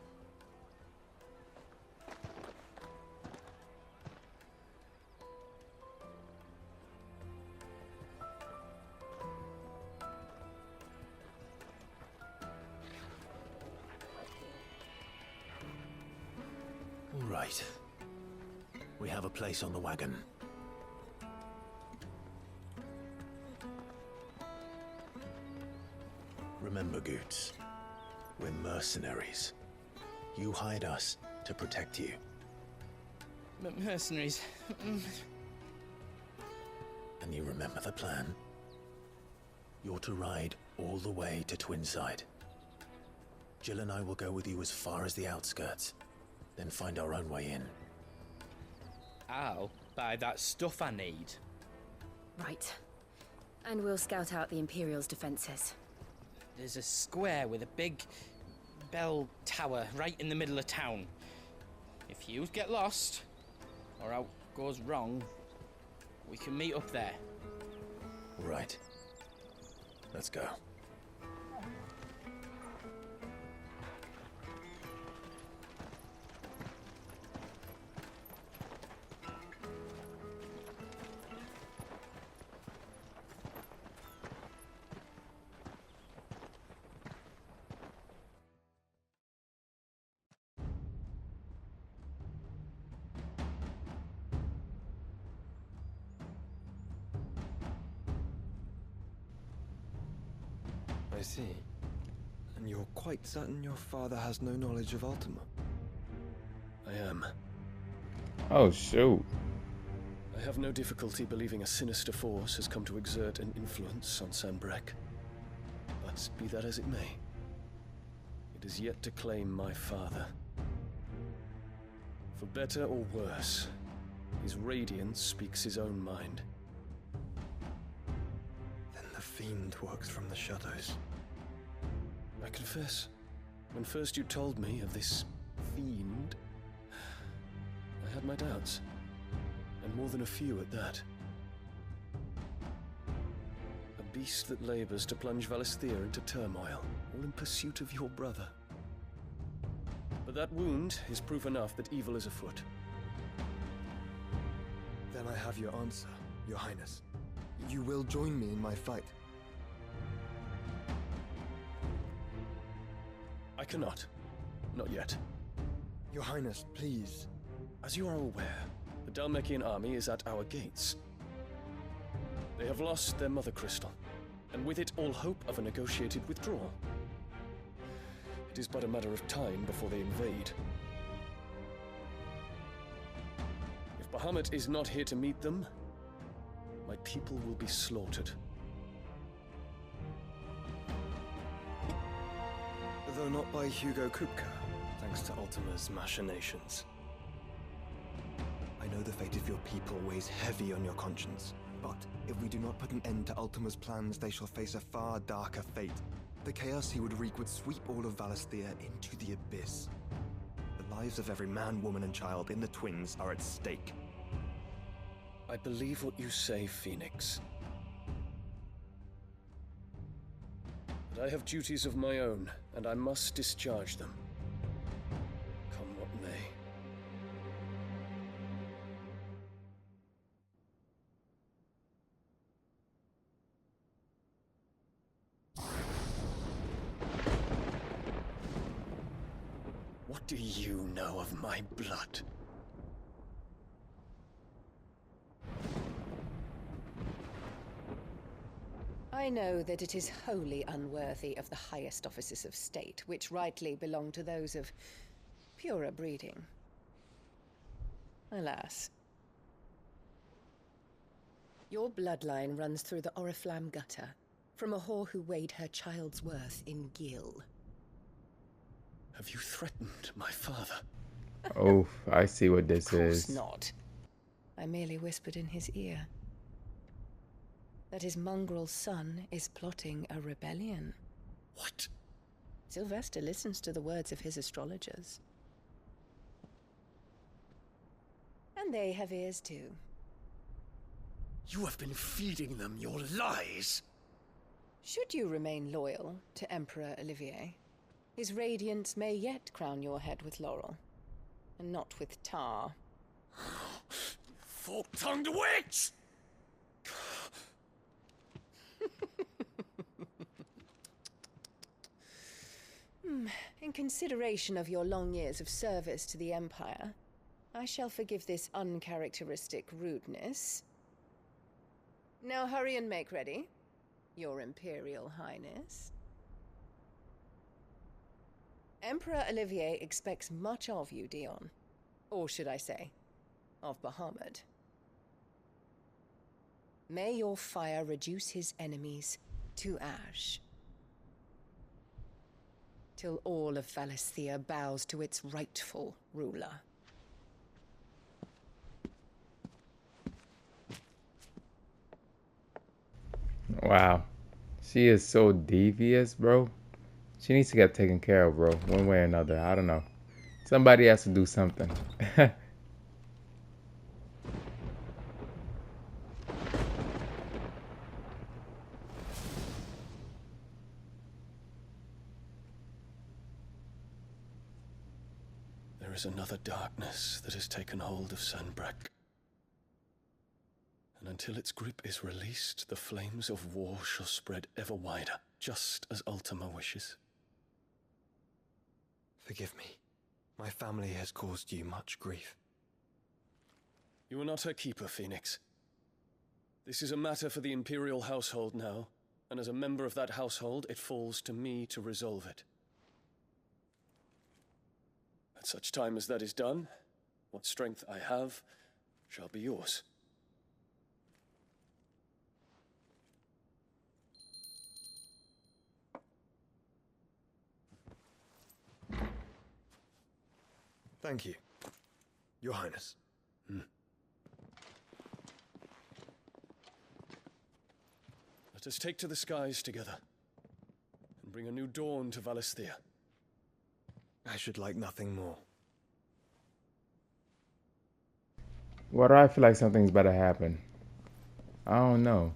Speaker 3: All right. We have a place on the wagon. Remember, Goots, we're mercenaries. You hide us to protect you.
Speaker 19: But mercenaries...
Speaker 3: And you remember the plan? You're to ride all the way to Twinside. Jill and I will go with you as far as the outskirts, then find our own way in.
Speaker 19: I'll buy that stuff I need.
Speaker 25: Right. And we'll scout out the Imperial's defenses.
Speaker 19: There's a square with a big bell tower right in the middle of town. If you get lost, or out goes wrong, we can meet up there.
Speaker 3: Right. Let's go.
Speaker 13: I see. And you're quite certain your father has no knowledge of Ultima?
Speaker 3: I am.
Speaker 2: Oh, shoot.
Speaker 3: I have no difficulty believing a sinister force has come to exert an influence on Sanbreque. But be that as it may, it is yet to claim my father. For better or worse, his radiance speaks his own mind.
Speaker 13: Then the fiend works from the shadows.
Speaker 3: I confess, when first you told me of this fiend, I had my doubts. And more than a few at that. A beast that labors to plunge Valisthea into turmoil, all in pursuit of your brother. But that wound is proof enough that evil is afoot.
Speaker 13: Then I have your answer, Your Highness. you will join me in my fight.
Speaker 4: I cannot. Not yet.
Speaker 13: Your Highness, please.
Speaker 4: As you are aware, the Dhalmekian army is at our gates. They have lost their mother crystal, and with it all hope of a negotiated withdrawal. It is but a matter of time before they invade. If Bahamut is not here to meet them, my people will be slaughtered.
Speaker 13: Though not by Hugo Kupka, thanks to Ultima's machinations. I know the fate of your people weighs heavy on your conscience, but if we do not put an end to Ultima's plans, they shall face a far darker fate. The chaos he would wreak would sweep all of Valisthea into the abyss. The lives of every man, woman, and child in the Twins are at stake.
Speaker 4: I believe what you say, Phoenix. But I have duties of my own, and I must discharge them. Come what may. What do you know of my blood?
Speaker 16: I know that it is wholly unworthy of the highest offices of state, which rightly belong to those of purer breeding. Alas. Your bloodline runs through the Oriflamme gutter, from a whore who weighed her child's worth in gill.
Speaker 4: Have you threatened my father?
Speaker 2: Oh, I see what this is.
Speaker 16: Of course not. I merely whispered in his ear that his mongrel son is plotting a rebellion.
Speaker 4: What?
Speaker 16: Sylvester listens to the words of his astrologers. And they have ears too.
Speaker 4: You have been feeding them your lies!
Speaker 16: Should you remain loyal to Emperor Olivier, his radiance may yet crown your head with laurel, and not with tar.
Speaker 4: Fork-tongued witch!
Speaker 16: In consideration of your long years of service to the Empire, I shall forgive this uncharacteristic rudeness. Now hurry and make ready, Your Imperial Highness. Emperor Olivier expects much of you, Dion. Or should I say, of Bahamut. May your fire reduce his enemies to ash, till all of Valisthea bows to its rightful ruler.
Speaker 2: Wow. She is so devious, bro. She needs to get taken care of, bro. One way or another. I don't know. Somebody has to do something.
Speaker 4: There is another darkness that has taken hold of Sanbreque. And until its grip is released, the flames of war shall spread ever wider, just as Ultima wishes.
Speaker 13: Forgive me. My family has caused you much grief.
Speaker 4: You are not her keeper, Phoenix. This is a matter for the Imperial household now, and as a member of that household, it falls to me to resolve it. At such time as that is done, what strength I have shall be yours.
Speaker 13: Thank you, Your Highness.
Speaker 4: Let us take to the skies together, and bring a new dawn to Valisthea.
Speaker 13: I should like nothing more.
Speaker 2: Why do I feel like something's about to happen? I don't know.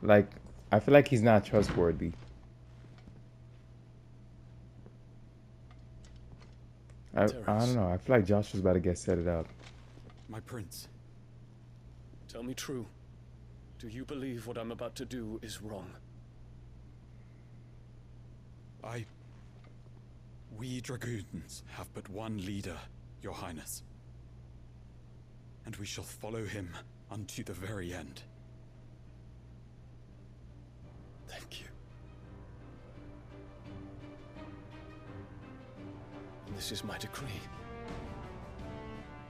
Speaker 2: Like, I feel like he's not trustworthy. I don't know. I feel like Joshua's about to get set it up.
Speaker 6: My prince.
Speaker 4: Tell me true. Do you believe what I'm about to do is wrong?
Speaker 6: We dragoons have but one leader, Your Highness. And we shall follow him unto the very end.
Speaker 4: Thank you. And this is my decree.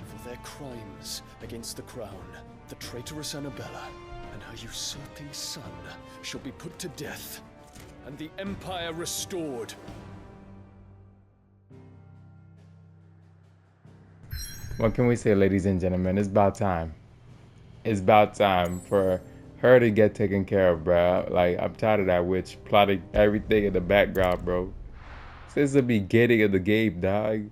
Speaker 4: For their crimes against the crown, the traitorous Annabella and her usurping son shall be put to death, and the Empire restored.
Speaker 2: What can we say, ladies and gentlemen? It's about time. It's about time for her to get taken care of, bro. Like, I'm tired of that witch plotting everything in the background, bro. Since the beginning of the game, dog.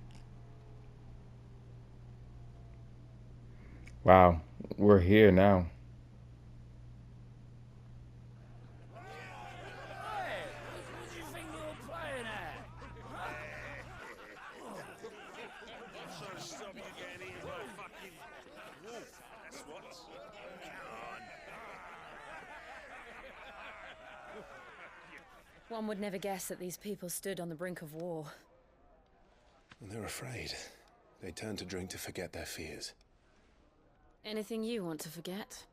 Speaker 2: Wow, we're here now.
Speaker 23: One would never guess that these people stood on the brink of war.
Speaker 3: They're afraid. They turn to drink to forget their fears.
Speaker 23: Anything you want to forget?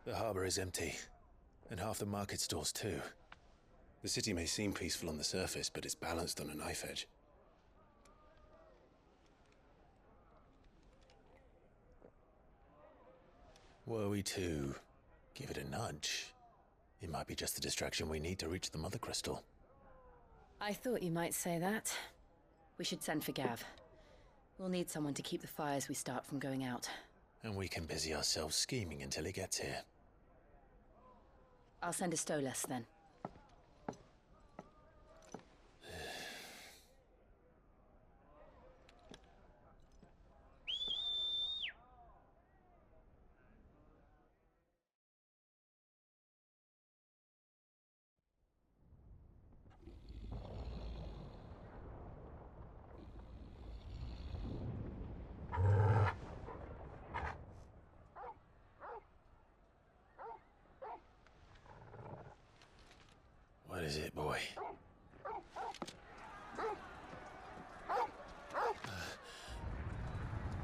Speaker 3: The harbor is empty, and half the market stalls too. The city may seem peaceful on the surface, but it's balanced on a knife edge. Were we to give it a nudge, it might be just the distraction we need to reach the Mother Crystal.
Speaker 23: I thought you might say that. We should send for Gav. We'll need someone to keep the fires we start from going out.
Speaker 3: And we can busy ourselves scheming until he gets here.
Speaker 23: I'll send a Stolas then.
Speaker 3: What is it, boy?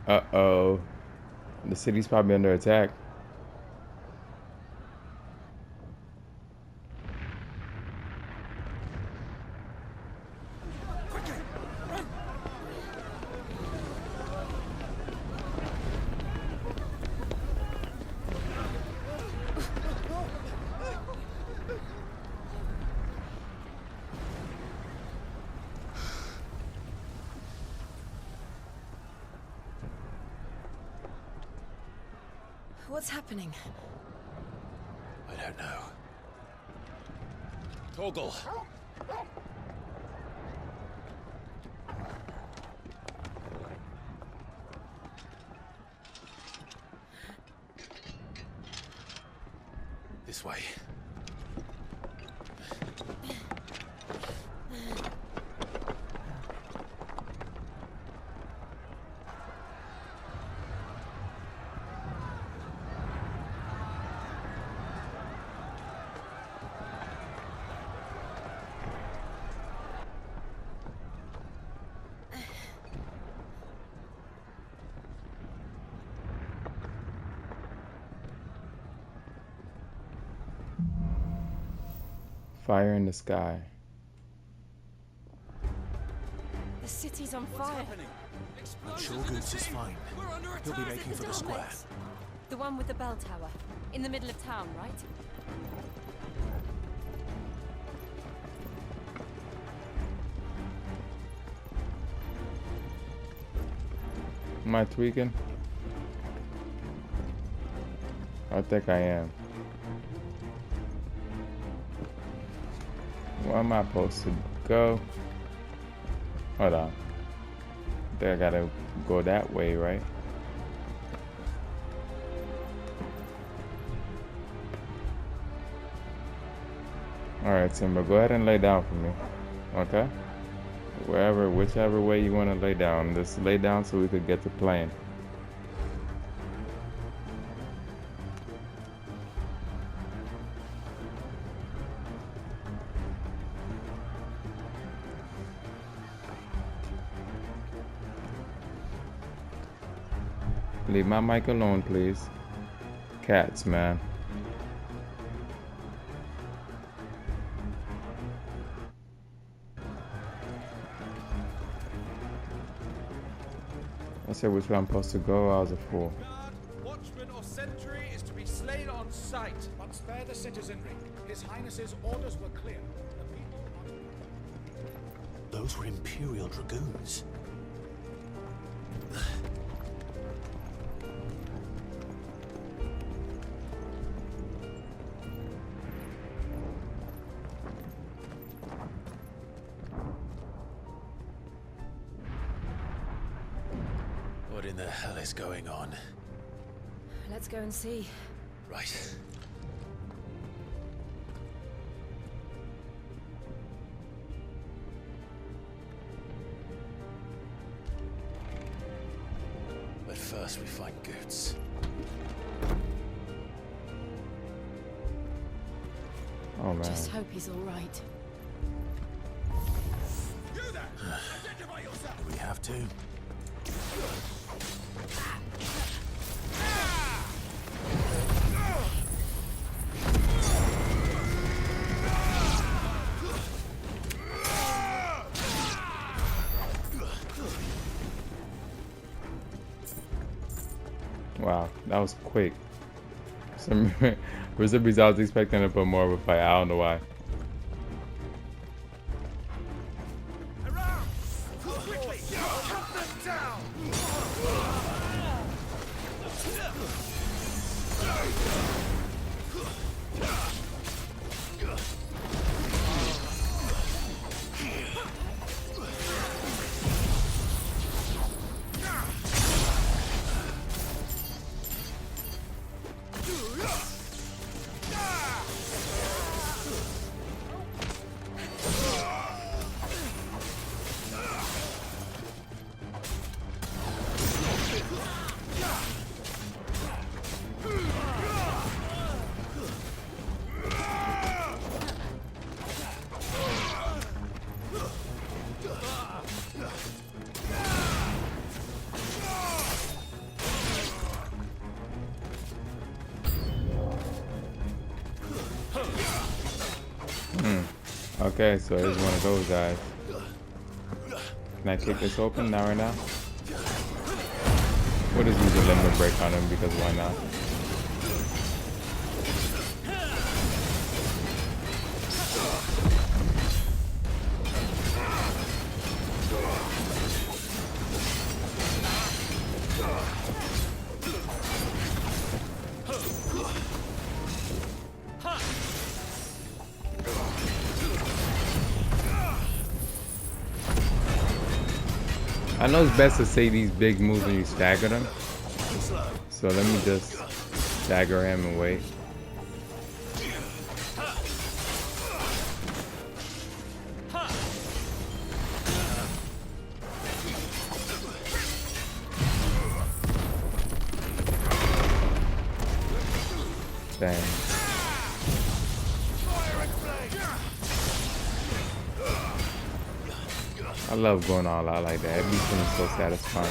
Speaker 2: Uh-oh. The city's probably under attack.
Speaker 23: What's happening?
Speaker 3: I don't know. Torgal! This way.
Speaker 2: Fire in the sky.
Speaker 23: The city's on fire.
Speaker 3: I'm sure Goose is fine. He'll be making for the square.
Speaker 23: The one with the bell tower. In the middle of town, right?
Speaker 2: Am I tweaking? I think I am. Where am I supposed to go? Hold on. I think I gotta go that way, right? Alright, Simba, go ahead and lay down for me. Okay? Wherever, whichever way you want to lay down. Just lay down so we could get to playing. Leave my mic alone, please. Cats, man. I said which way I'm supposed to go. I was a fool.
Speaker 7: Watchman or sentry is to be slain on sight. But spare the citizenry. His Highness's orders were clear. The people are...
Speaker 3: Those were Imperial dragoons. What in the hell is going on?
Speaker 25: Let's go and see.
Speaker 3: Right. But first we find Goots.
Speaker 2: Oh man.
Speaker 25: Just hope he's all right.
Speaker 3: Do we have to?
Speaker 2: Wow, that was quick. For some reason I was expecting to put more of a fight. I don't know why. Okay, so here's one of those guys. Can I kick this open now right now? We'll just use a limit break on him because why not? I know it's best to say these big moves when you stagger them. So let me just stagger him and wait. Dang. I love going all out like that. Everything is so satisfying.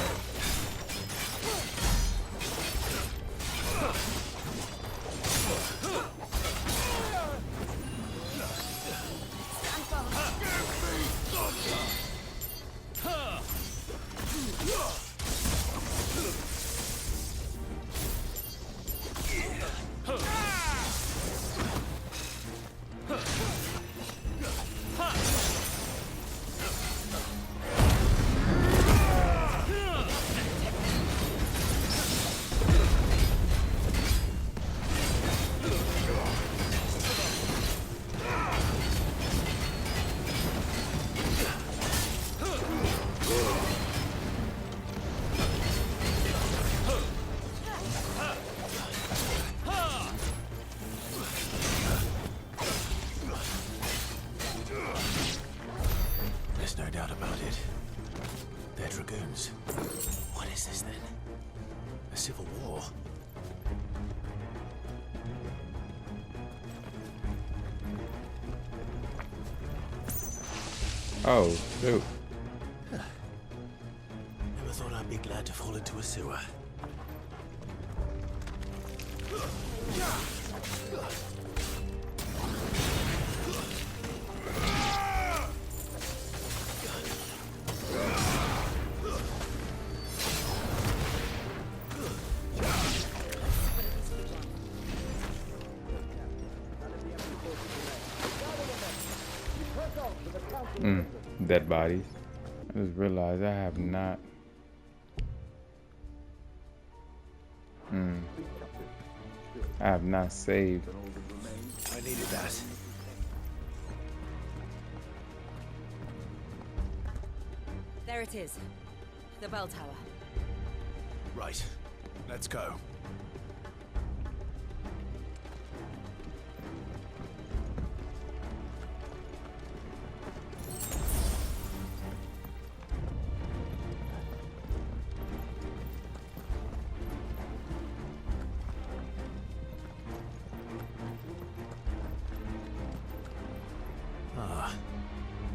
Speaker 3: goons. What is this then? A civil war?
Speaker 2: Oh, shoot.
Speaker 3: Never thought I'd be glad to fall into a sewer.
Speaker 2: Dead bodies. I just realized I have not. I have not saved.
Speaker 3: I needed that.
Speaker 8: There it is. The bell tower.
Speaker 3: Right. Let's go.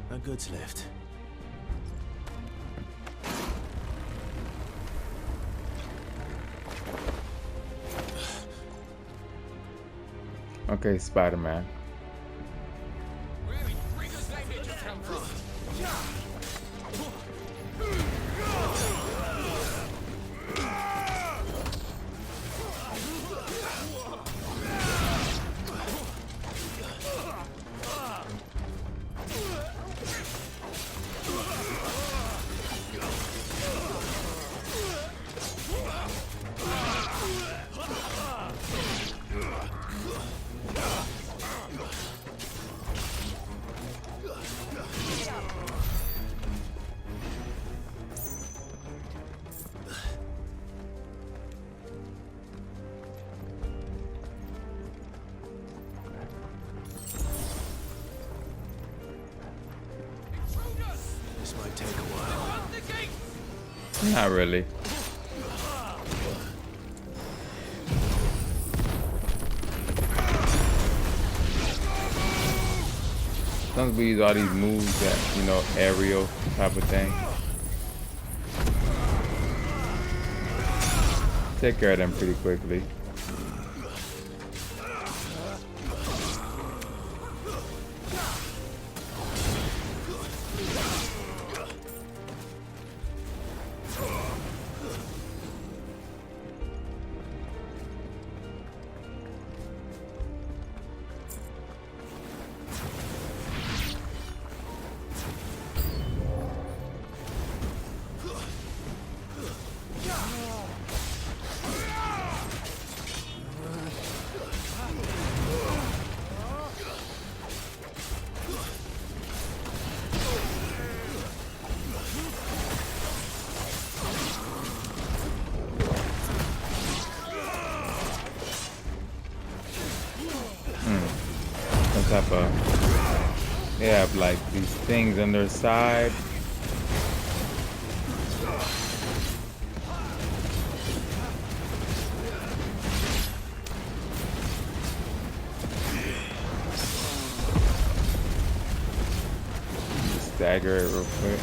Speaker 3: A goods lift.
Speaker 2: Okay, Spider-Man.
Speaker 3: This might take a while.
Speaker 2: Not really. Sometimes we use all these moves that, you know, aerial type of thing. Take care of them pretty quickly. Type of, they have like these things on their side. Stagger it real quick.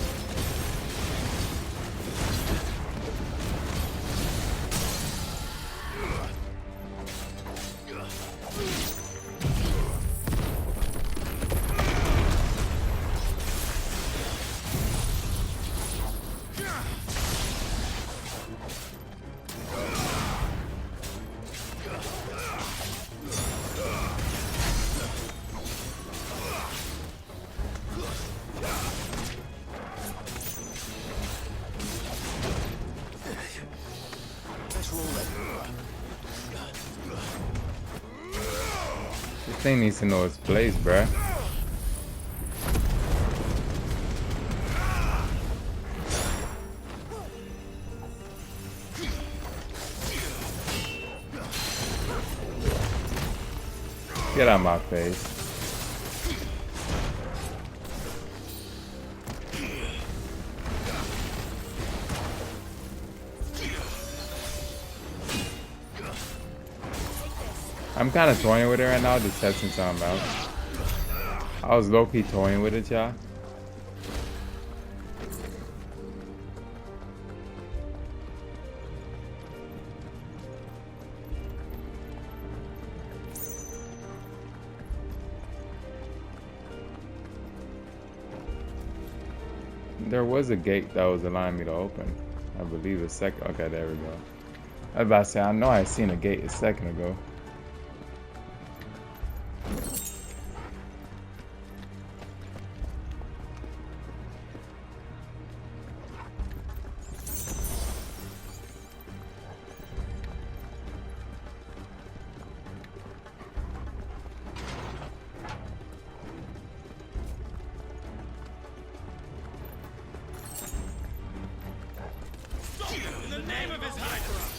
Speaker 2: This thing needs to know its place, bruh. Get out of my face. I'm kind of toying with it right now, just testing something out. I was low-key toying with it, y'all. There was a gate that was allowing me to open. I believe a second. Okay, there we go. I was about to say, I know I seen a gate a second ago.
Speaker 7: In the name of His Highness!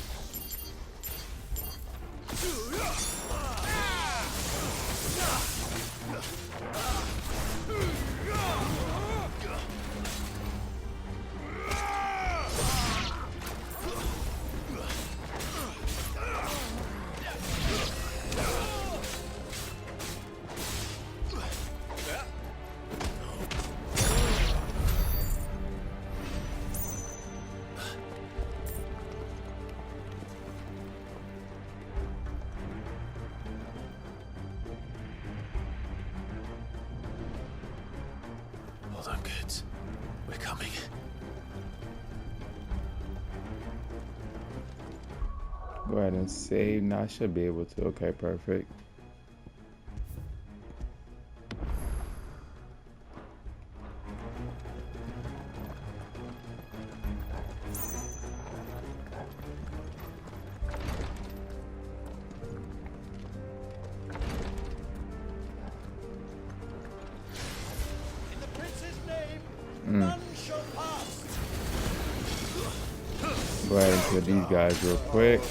Speaker 3: Hold on, kids. We're coming.
Speaker 2: Go ahead and save. Now I should be able to. Okay, perfect. Go ahead and kill these guys real quick.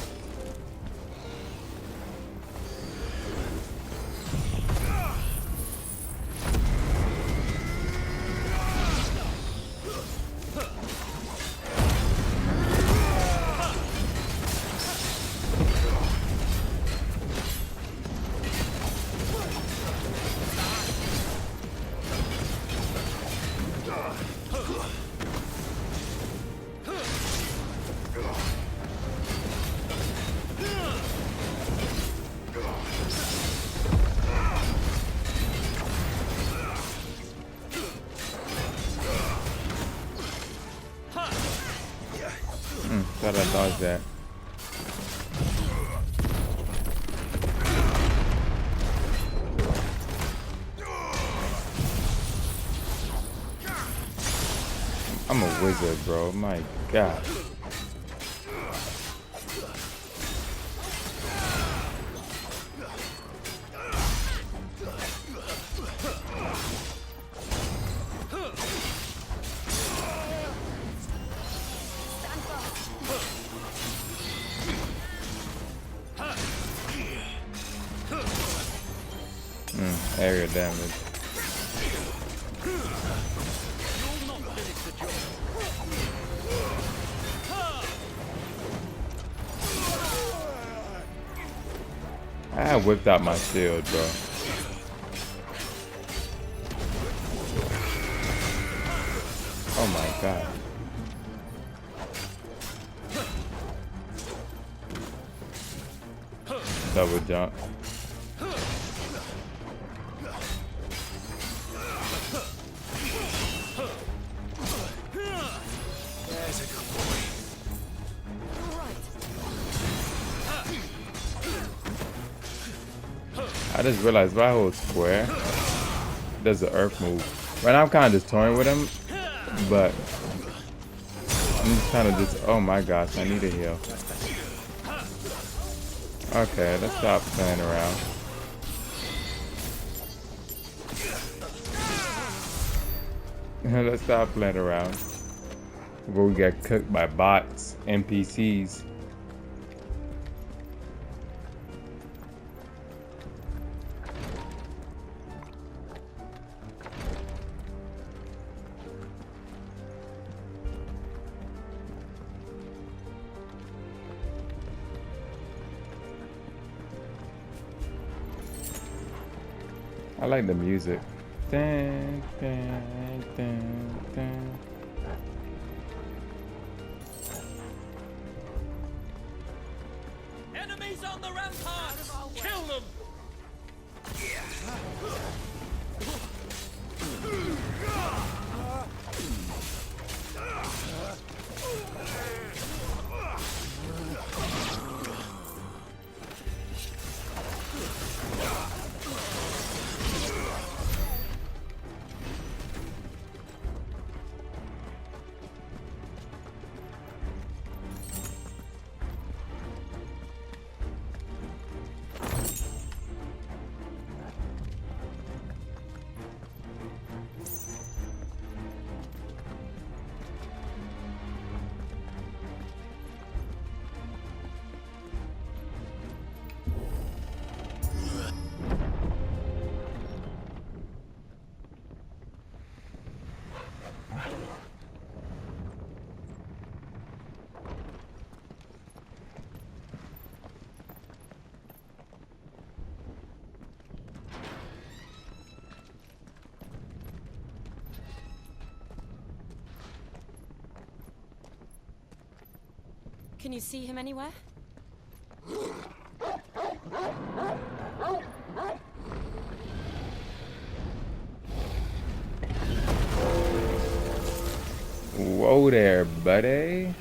Speaker 2: Thought I dodged that. I'm a wizard, bro. My God. Area damage. I whipped out my shield, bro. Oh my God. Double jump. I just realized if I hold square, does the earth move. Right now I'm kind of just toying with him, but I'm just kind of just, oh my gosh, I need a heal. Okay, let's stop playing around. Let's stop playing around. Before we get cooked by bots, NPCs. I like the music. Dun, dun, dun, dun.
Speaker 15: Enemies on the ramparts! Kill them!
Speaker 8: Can you see him anywhere?
Speaker 2: Whoa there, buddy.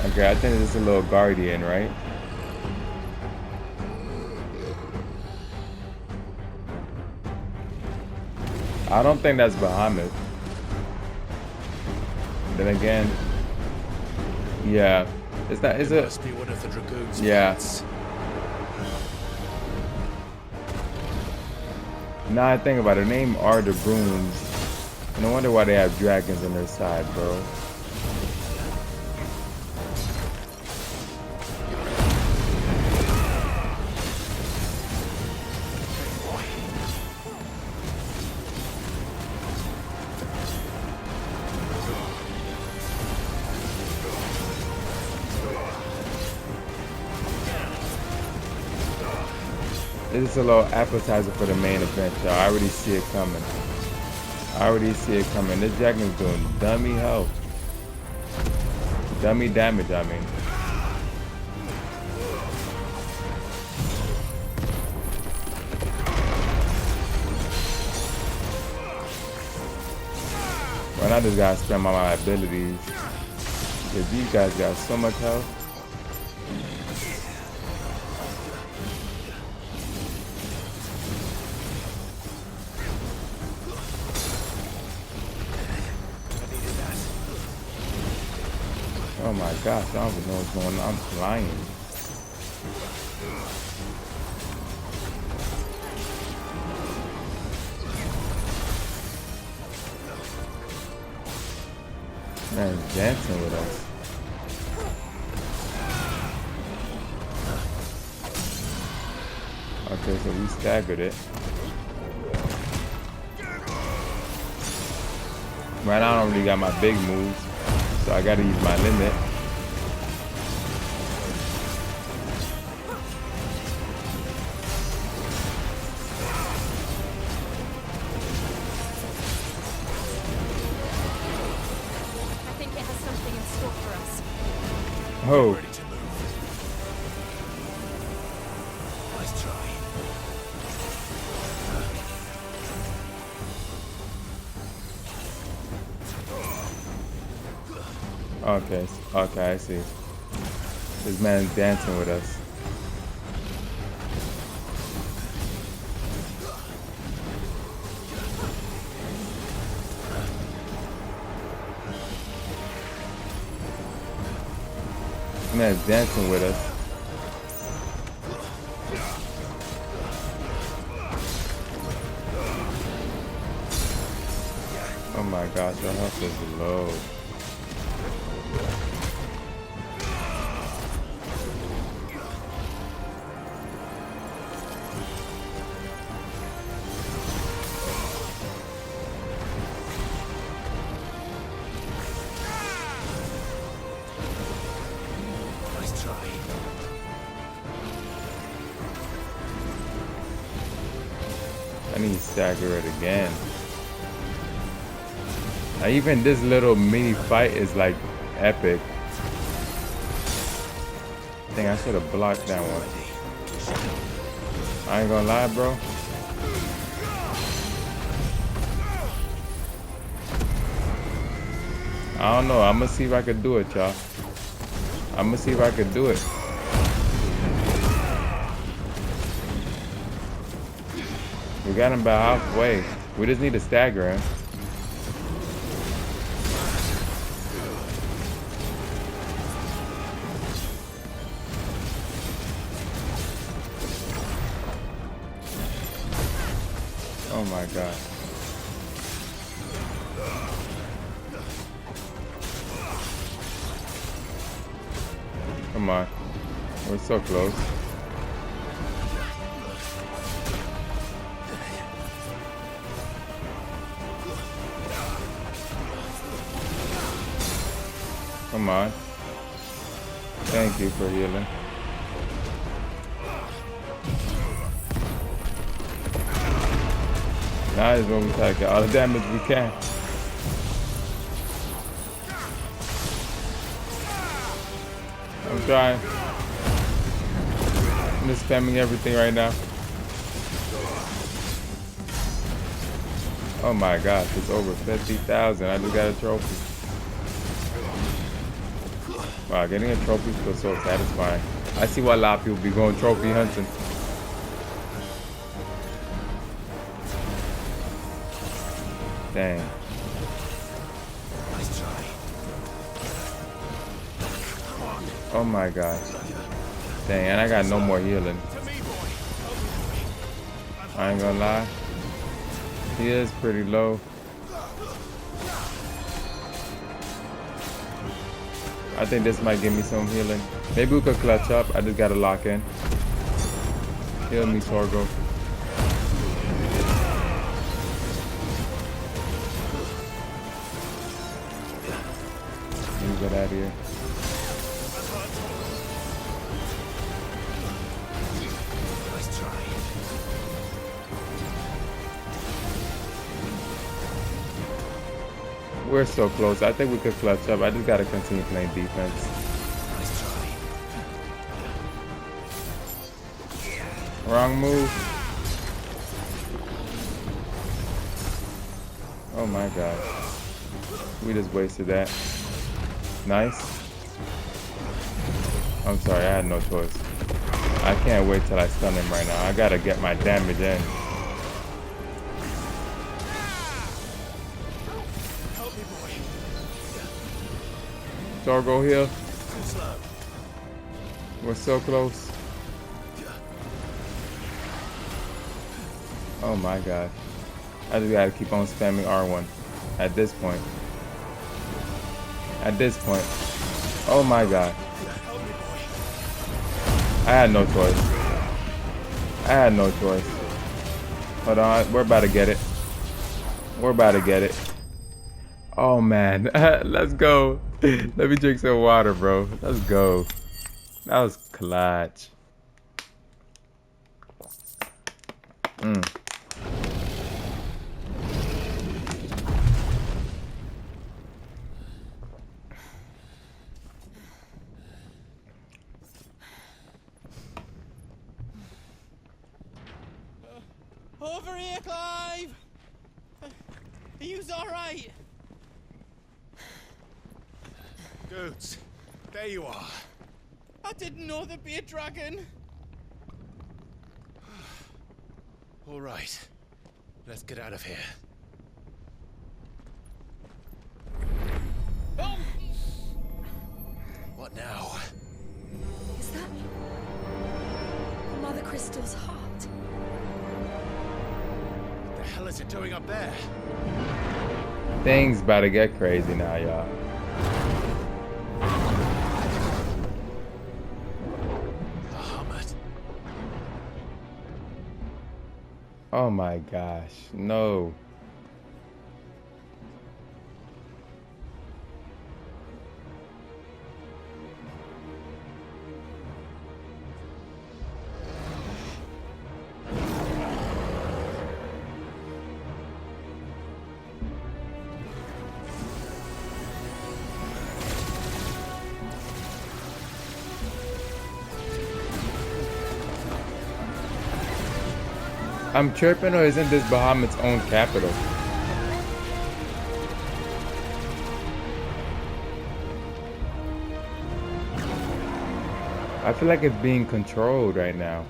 Speaker 2: Okay, I think this is a little guardian, right? I don't think that's Bahamut. Then again, yeah, is that is it?
Speaker 5: Must be one of the dragoons.
Speaker 2: Yeah. Now I think about it, name are the Bruins. No wonder why they have dragons on their side, bro. This is a little appetizer for the main event, y'all. I already see it coming. I already see it coming. This dragon's doing dummy health. Dummy damage, I mean. Well, I just gotta spend my abilities. Because these guys got so much health. Oh my gosh, I don't even know what's going on. I'm flying. Man, he's dancing with us. Okay, so we staggered it. Right now I don't really got my big moves, so I gotta use my limit.
Speaker 8: I think it has something in store for us.
Speaker 2: Oh.
Speaker 5: Ready to move. Nice try.
Speaker 2: Okay, okay, I see. This man's dancing with us. This man's dancing with us. Oh my gosh, your health is low. I need to stagger it again. Now, even this little mini fight is like epic. I think I should have blocked that one. I ain't gonna lie, bro. I don't know. I'm gonna see if I could do it, y'all. I'm gonna see if I could do it. We got him about halfway. We just need to stagger him. Oh my god. Come on. We're so close. Come on. Thank you for healing. Now is when we try to get all the damage we can. I'm trying. I'm just spamming everything right now. Oh my gosh, it's over 50,000. I just got a trophy. Wow, getting a trophy feels so satisfying. I see why a lot of people be going trophy hunting. Dang.
Speaker 5: Nice try.
Speaker 2: Oh my gosh. Dang, and I got no more healing. I ain't gonna lie. He is pretty low. I think this might give me some healing. Maybe we could clutch up. I just gotta lock in. Heal me, Torgo. Let me get out of here.
Speaker 5: Nice try.
Speaker 2: We're so close. I think we could clutch up. I just gotta continue playing defense.
Speaker 5: Nice try.
Speaker 2: Wrong move. Oh my god. We just wasted that. Nice. I'm sorry, I had no choice. I can't wait till I stun him right now. I gotta get my damage in. Torgo heal. We're so close. Oh my god. I just gotta keep on spamming R1 at this point. At this point. Oh my god. I had no choice. I had no choice. Hold on, we're about to get it. We're about to get it. Oh man, let's go. Let me drink some water, bro. Let's go. That was clutch.
Speaker 19: Over here, Clive! Are you alright?
Speaker 7: Goods, there you are.
Speaker 19: I didn't know there'd be a dragon.
Speaker 5: All right. Let's get out of here.
Speaker 19: Oh!
Speaker 5: What now?
Speaker 24: Is that Mother Crystal's heart?
Speaker 5: What the hell is it doing up there?
Speaker 2: Things about to get crazy now, y'all.
Speaker 5: Bahamut.
Speaker 2: Oh my gosh, no. I'm tripping, or isn't this Bahamut's own capital? I feel like it's being controlled right now.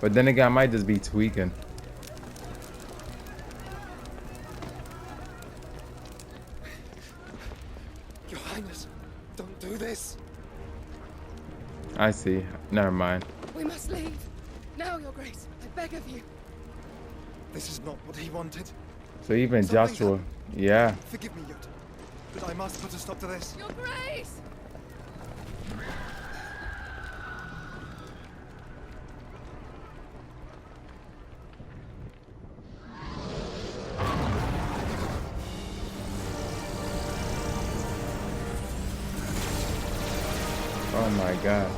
Speaker 2: But then again, I might just be tweaking.
Speaker 13: Your Highness, don't do this.
Speaker 2: I see. Never mind.
Speaker 17: We must leave. Now, Your Grace. I beg of you.
Speaker 13: This is not what he wanted.
Speaker 2: So even Joshua, yeah.
Speaker 13: Forgive me, Yut, but I must put a stop to this.
Speaker 17: Your Grace!
Speaker 2: Oh my God.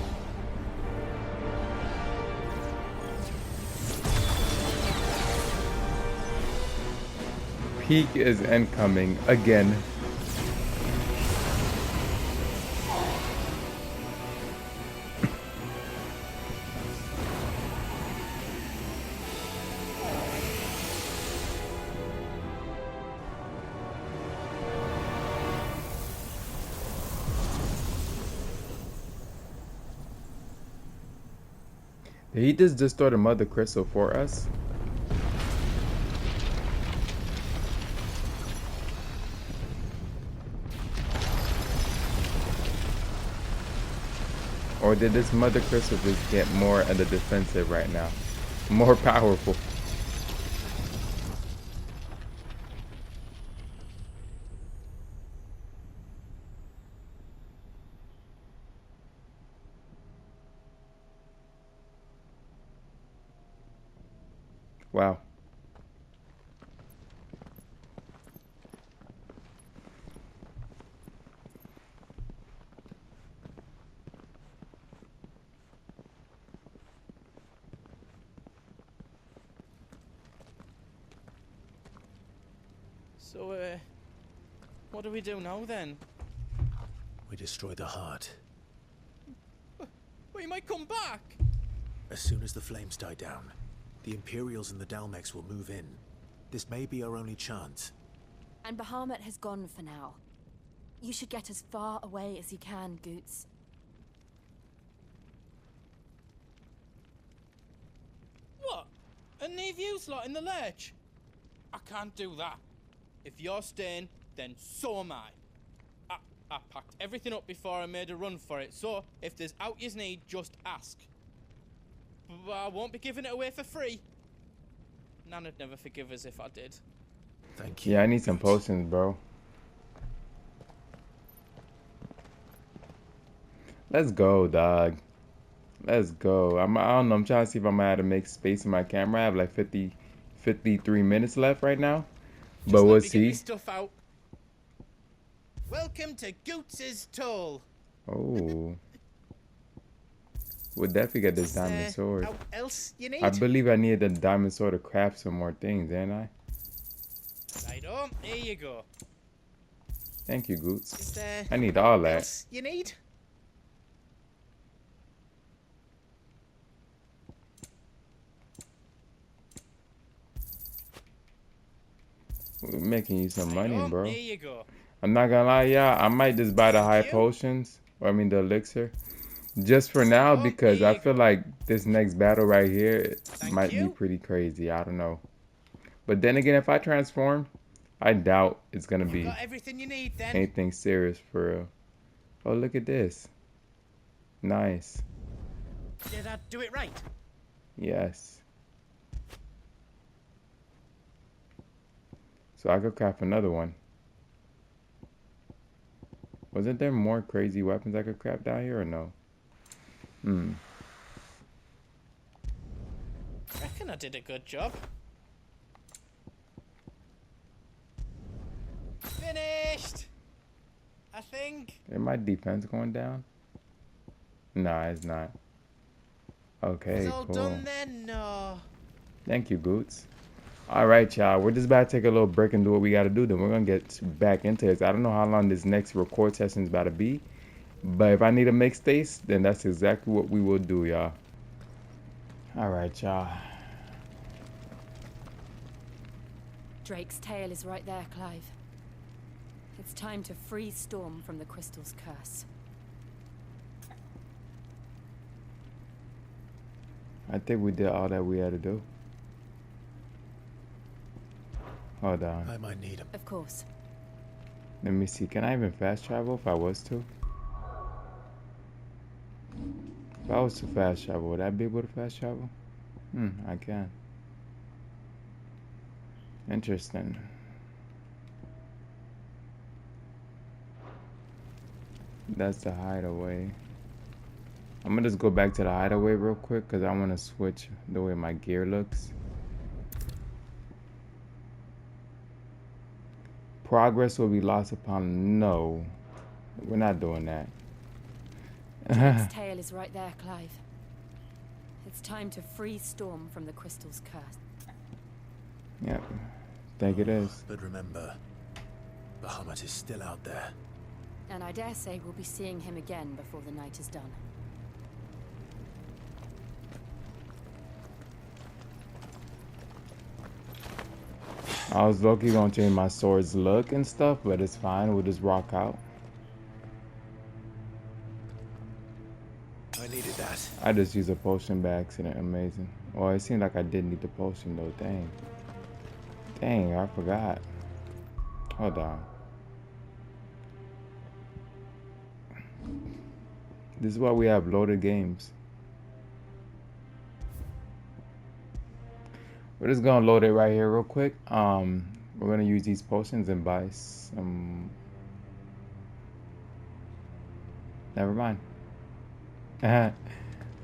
Speaker 2: Peak is incoming again. Did he just destroy the Mother Crystal for us? Or did this Mother Crystal just get more at the defensive right now? More powerful. Wow.
Speaker 19: So, what do we do now then?
Speaker 3: We destroy the heart.
Speaker 19: We might come back!
Speaker 3: As soon as the flames die down, the Imperials and the Dalmex will move in. This may be our only chance.
Speaker 25: And Bahamut has gone for now. You should get as far away as you can, Goots.
Speaker 19: What? And leave you lot in the lurch? I can't do that. If you're staying, then so am I. I packed everything up before I made a run for it, so if there's out yous need, just ask. But I won't be giving it away for free. Nana'd never forgive us if I did.
Speaker 3: Thank you.
Speaker 2: Yeah, I need some potions, bro. Let's go, dog. Let's go. I don't know. I'm trying to see if I'm gonna have to make space in my camera. I have like 53 minutes left right now. But we'll see.
Speaker 19: Stuff out. Welcome to Goots' Toll.
Speaker 2: Oh. We'll definitely get this diamond sword.
Speaker 19: What else you need?
Speaker 2: I believe I need the diamond sword to craft some more things, ain't I?
Speaker 19: Right on. Here you go.
Speaker 2: Thank you, Goots.
Speaker 19: Is there
Speaker 2: I need all that.
Speaker 19: else you need?
Speaker 2: We're making you some money, bro.
Speaker 19: Here you go.
Speaker 2: I'm not gonna lie, y'all. I might just buy the high potions, or I mean the elixir, just for now, because I feel like this next battle right here might be pretty crazy. I don't know, but then again, if I transform, I doubt it's gonna be
Speaker 19: everything you need, then.
Speaker 2: anything serious for real. Oh, look at this. Nice.
Speaker 19: Did I do it right?
Speaker 2: Yes. So I could craft another one. Wasn't there more crazy weapons I could craft down here or no?
Speaker 19: I reckon I did a good job. Finished! I think.
Speaker 2: Is my defense going down? Nah, it's not. Okay,
Speaker 19: it's all
Speaker 2: cool.
Speaker 19: done then? No.
Speaker 2: Thank you, Goots. Alright, y'all. We're just about to take a little break and do what we gotta do. Then we're gonna get back into this. I don't know how long this next record session is about to be. But if I need to make space, then that's exactly what we will do, y'all. All right, y'all.
Speaker 23: Drake's tail is right there, Clive. It's time to free Storm from the crystal's curse.
Speaker 2: I think we did all that we had to do. Hold on.
Speaker 3: I might need him.
Speaker 23: Of course.
Speaker 2: Let me see. Can I even fast travel if I was to? If I was to fast travel, would I be able to fast travel? I can. Interesting. That's the hideaway. I'm gonna just go back to the hideaway real quick because I want to switch the way my gear looks. Progress will be lost upon. No, we're not doing that.
Speaker 23: Drake's tail is right there, Clive. It's time to free Storm from the crystal's curse.
Speaker 2: Yep, think it is.
Speaker 3: But remember, Bahamut is still out there.
Speaker 23: And I dare say we'll be seeing him again before the night is done.
Speaker 2: I was low-key gonna change my sword's look and stuff, but it's fine. We'll just rock out.
Speaker 3: I needed that.
Speaker 2: I just used a potion by accident. Amazing. Well, it seemed like I did need the potion though. Dang. Dang, I forgot. Hold on. This is why we have loaded games. We're just gonna load it right here real quick. We're gonna use these potions and buy some. Never mind.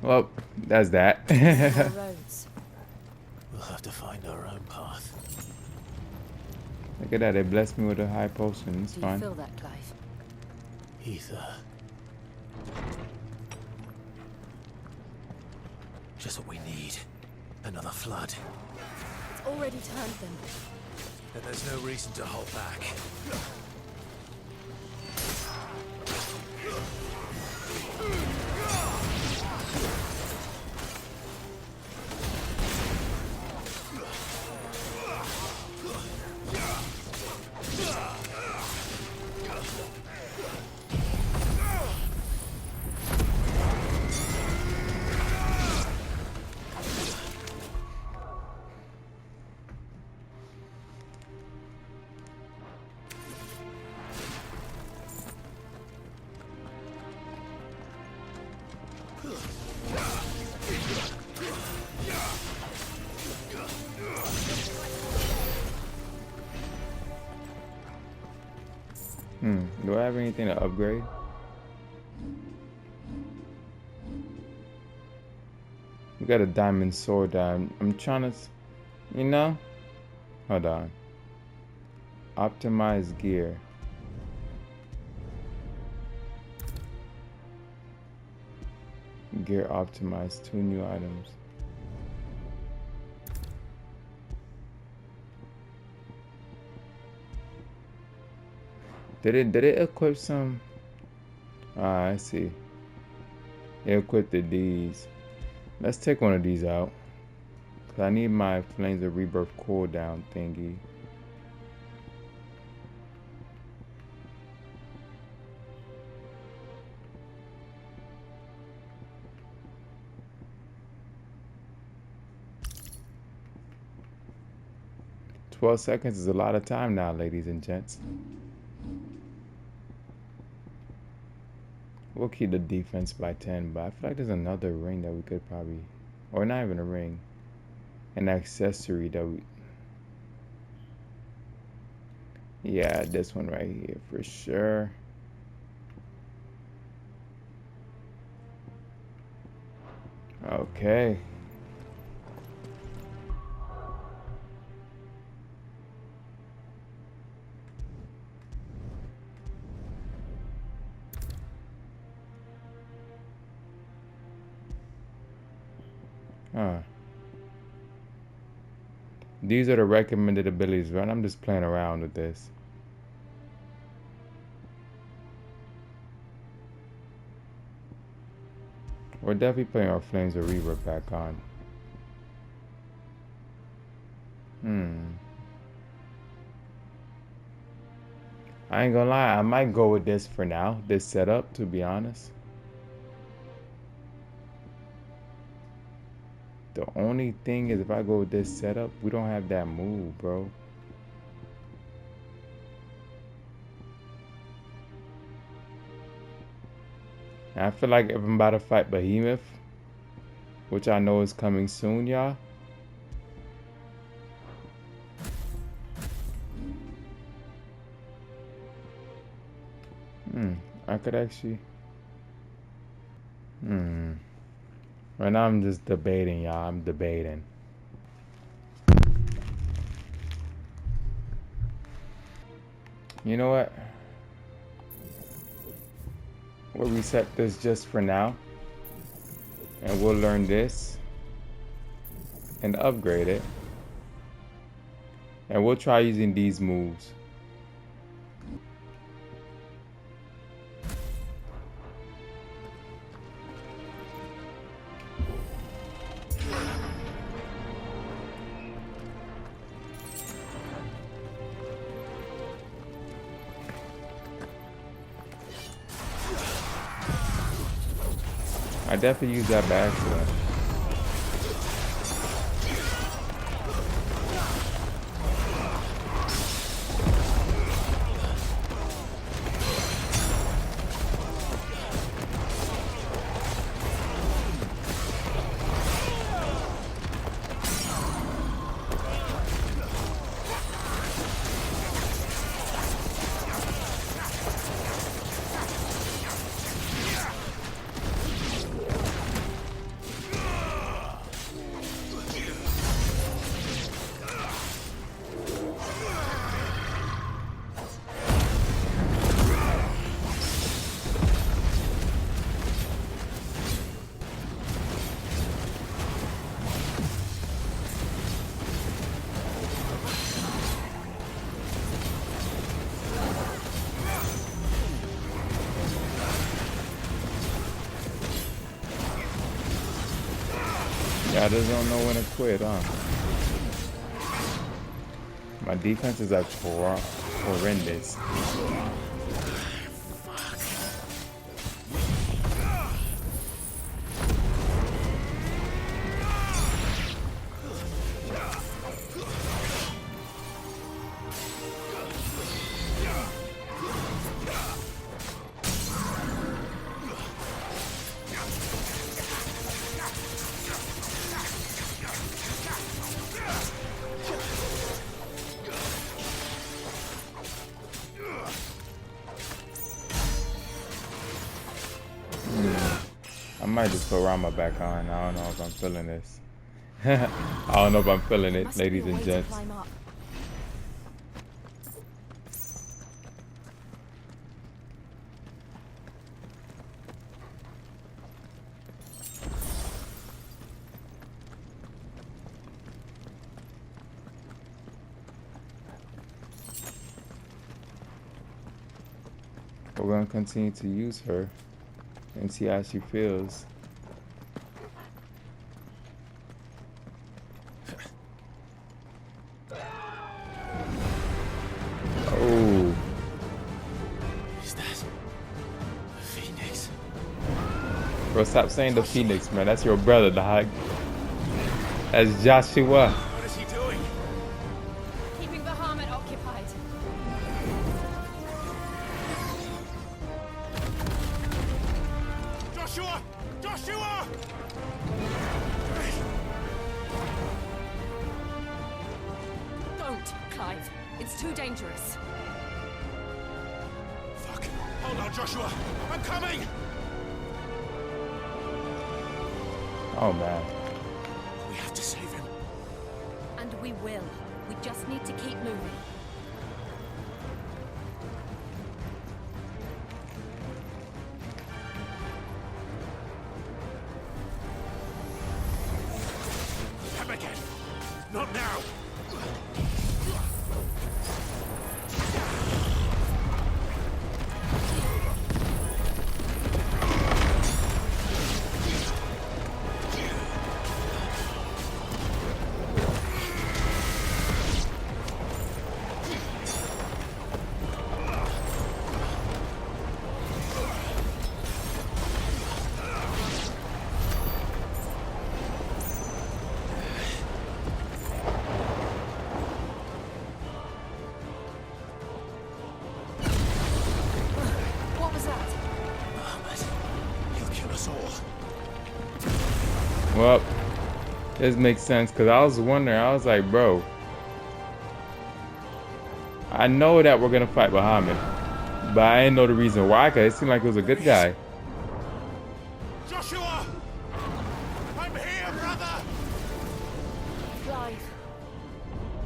Speaker 2: Well, that's that.
Speaker 3: We'll have to find our own path.
Speaker 2: Look at that, they blessed me with a high potion. It's fine.
Speaker 23: Feel that, Clive?
Speaker 3: Ether. Just what we need. Another flood.
Speaker 23: It's already turned them.
Speaker 3: And there's no reason to hold back.
Speaker 2: Do I have anything to upgrade? We got a diamond sword. I'm trying to, you know? Hold on. Optimize gear. Gear optimized. 2 new items. Did it equip some? Ah, I see. It equipped these. Let's take one of these out. Cause I need my Flames of Rebirth cooldown thingy. "12 seconds is a lot of time now, ladies and gents. We'll keep the defense by 10, but I feel like there's another ring that we could probably, or not even a ring, an accessory that we, yeah, this one right here for sure. Okay. These are the recommended abilities, right? I'm just playing around with this. We're definitely putting our Flames of Rebirth back on. I ain't gonna lie, I might go with this for now, this setup, to be honest. The only thing is if I go with this setup, we don't have that move, bro. And I feel like if I'm about to fight Bahamut, which I know is coming soon, y'all. I could actually. Right now I'm just debating, y'all. I'm debating. You know what? We'll reset this just for now. And we'll learn this. And upgrade it. And we'll try using these moves. I definitely use that by accident. I just don't know when to quit, huh? My defense is like horrendous. I might just put Rama back on. I don't know if I'm feeling this. I don't know if I'm feeling it, ladies and gents. We're going to continue to use her and see how she feels. Oh.
Speaker 3: Is that the Phoenix?
Speaker 2: Bro, stop saying the Phoenix, man. That's your brother, dog. That's Joshua.
Speaker 3: What is he doing?
Speaker 17: Keeping Bahamut occupied.
Speaker 3: Joshua! Joshua!
Speaker 17: Don't, Clive. It's too dangerous.
Speaker 3: Fuck. Hold on, Joshua. I'm coming!
Speaker 2: Oh, man.
Speaker 3: We have to save him.
Speaker 17: And we will. We just need to keep moving.
Speaker 3: Come again. Not now.
Speaker 2: Well, this makes sense because I was wondering. I was like, bro, I know that we're gonna fight Bahamut, but I didn't know the reason why. Cause it seemed like he was a good guy.
Speaker 7: Joshua! I'm here, brother!
Speaker 25: Clive,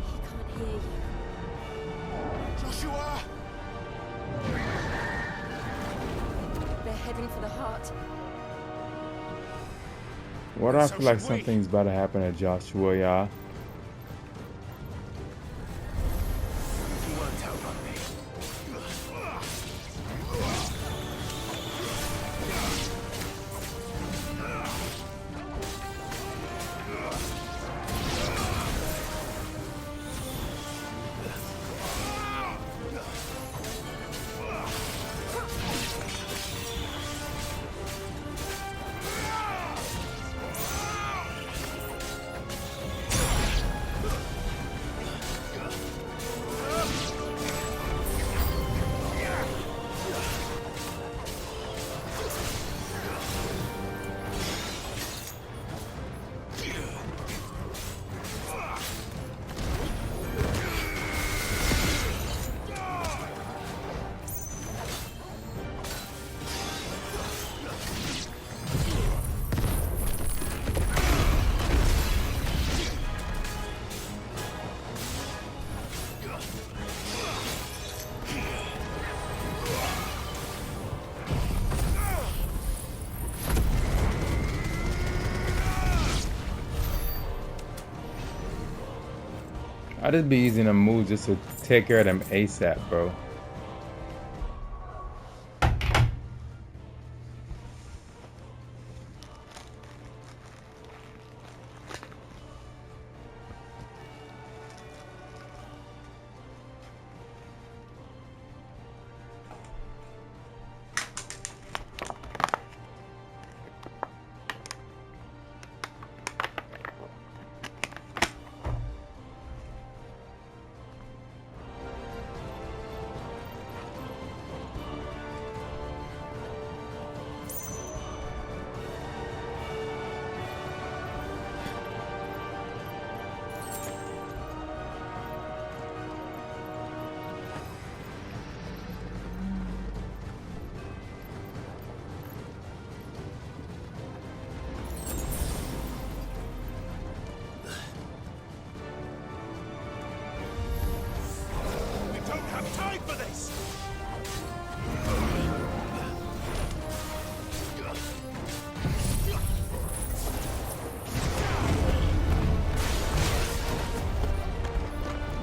Speaker 25: he can't hear you.
Speaker 7: Joshua!
Speaker 25: They're heading for the heart.
Speaker 2: Why do I feel like something's about to happen to Joshua, y'all?
Speaker 5: You won't outrun me.
Speaker 2: I just be using a move just to take care of them ASAP, bro.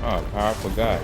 Speaker 2: Oh, powerful guy.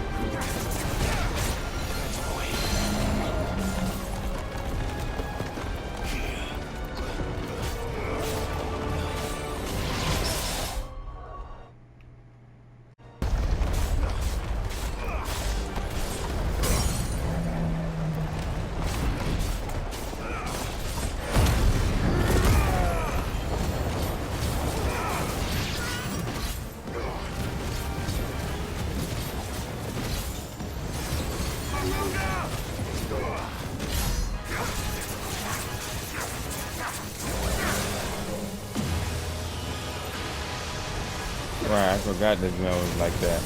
Speaker 2: Right, I forgot this man was like that.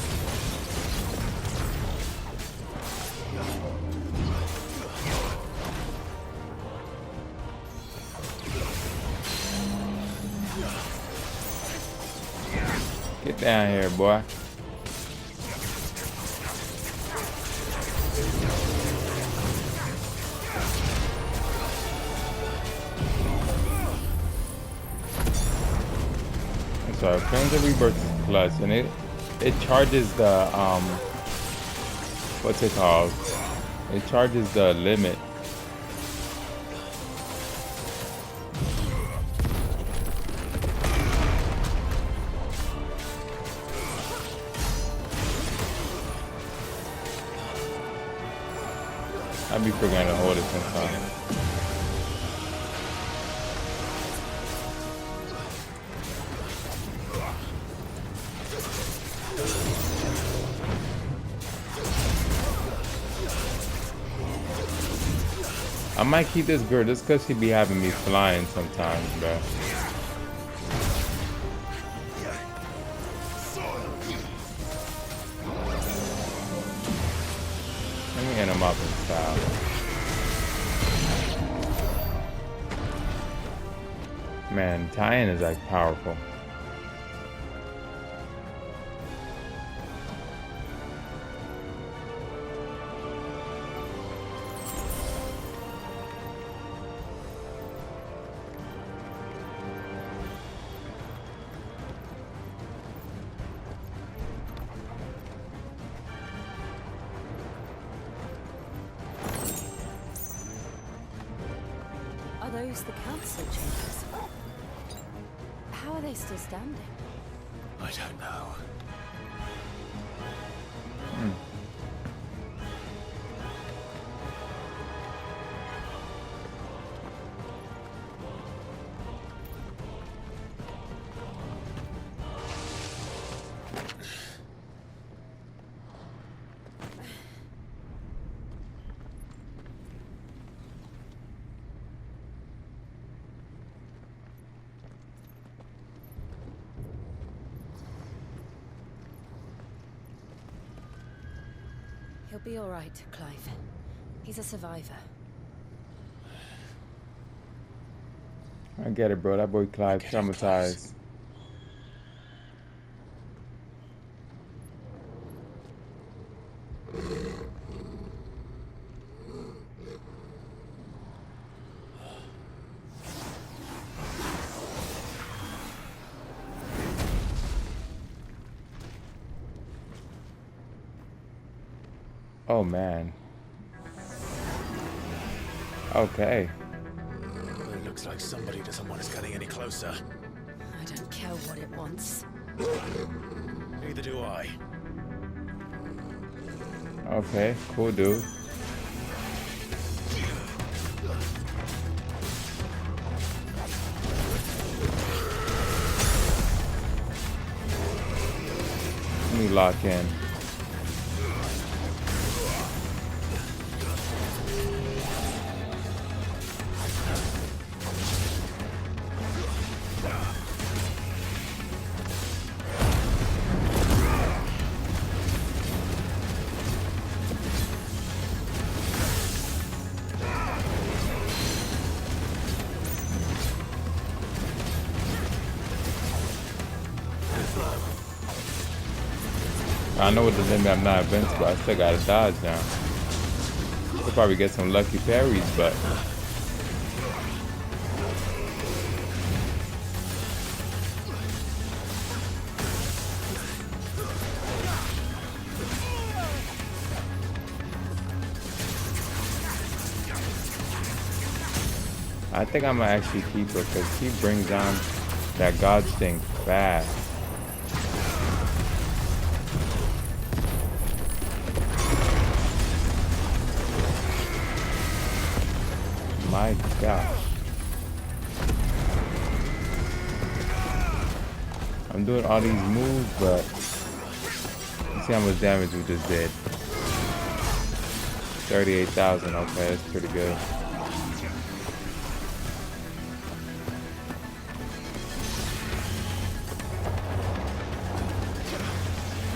Speaker 2: Get down here, boy. So Friends of Rebirth is plus, and it charges the what's it called? It charges the limit. I'd be forgetting to hold it sometimes. I might keep this girl just because she be having me flying sometimes, bro. them up in style. Man, tie-in is like powerful.
Speaker 23: Are those the council chambers? How are they still standing?
Speaker 5: I don't know.
Speaker 23: He'll be all right, Clive. He's a survivor.
Speaker 2: I get it, bro. That boy Clive traumatized. Oh man. Okay.
Speaker 5: It looks like somebody doesn't want us getting any closer.
Speaker 23: I don't care what it wants.
Speaker 5: Neither do I.
Speaker 2: Okay, cool dude. Let me lock in. I know with the limit I'm not invincible, I still gotta dodge now. Could probably get some lucky parries, but I think I'm gonna actually keep her because she brings down that god thing fast. My gosh. I'm doing all these moves, but you see how much damage we just did. 38,000, okay, that's pretty good.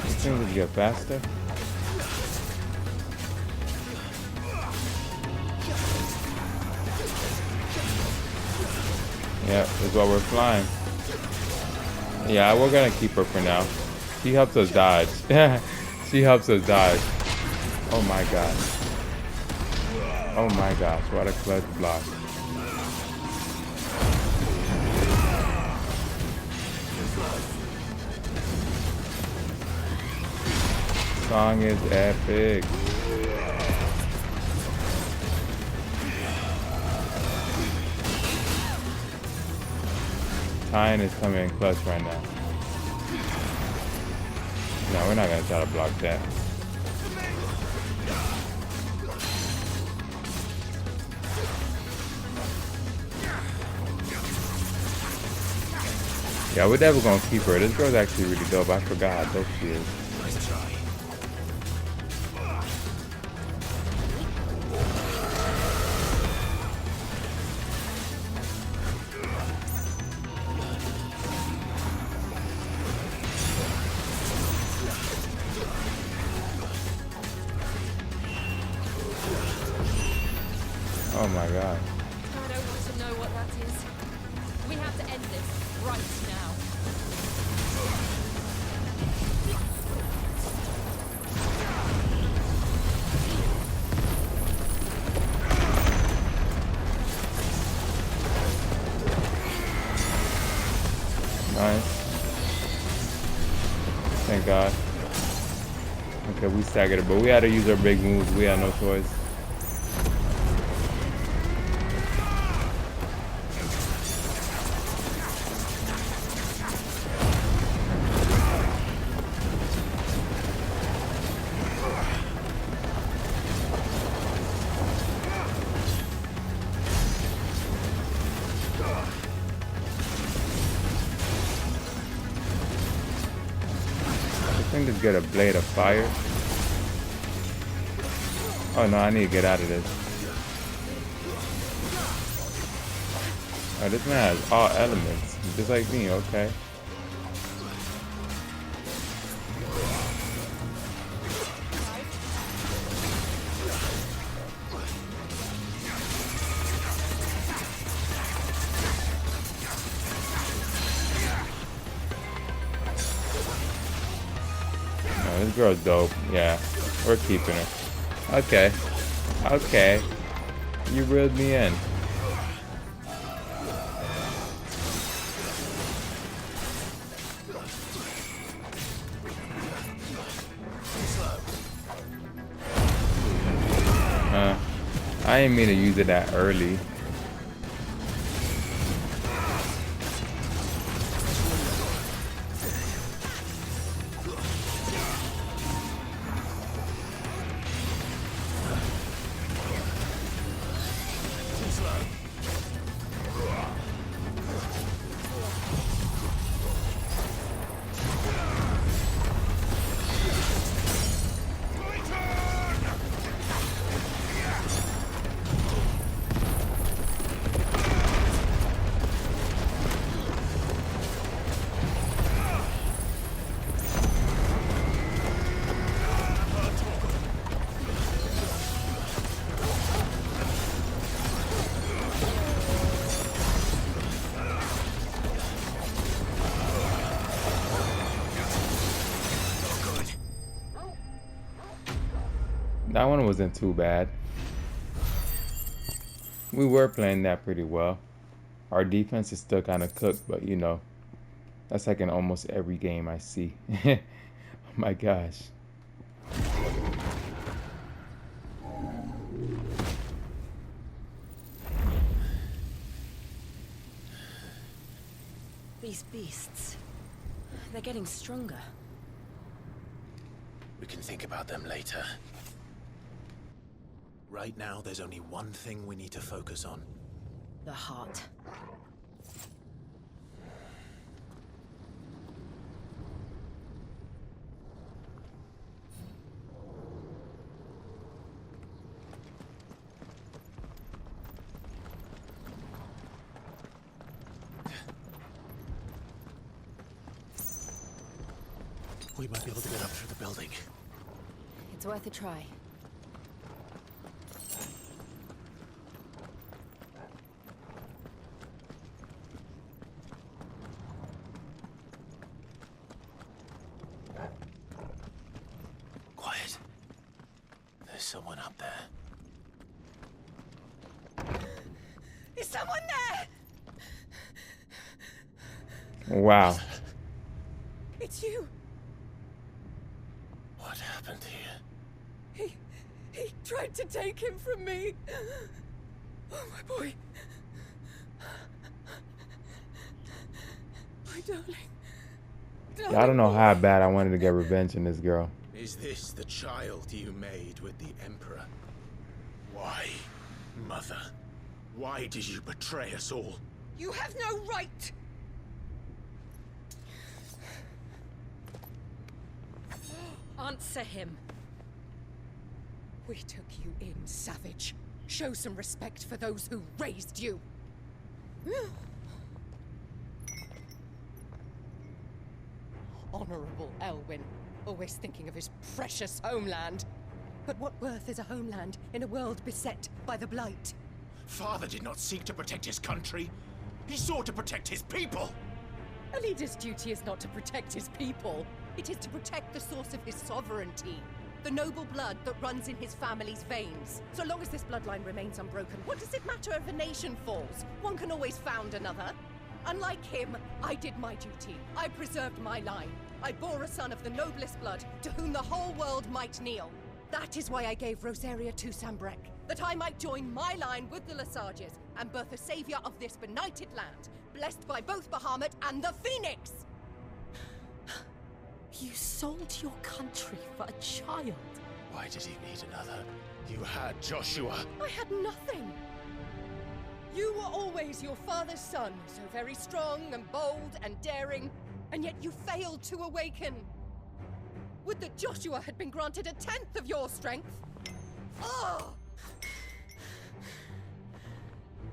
Speaker 2: These things will get faster. Yeah, that's why we're flying. Yeah, we're gonna keep her for now. She helps us dodge. She helps us dodge. Oh my gosh. Oh my gosh, what a clutch block. Song is epic. Tyne is coming in clutch right now. No, we're not gonna try to block that. Yeah, we're never gonna keep her. This girl's actually really dope. I forgot how dope she is.
Speaker 5: Nice try.
Speaker 2: Oh my god.
Speaker 17: I don't want to know what that is. We have to end this right now.
Speaker 2: Nice. Thank God. Okay, we staggered it, but we had to use our big moves. We had no choice. I think just get a blade of fire. Oh no, I need to get out of this. Oh, this man has all elements, just like me, okay. Oh, this girl's dope. Yeah, we're keeping her. Okay. Okay. You reeled me in. I didn't mean to use it that early. That one wasn't too bad. We were playing that pretty well. Our defense is still kind of cooked, but you know, that's like in almost every game I see. Oh my gosh.
Speaker 23: These beasts, they're getting stronger.
Speaker 3: We can think about them later. Right now, there's only one thing we need to focus on.
Speaker 23: The heart.
Speaker 3: We might be able to get up through the building.
Speaker 23: It's worth a try.
Speaker 3: Quiet. There's someone up there.
Speaker 17: Is someone there?
Speaker 2: Wow.
Speaker 17: It's you.
Speaker 3: What happened here?
Speaker 17: He tried to take him from me. Oh, my boy. My darling.
Speaker 2: I don't know how bad I wanted to get revenge on this girl.
Speaker 5: Is this the child you made with the Emperor? Why, Mother? Why did you betray us all?
Speaker 17: You have no right. Answer him. We took you in, savage. Show some respect for those who raised you. Honorable Elwyn, always thinking of his precious homeland. But what worth is a homeland in a world beset by the Blight?
Speaker 7: Father did not seek to protect his country. He sought to protect his people.
Speaker 17: A leader's duty is not to protect his people. It is to protect the source of his sovereignty. The noble blood that runs in his family's veins. So long as this bloodline remains unbroken, what does it matter if a nation falls? One can always found another. Unlike him, I did my duty. I preserved my line. I bore a son of the noblest blood, to whom the whole world might kneel. That is why I gave Rosaria to Sambrek, that I might join my line with the Lesages and birth a savior of this benighted land, blessed by both Bahamut and the Phoenix!
Speaker 11: You sold your country for a child.
Speaker 7: Why did he need another? You had Joshua.
Speaker 17: I had nothing. You were always your father's son, so very strong and bold and daring, and yet you failed to awaken. Would that Joshua had been granted 1/10 of your strength? Oh!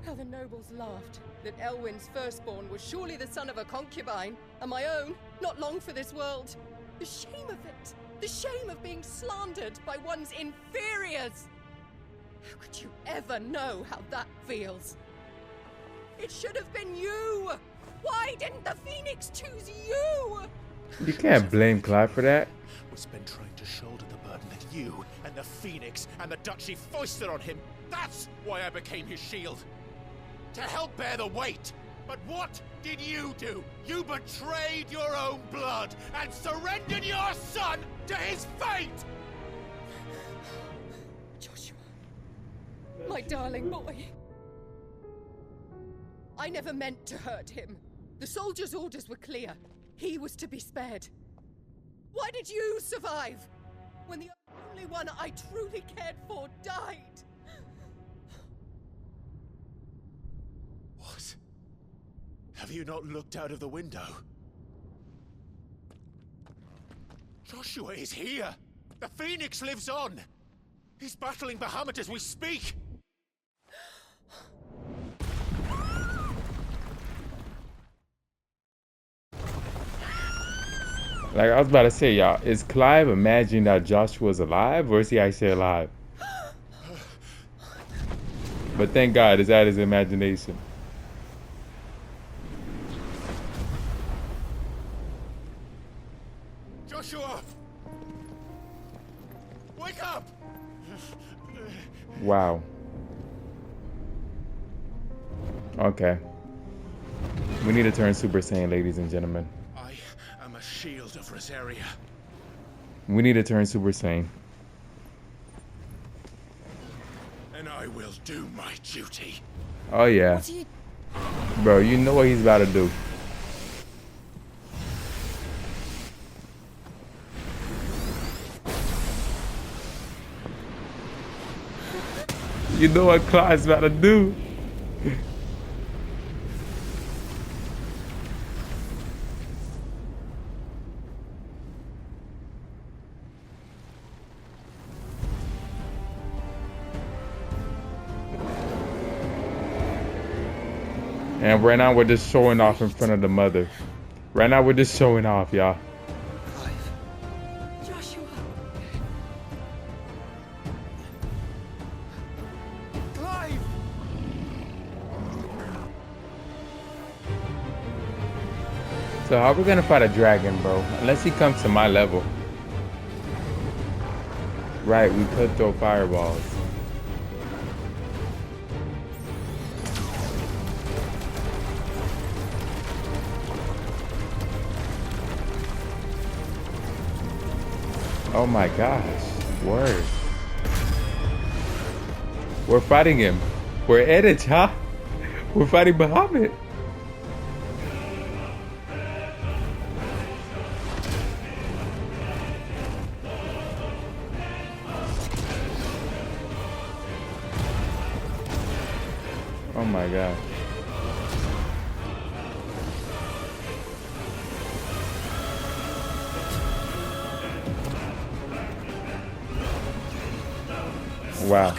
Speaker 17: How the nobles laughed that Elwyn's firstborn was surely the son of a concubine, and my own, not long for this world. The shame of it! The shame of being slandered by one's inferiors! How could you ever know how that feels? It should have been you! Why didn't the Phoenix choose you?
Speaker 2: You can't blame Clive for that.
Speaker 7: Was been trying to shoulder the burden that you and the Phoenix and the Duchy foisted on him. That's why I became his shield. To help bear the weight. But what did you do? You betrayed your own blood and surrendered your son to his fate!
Speaker 17: Joshua, my darling boy. I never meant to hurt him. The soldiers' orders were clear. He was to be spared. Why did you survive when the only one I truly cared for died?
Speaker 7: What? Have you not looked out of the window? Joshua is here! The Phoenix lives on! He's battling Bahamut as we speak!
Speaker 2: Like I was about to say, y'all, is Clive imagining that Joshua's alive, or is he actually alive? But thank God, it's at his imagination.
Speaker 7: Joshua! Wake up!
Speaker 2: Wow. Okay. We need to turn Super Saiyan, ladies and gentlemen.
Speaker 7: I am a shield of Rosaria.
Speaker 2: We need to turn Super Saiyan.
Speaker 7: And I will do my duty.
Speaker 2: Oh yeah. Bro, you know what he's about to do. You know what Clive's about to do. And right now we're just showing off in front of the mother. Right now we're just showing off, y'all.
Speaker 17: Joshua.
Speaker 7: Clive!
Speaker 2: So how are we gonna fight a dragon, bro? Unless he comes to my level. Right, we could throw fireballs. Oh my gosh, word. We're fighting him. We're at it, huh? We're fighting Bahamut. Oh my god. Wow.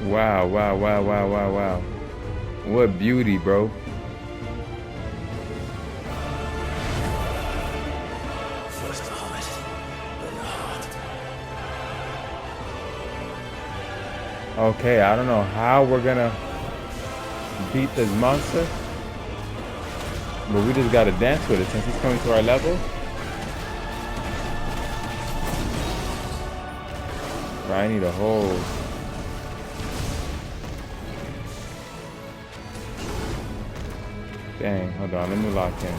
Speaker 2: Wow, wow, wow, wow, wow, wow. What beauty, bro.
Speaker 3: First Bahamut, then the heart.
Speaker 2: Okay, I don't know how we're gonna beat this monster, but we just gotta dance with it since he's coming to our level. Bro, I need a hold. Dang, hold on, let me lock in.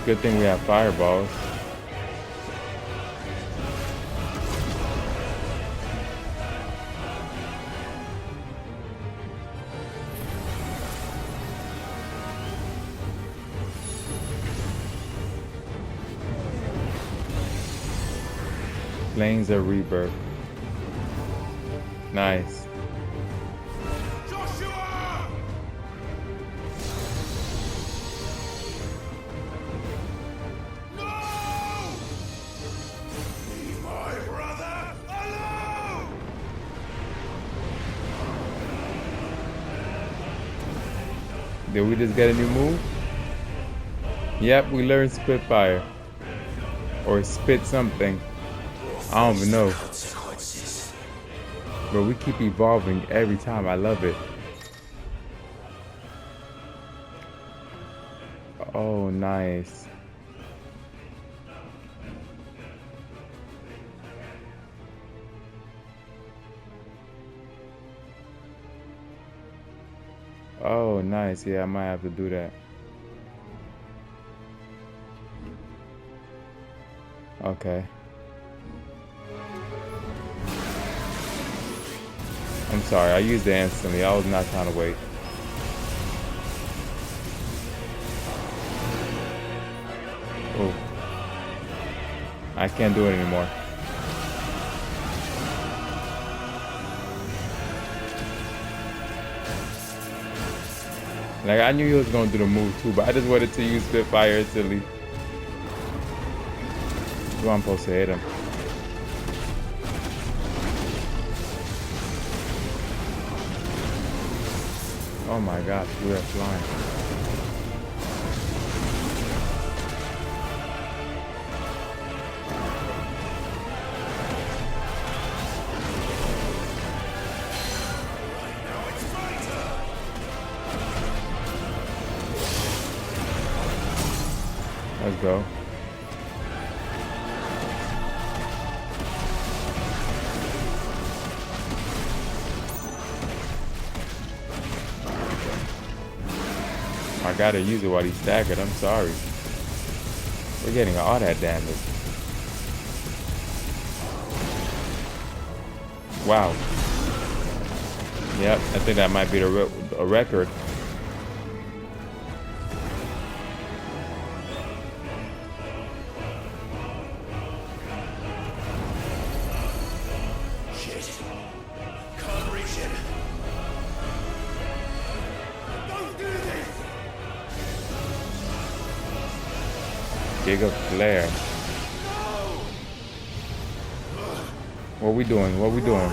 Speaker 2: Good thing we have fireballs. Plains of Rebirth. Nice. Did we just get a new move? Yep, we learned Spitfire. Or spit something. I don't even know. But we keep evolving every time. I love it. Oh, nice. Oh, nice. Yeah, I might have to do that. Okay. I'm sorry, I used it instantly. I was not trying to wait. Oh. I can't do it anymore. Like, I knew he was going to do the move too, but I just wanted to use Spitfire instantly. So I'm supposed to hit him. Oh my gosh, we are flying. Let's go. I gotta use it while he's staggered, I'm sorry. We're getting all that damage. Wow. Yep, I think that might be a record. Giga flare. What we doing? What we doing?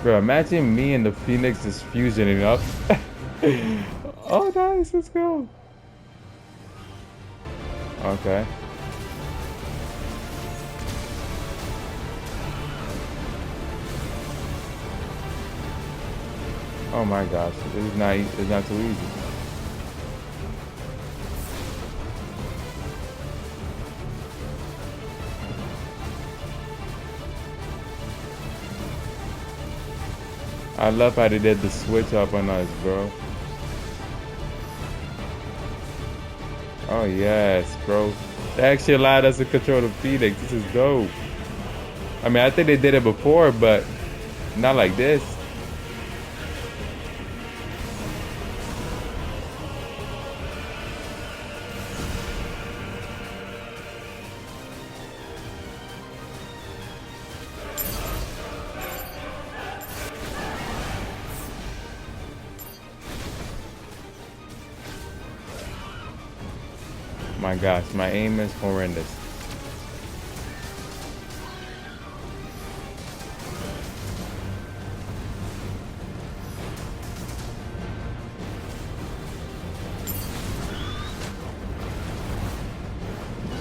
Speaker 2: Bro, imagine me and the Phoenix just fusioning up. Oh, nice. Let's go. Okay. Oh my gosh, it's not too easy. I love how they did the switch up on us, bro. Oh yes, bro. They actually allowed us to control the Phoenix. This is dope. I mean, I think they did it before, but not like this. My gosh, my aim is horrendous.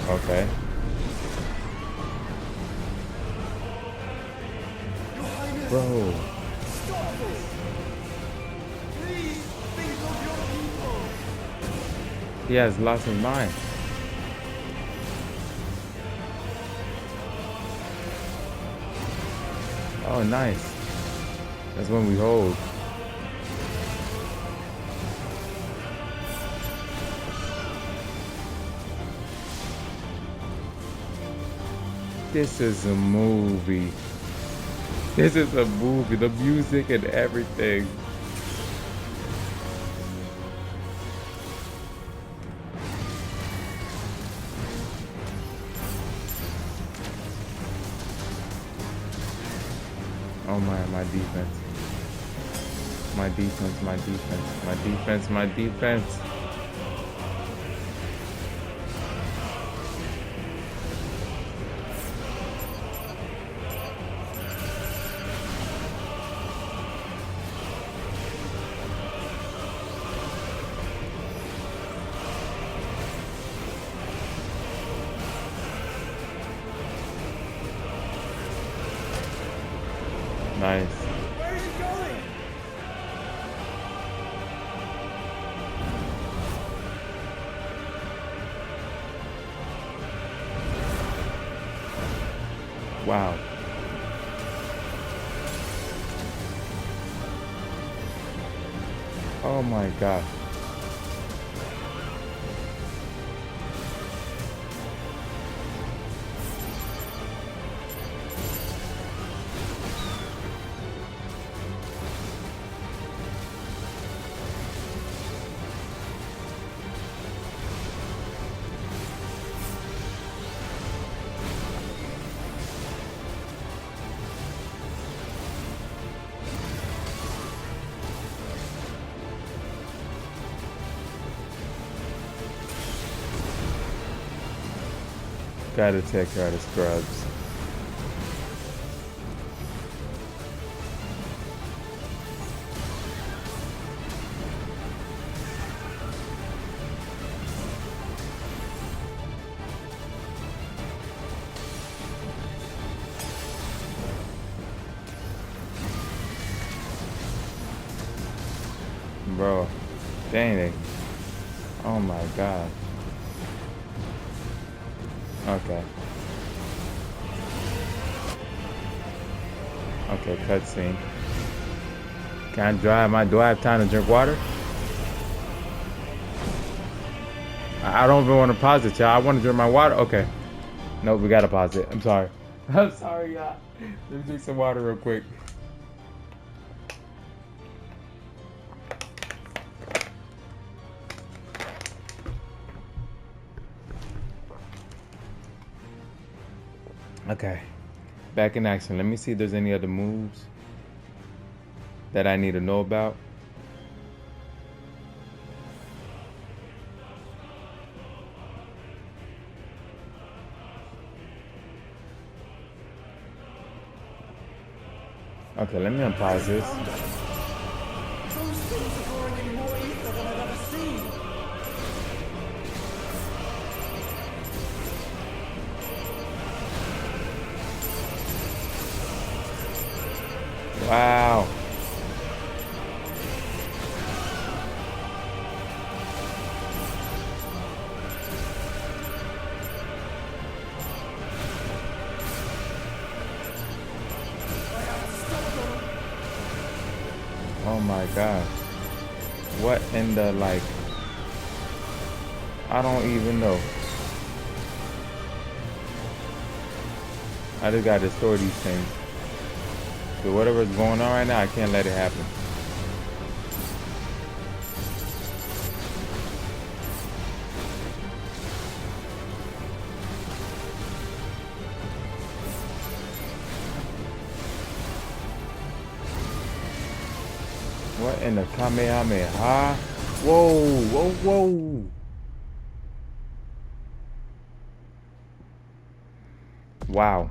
Speaker 2: Okay. Bro. He has lost his mind. Oh, nice. That's when we hold. This is a movie. This is a movie. The music and everything. Oh my defense. My defense, my defense, my defense, my defense. Nice.
Speaker 15: Where is he going?
Speaker 2: Wow. Oh my God. Gotta take care of the scrubs. Bro, dang it. Oh my God. Okay. Okay, cutscene. Can I drive do I have time to drink water? I don't even want to pause it, y'all. I want to drink my water. Okay. Nope, we gotta pause it. I'm sorry. I'm sorry, y'all. Let me drink some water real quick. Okay, back in action. Let me see if there's any other moves that I need to know about. Okay, let me unpause this.
Speaker 15: Those things are pouring in more ether than I've ever seen.
Speaker 2: Wow. Oh my god. What in the like? I don't even know. I just gotta store these things. So whatever's going on right now, I can't let it happen. What in the Kamehameha? Whoa, whoa, whoa. Wow.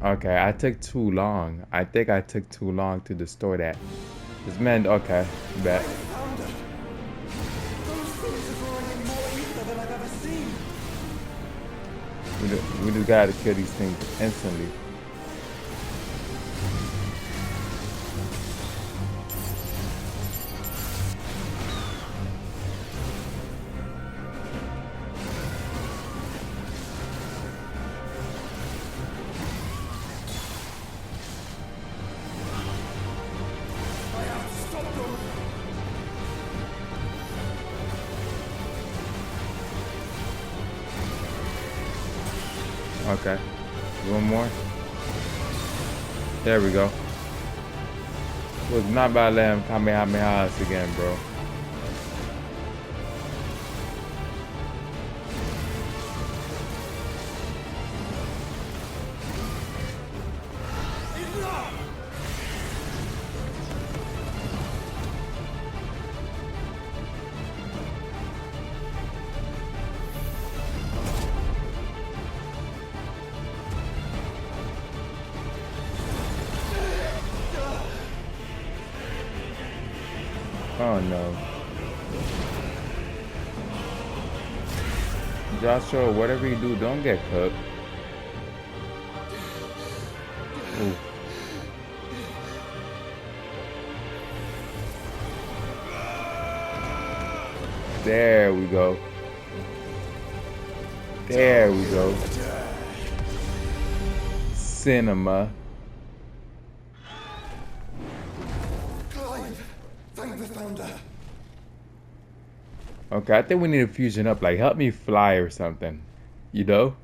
Speaker 2: Okay, I took too long. I think I took too long to destroy that. This man, okay, bet. We just gotta kill these things instantly. Okay, one more. There we go. Was not about to let him Kamehameha us again, bro. Oh no. Joshua, whatever you do, don't get cooked. Ooh. There we go. There we go. Cinema. Okay, I think we need to fusion up. Like, help me fly or something. You know?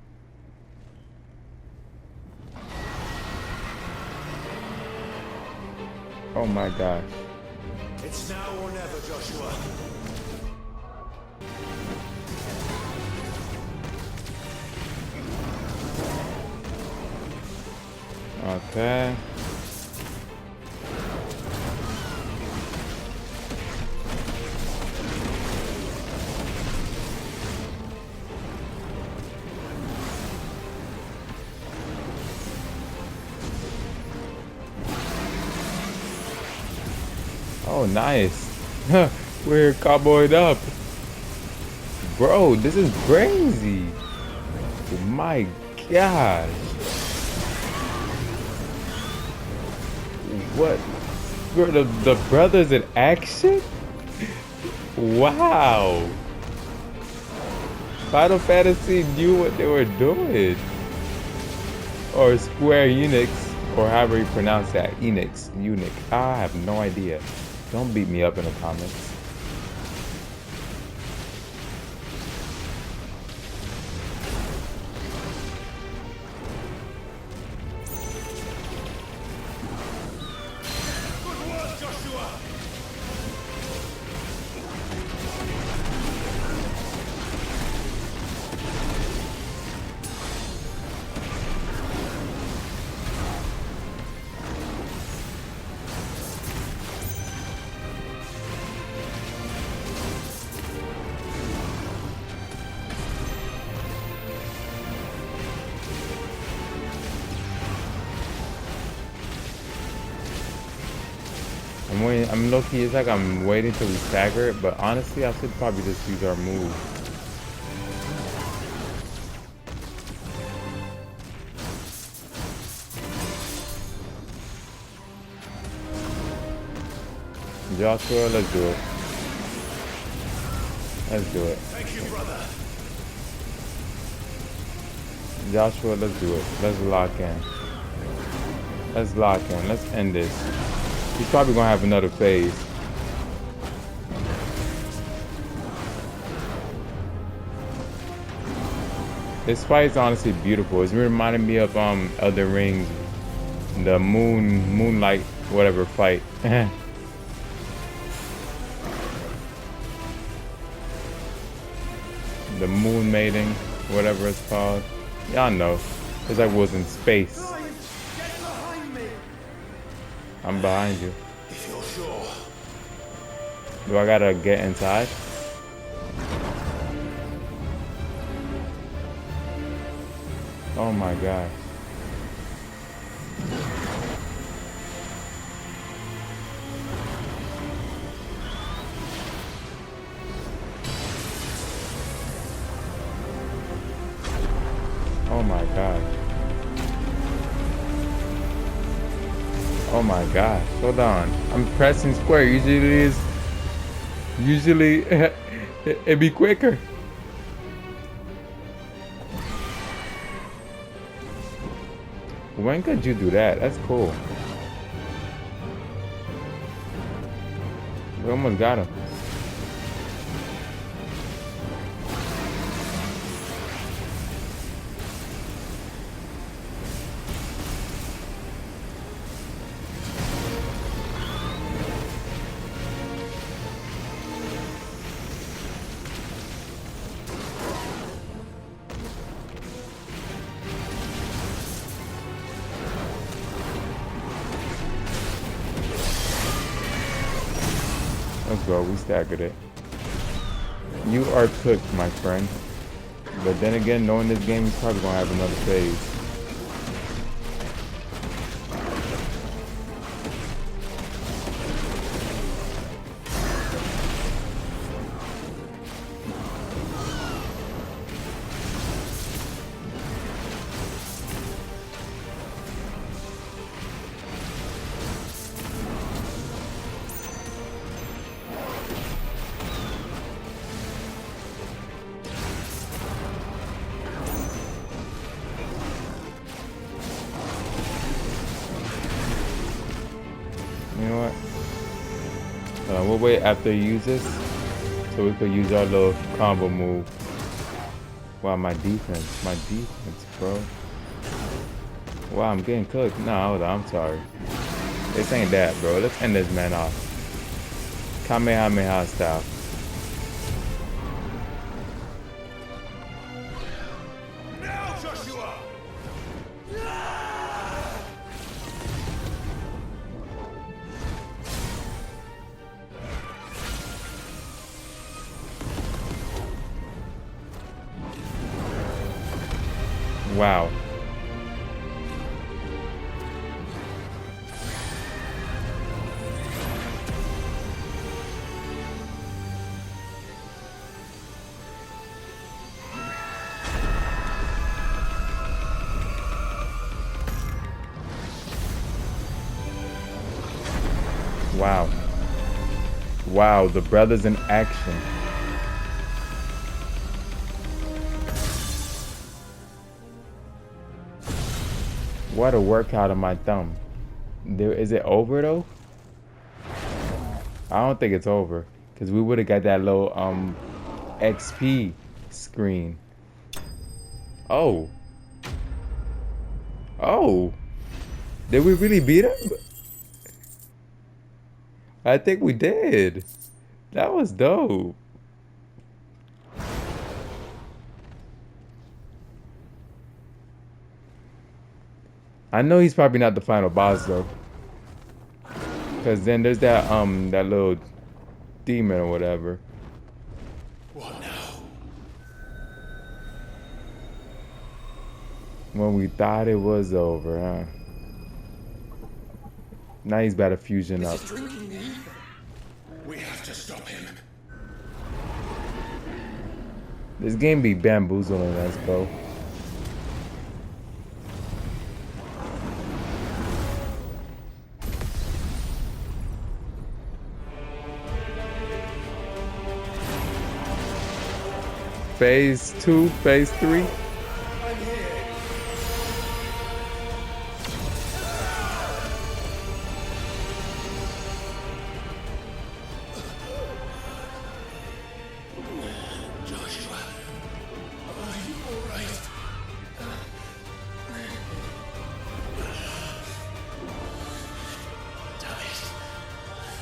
Speaker 2: Oh my gosh.
Speaker 7: It's now or never, Joshua.
Speaker 2: Okay. Oh, nice. We're cowboyed up. Bro, this is crazy. Oh my gosh. What? Bro, the brothers in action? Wow. Final Fantasy knew what they were doing. Or Square Enix, or however you pronounce that. Enix. I have no idea. Don't beat me up in the comments. I'm low-key, it's like I'm waiting till we stagger it, but honestly, I should probably just use our move. Joshua, let's do it. Let's do it.
Speaker 7: Thank you, brother.
Speaker 2: Joshua, let's do it. Let's lock in. Let's lock in. Let's end this. He's probably gonna have another phase. This fight is honestly beautiful. It's reminding me of Elden Ring's the moonlight whatever fight. The moon mating, whatever it's called. Y'all know. It's like was in space. I'm behind you.
Speaker 7: If you're sure.
Speaker 2: Do I gotta get inside? Oh my god. Oh my god. Oh my gosh. Hold on. I'm pressing square. Usually it'd be quicker. When could you do that? That's cool. We almost got him. Let's go, we staggered it. You are cooked, my friend. But then again, knowing this game, he's probably gonna have another phase. You know what? We'll wait after you use this, so we could use our little combo move. Wow, my defense, bro. Wow, I'm getting cooked. No, hold on, I'm sorry. This ain't that, bro. Let's end this man off. Kamehameha style.
Speaker 7: Now, Joshua!
Speaker 2: Wow. Wow. Wow, the brothers in action. What a workout of my thumb. Is it over though? I don't think it's over, because we would have got that little XP screen. Oh. Oh. Did we really beat him? I think we did. That was dope. I know he's probably not the final boss though, because then there's that that little demon or whatever.
Speaker 7: What now?
Speaker 2: When we thought it was over, huh? Now he's about to fusion up.
Speaker 7: We have to stop him.
Speaker 2: This game be bamboozling us, bro. Phase 2, phase 3.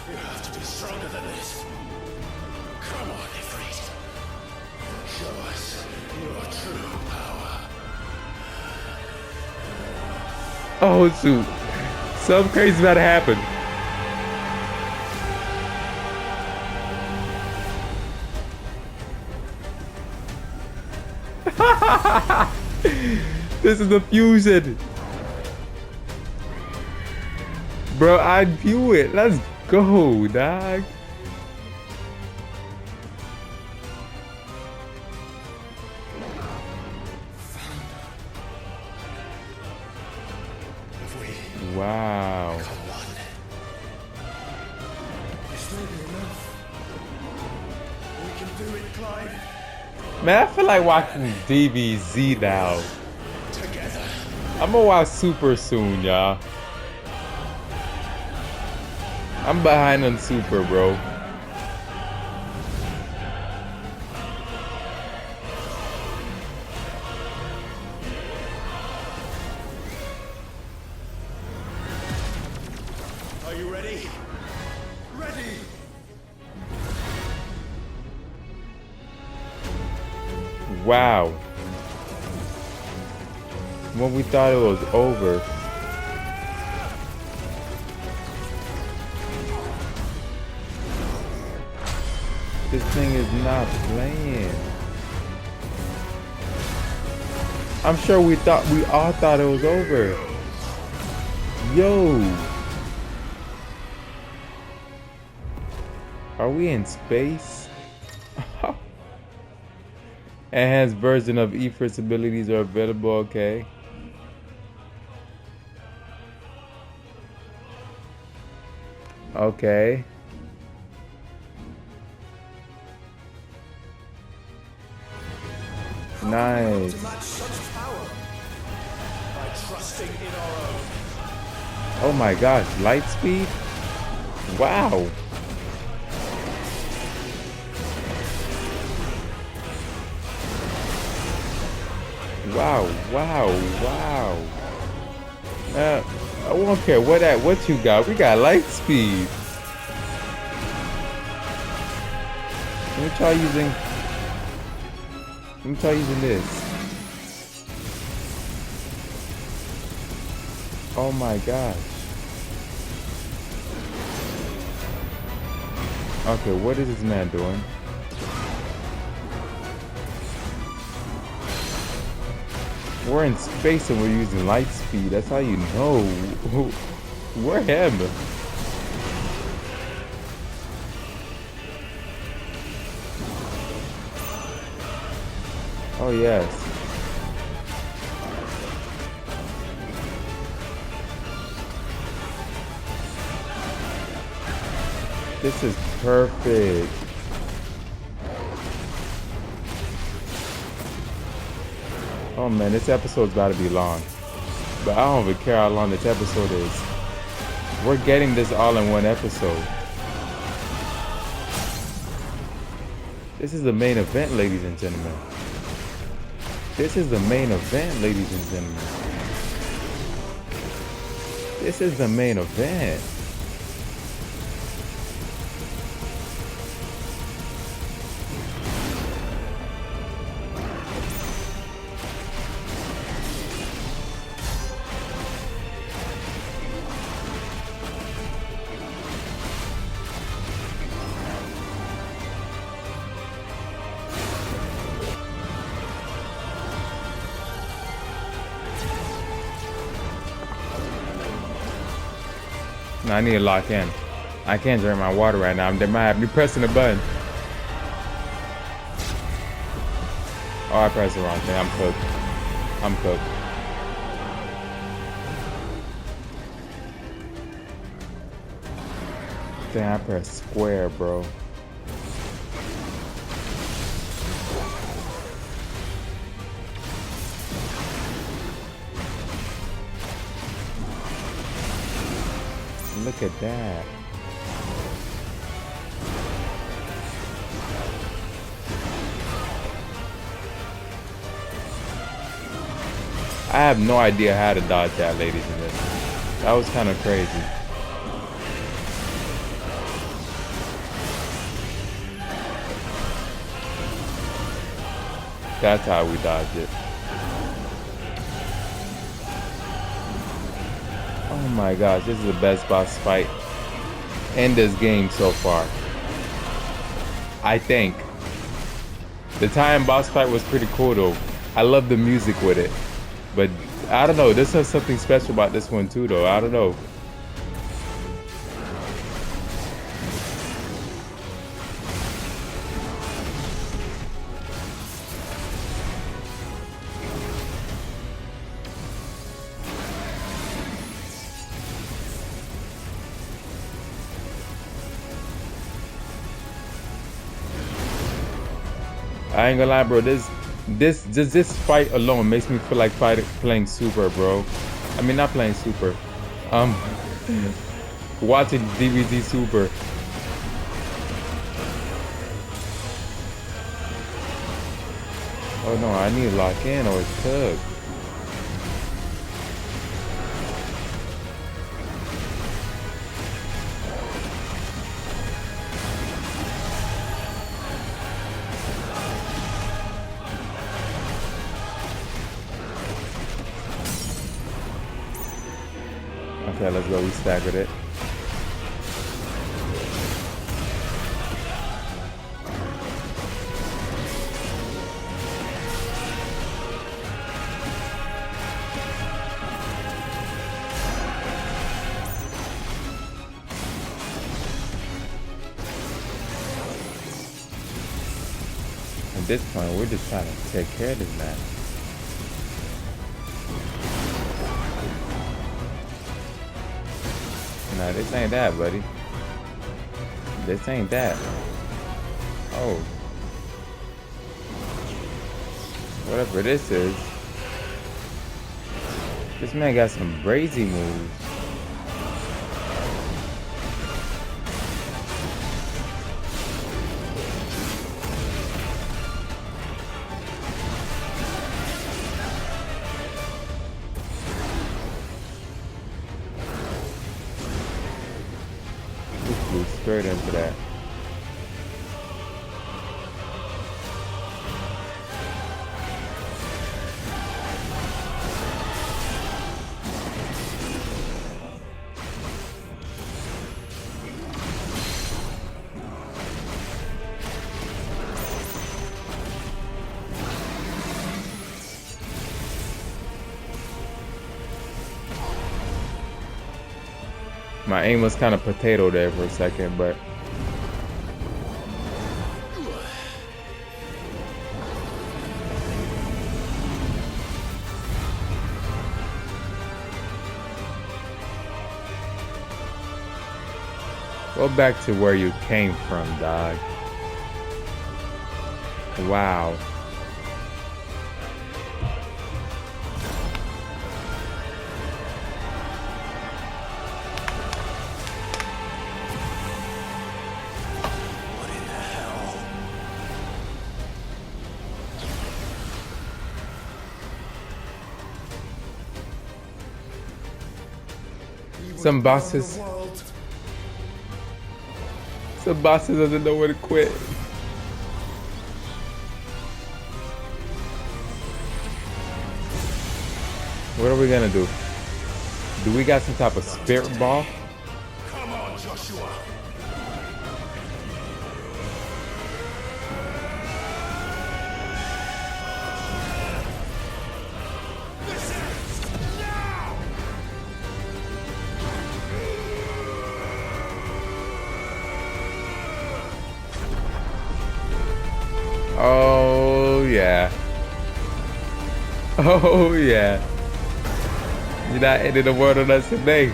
Speaker 7: You have to be stronger than this. Come on, Ifrit. Show us your true power.
Speaker 2: Oh shoot. Something crazy about to happen. This is the fusion. Bro, I view it. Let's go, dog. Wow. Man, I feel like watching DBZ now. I'm gonna watch Super soon, y'all. I'm behind on Super, bro.
Speaker 7: Are you ready? Ready!
Speaker 2: Wow. When we thought it was over. This thing is not playing. I'm sure we all thought it was over. Yo. Are we in space? Enhanced version of Ifrit's abilities are available, okay. Okay. Nice. Oh my gosh, light speed? Wow. Wow, wow, wow. I won't care what you got. We got light speed. Let me try using this. Oh my gosh. Okay, what is this man doing? We're in space and we're using light speed. That's how you know. We're him. Oh yes. This is perfect. Oh man, this episode's about to be long. But I don't even care how long this episode is. We're getting this all in one episode. This is the main event, ladies and gentlemen. This is the main event, ladies and gentlemen. This is the main event. No, I need to lock in. I can't drink my water right now. They might have me pressing the button. Oh, I pressed the wrong thing. I'm cooked. I'm cooked. Damn, I pressed square, bro. Look at that. I have no idea how to dodge that, ladies and gentlemen. That was kind of crazy. That's how we dodge it. Oh my gosh, this is the best boss fight in this game so far. I think. The time boss fight was pretty cool though. I love the music with it. But I don't know, this has something special about this one too though. I don't know. I ain't gonna lie, bro. This fight alone makes me feel like playing Super, bro. I mean, not playing Super. Watching DBZ Super. Oh no, I need to lock in or it's tug. Okay, let's go. We staggered it. At this point, we're just trying to take care of this man. Nah, this ain't that, buddy. This ain't that. Oh. Whatever this is. This man got some brazy moves. Straight into that. My aim was kind of potato there for a second, but go back to where you came from, dog. Wow. Some bosses doesn't know where to quit. What are we gonna do? Do we got some type of spirit ball?
Speaker 15: Come on, Joshua.
Speaker 2: Oh yeah. Oh yeah. You're not ending the world on us today.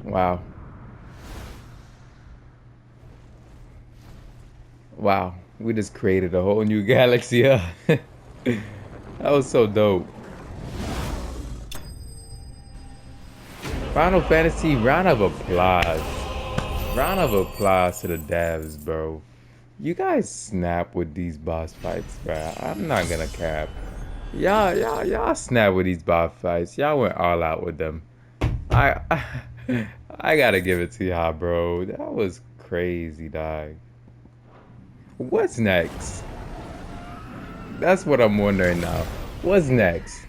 Speaker 2: Wow. Wow. We just created a whole new galaxy, huh? That was so dope. Final Fantasy, round of applause. Round of applause to the devs, bro. You guys snap with these boss fights, bro. I'm not gonna cap. Y'all snap with these boss fights. Y'all went all out with them. I gotta give it to y'all, bro. That was crazy, dog. What's next? That's what I'm wondering now. What's next?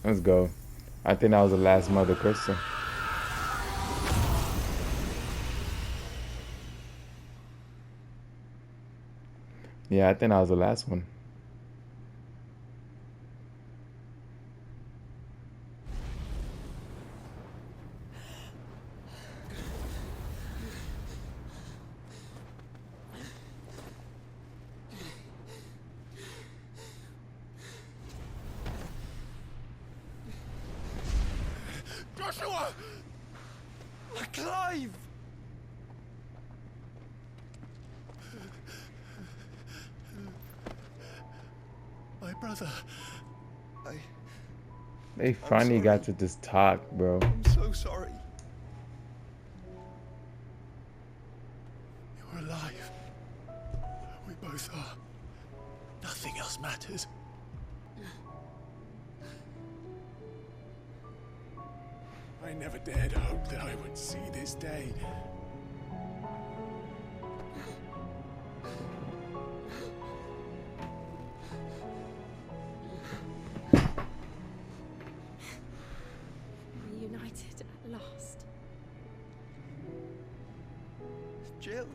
Speaker 2: Let's go. I think that was the last Mother Crystal. Yeah, I think that was the last one.
Speaker 7: Joshua! Clive! My brother.
Speaker 2: They finally got to just talk, bro.
Speaker 7: I'm so sorry. You're alive. We both are. Nothing else matters. I never dared hope that I would see this day.
Speaker 25: Reunited at last.
Speaker 7: Jill.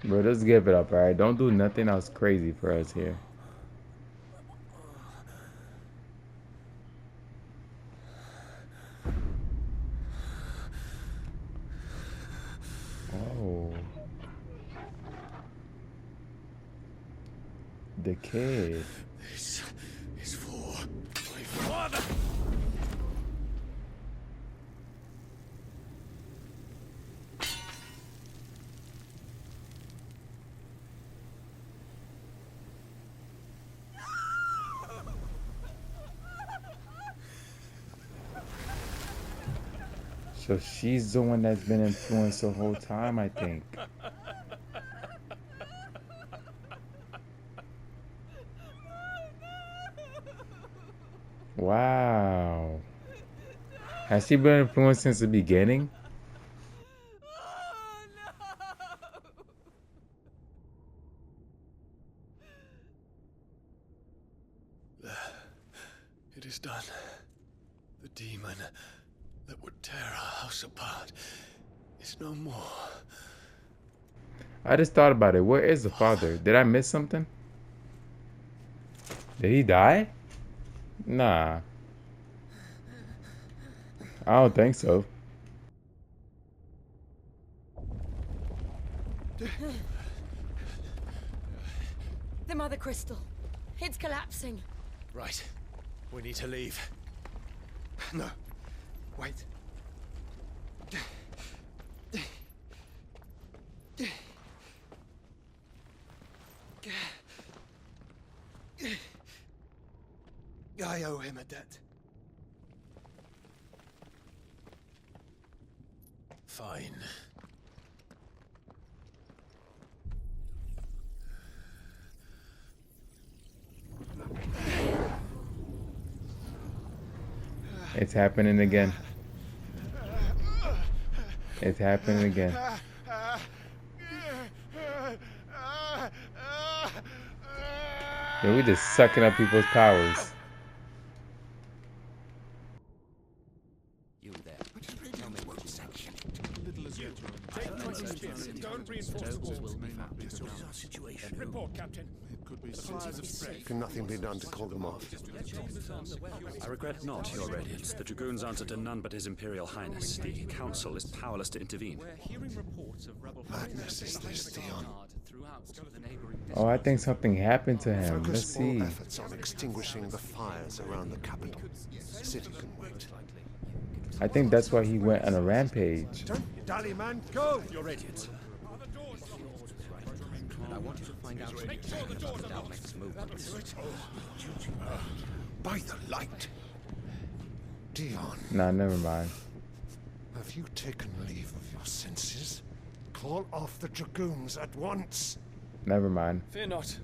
Speaker 2: Bro, let's give it up, alright? Don't do nothing else crazy for us here. Oh. The kid.
Speaker 7: This is for my father.
Speaker 2: So she's the one that's been influenced the whole time, I think. Wow. Has she been influenced since the beginning?
Speaker 7: It is done. The demon that would tear our house apart is no more.
Speaker 2: I just thought about it. Where is the father? Did I miss something? Did he die? Nah. I don't think so.
Speaker 8: The Mother Crystal. It's collapsing.
Speaker 7: Right. We need to leave.
Speaker 13: No. Wait. I owe him a debt.
Speaker 5: Fine.
Speaker 2: It's happening again. It's happening again. Yo, we just sucking up people's powers.
Speaker 15: You there. Tell me what section. Little as you. Take
Speaker 7: Don't reinforce the walls. What is our situation? Report, Captain. It could be signs of strength.
Speaker 14: Can nothing be done to call them off?
Speaker 18: I regret not, Your Radiance. The Dragoons answer to none but His Imperial Highness. The Council is powerless to intervene.
Speaker 14: Madness is this, Dion.
Speaker 2: Oh, I think something happened to him. Let's
Speaker 14: Focus all
Speaker 2: see.
Speaker 14: efforts on extinguishing the fires around the capital. The city can wait.
Speaker 2: I think that's why he went on a rampage.
Speaker 12: Don't dally, man. Go!
Speaker 7: Your Radiance.
Speaker 11: And I want you to find out everything about the Dalmec's movements.
Speaker 14: By the light. Dion.
Speaker 2: Nah, never mind.
Speaker 14: Have you taken leave of your senses? Call off the Dragoons at once.
Speaker 2: Never mind.
Speaker 4: Fear not.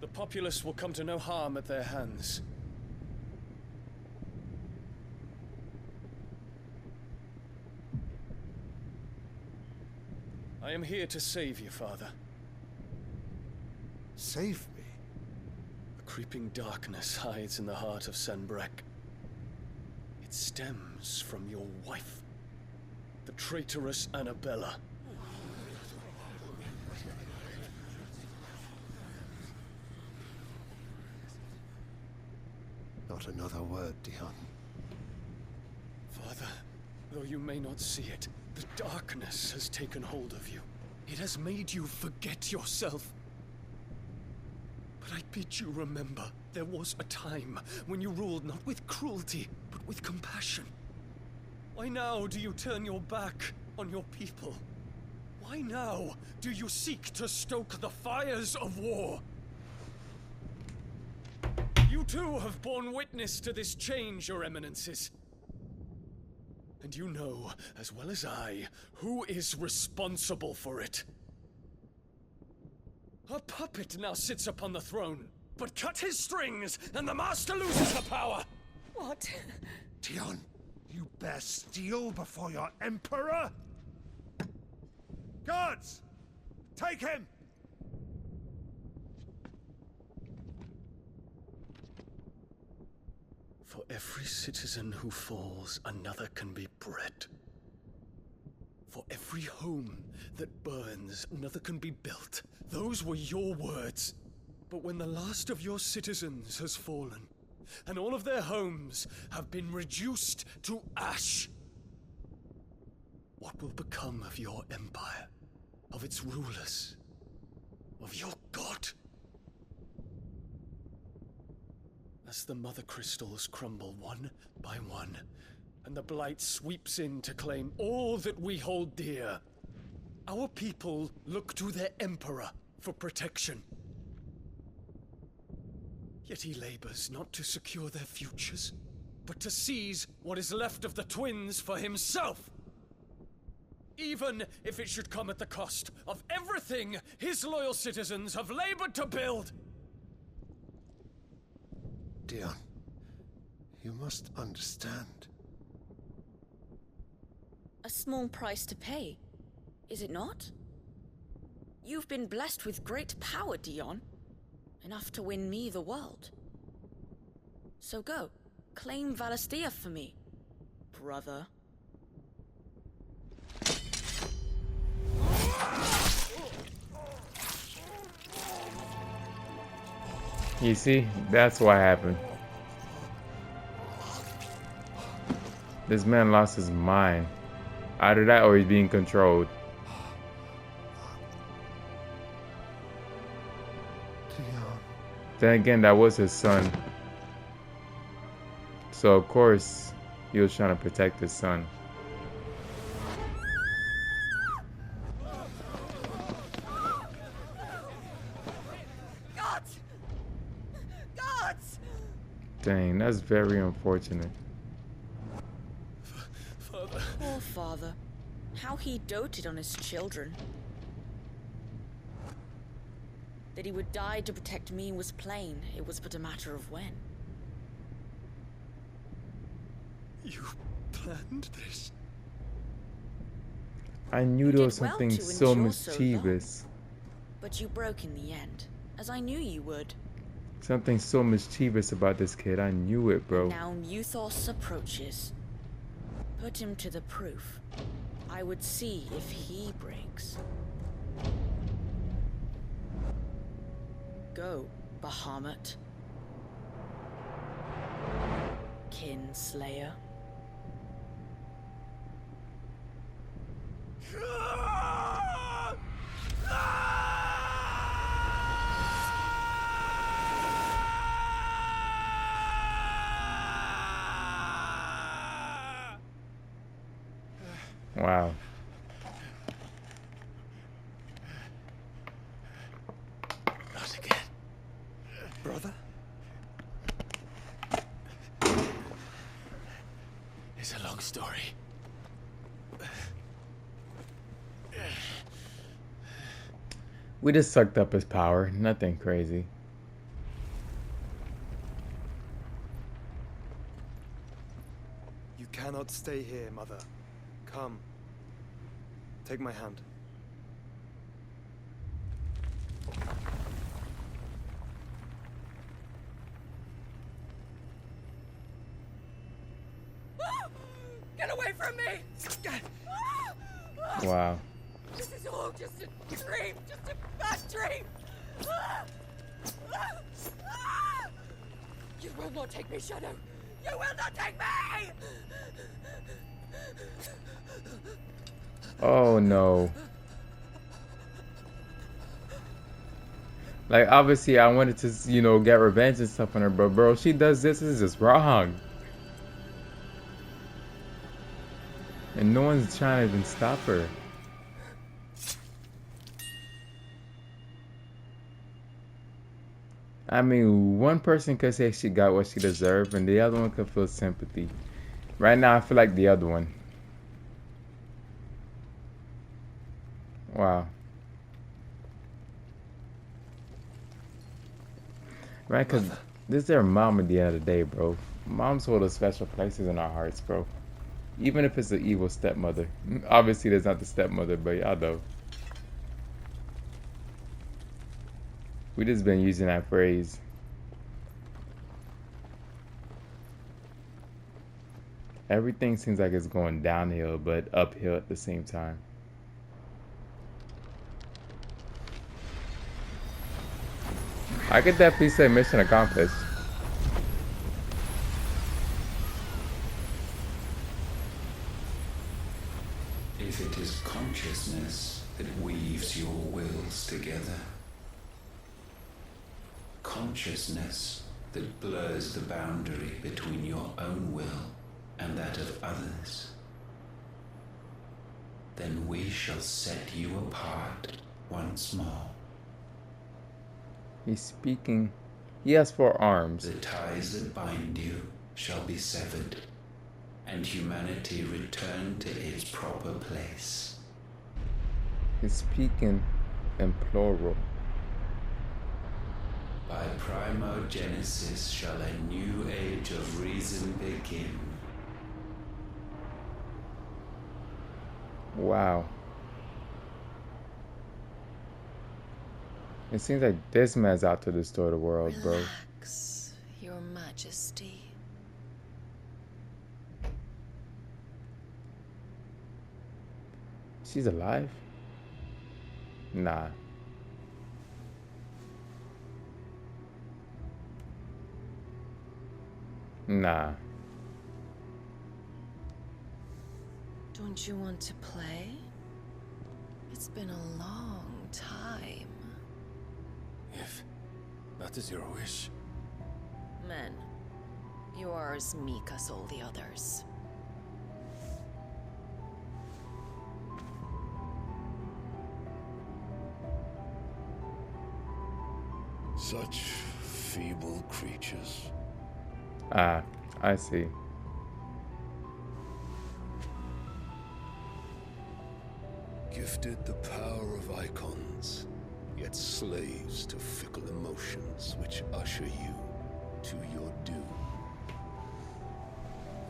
Speaker 4: The populace will come to no harm at their hands. I am here to save you, Father.
Speaker 14: Save me?
Speaker 4: A creeping darkness hides in the heart of Sanbreque. It stems from your wife, the traitorous Annabella.
Speaker 14: Not another word, Dion.
Speaker 4: Father, though you may not see it, the darkness has taken hold of you. It has made you forget yourself. But I bid you remember, there was a time when you ruled not with cruelty, but with compassion. Why now do you turn your back on your people? Why now do you seek to stoke the fires of war? You too have borne witness to this change, Your Eminences. And you know, as well as I, who is responsible for it. A puppet now sits upon the throne, but cut his strings, and the master loses the power!
Speaker 16: What?
Speaker 14: Dion, you bear steel before your Emperor?
Speaker 12: Guards! Take him!
Speaker 4: For every citizen who falls, another can be bred. For every home that burns, another can be built. Those were your words. But when the last of your citizens has fallen, and all of their homes have been reduced to ash, what will become of your empire, of its rulers, of your god? As the mother crystals crumble one by one, and the blight sweeps in to claim all that we hold dear, our people look to their emperor for protection. Yet he labors not to secure their futures, but to seize what is left of the twins for himself. Even if it should come at the cost of everything his loyal citizens have labored to build.
Speaker 14: Dion, you must understand.
Speaker 20: A small price to pay, is it not? You've been blessed with great power, Dion. Enough to win me the world. So go, claim Valisthea for me, brother.
Speaker 2: You see, that's what happened. This man lost his mind. Either that or he's being controlled. Then again, that was his son. So of course, he was trying to protect his son.
Speaker 20: Gods! Gods!
Speaker 2: Dang, that's very unfortunate.
Speaker 4: Father.
Speaker 20: Poor father. How he doted on his children. That he would die to protect me was plain. It was but a matter of when.
Speaker 4: You planned this?
Speaker 2: I knew there was something so mischievous.
Speaker 20: But you broke in the end, as I knew you would.
Speaker 2: Something so mischievous about this kid. I knew it, bro.
Speaker 20: Now Muthos approaches. Put him to the proof. I would see if he breaks. Go, Bahamut. Kinslayer.
Speaker 2: Wow.
Speaker 3: Not again. Brother? It's a long story.
Speaker 2: We just sucked up his power. Nothing crazy.
Speaker 13: You cannot stay here, Mother. Come. Take my hand.
Speaker 17: Get away from me!
Speaker 2: Wow.
Speaker 17: This is all just a dream, just a bad dream! You will not take me, Shadow! You will not take me!
Speaker 2: Oh no. Like, obviously I wanted to, you know, get revenge and stuff on her, but bro, she does this is just wrong. And no one's trying to even stop her. I mean, one person could say she got what she deserved, and the other one could feel sympathy. Right now, I feel like the other one. Wow. Right, because this is their mom at the end of the day, bro. Moms hold a special places in our hearts, bro. Even if it's an evil stepmother. Obviously, there's not the stepmother, but y'all know. We just been using that phrase. Everything seems like it's going downhill, but uphill at the same time. I could definitely say mission accomplished.
Speaker 1: If it is consciousness that weaves your wills together, consciousness that blurs the boundary between your own will and that of others, then we shall set you apart once more.
Speaker 2: He's speaking. He has 4 arms.
Speaker 1: The ties that bind you shall be severed, and humanity return to its proper place.
Speaker 2: He's speaking in plural.
Speaker 1: By primogenesis shall a new age of reason begin.
Speaker 2: Wow. It seems like this man's out to destroy the world, bro.
Speaker 8: Relax, Your Majesty.
Speaker 2: She's alive? Nah. Nah.
Speaker 8: Don't you want to play? It's been a long time.
Speaker 3: If that is your wish.
Speaker 8: Men, you are as meek as all the others.
Speaker 14: Such feeble creatures.
Speaker 2: Ah, I see.
Speaker 14: Gifted the power of Eikons, yet slaves to fickle emotions which usher you to your doom.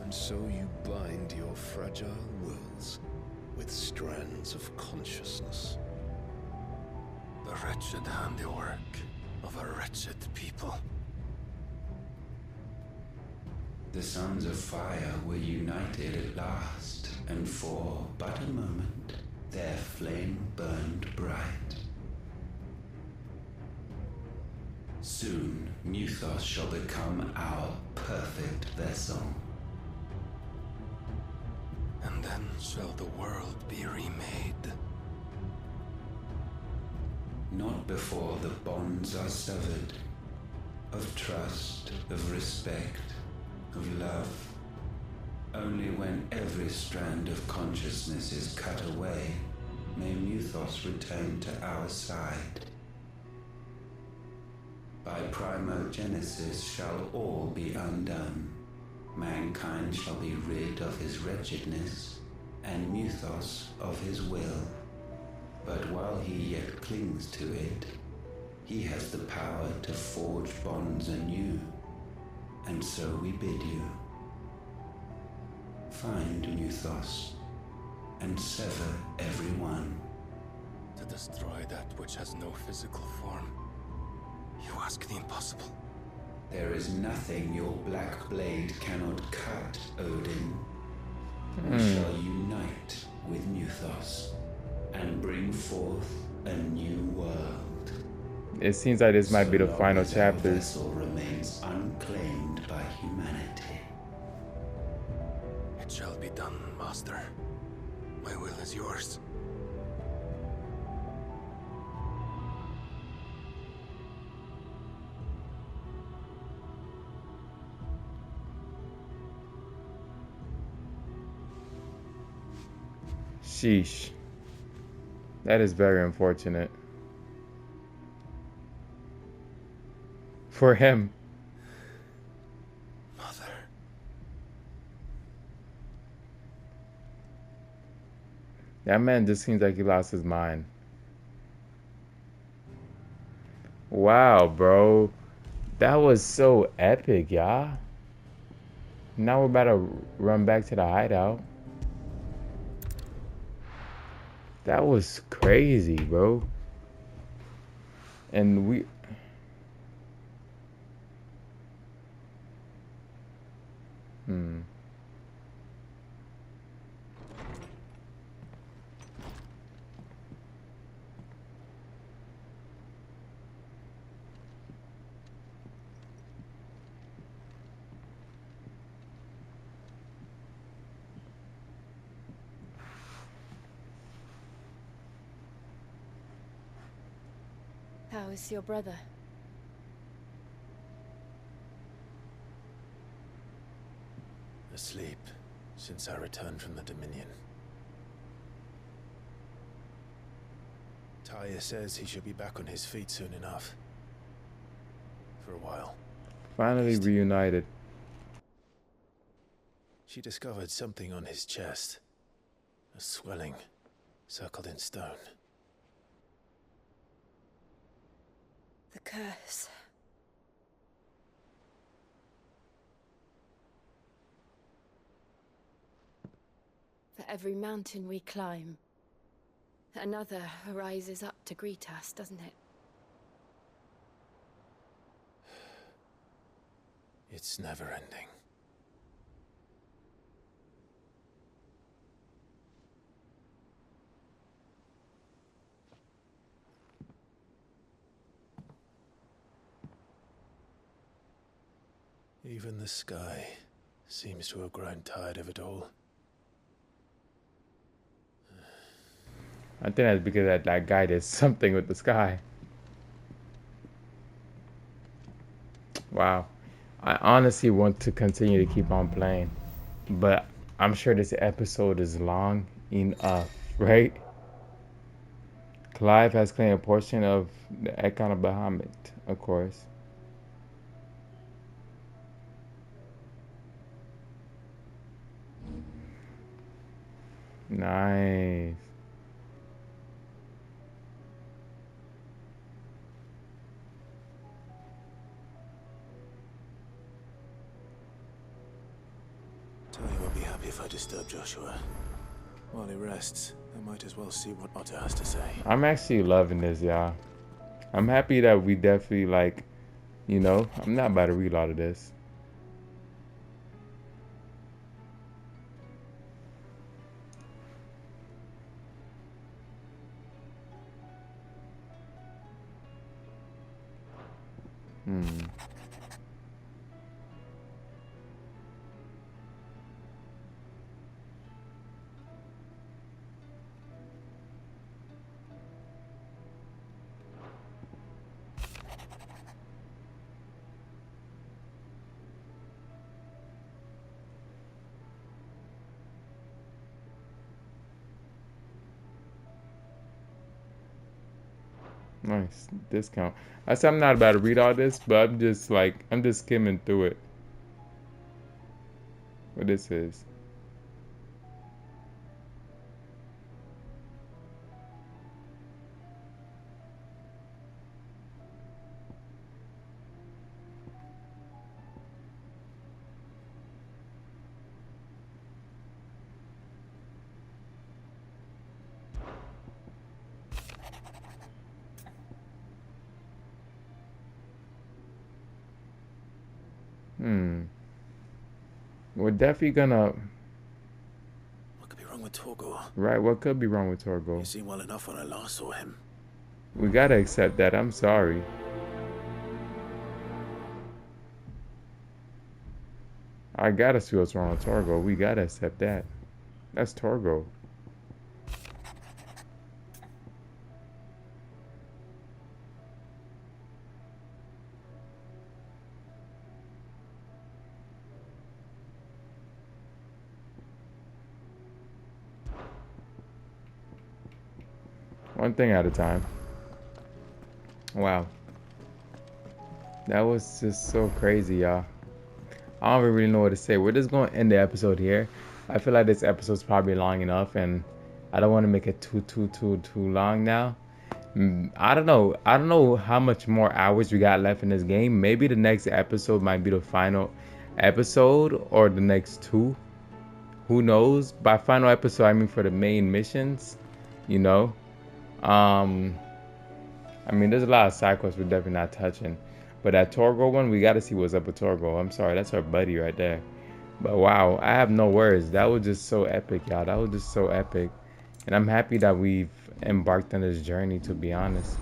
Speaker 14: And so you bind your fragile wills with strands of consciousness.
Speaker 3: The wretched handiwork of a wretched people.
Speaker 1: The Sons of Fire were united at last, and for but a moment their flame burned bright. Soon Mythos shall become our perfect vessel.
Speaker 13: And then shall the world be remade.
Speaker 1: Not before the bonds are severed, of trust, of respect, of love. Only when every strand of consciousness is cut away, may Mythos return to our side. By primogenesis shall all be undone. Mankind shall be rid of his wretchedness, and Mythos of his will. But while he yet clings to it, he has the power to forge bonds anew. And so we bid you, find Mythos, and sever everyone.
Speaker 13: To destroy that which has no physical form, you ask the impossible.
Speaker 1: There is nothing your black blade cannot cut, Odin. We shall unite with Mythos and bring forth a new world.
Speaker 2: It seems like this might be the final chapter.
Speaker 1: The vessel remains unclaimed by humanity.
Speaker 13: It shall be done, Master. My will is yours.
Speaker 2: Sheesh. That is very unfortunate. For him.
Speaker 13: Mother.
Speaker 2: That man just seems like he lost his mind. Wow, bro. That was so epic, y'all. Now we're about to run back to the hideout. That was crazy, bro. And we...
Speaker 23: How is your brother?
Speaker 3: Asleep since I returned from the Dominion. Tyre says he should be back on his feet soon enough. For a while.
Speaker 2: Finally reunited.
Speaker 3: She discovered something on his chest. A swelling, circled in stone.
Speaker 23: The curse. For every mountain we climb, another rises up to greet us, doesn't it?
Speaker 3: It's never ending. Even the sky seems to have grown tired of it all.
Speaker 2: I think that's because that guy did something with the sky. Wow. I honestly want to continue to keep on playing, but I'm sure this episode is long enough, right? Clive has claimed a portion of the Eikons of Bahamut, of course. Nice.
Speaker 3: Tyre won't be happy if I disturb Joshua. While he rests, I might as well see what Otter has to say.
Speaker 2: I'm actually loving this, y'all. I'm happy that we definitely, like, you know, I'm not about to read all of this. Nice discount. I said I'm not about to read all this, but I'm just skimming through it. What this is. We're definitely gonna.
Speaker 5: What could be wrong with Torgor?
Speaker 2: Right, what could be wrong with Torgor?
Speaker 5: You seemed well enough when I last saw him.
Speaker 2: We gotta accept that. I'm sorry. I gotta see what's wrong with Torgor. We gotta accept that. That's Torgor. One thing at a time. Wow. That was just so crazy, y'all. I don't really know what to say. We're just going to end the episode here. I feel like this episode's probably long enough, and I don't want to make it too long now. I don't know. I don't know how much more hours we got left in this game. Maybe the next episode might be the final episode, or the next two. Who knows? By final episode, I mean for the main missions, you know. I mean, there's a lot of side quests we're definitely not touching. But that Torgor one, we got to see what's up with Torgor. I'm sorry, that's our buddy right there. But wow, I have no words. That was just so epic, y'all. That was just so epic. And I'm happy that we've embarked on this journey, to be honest.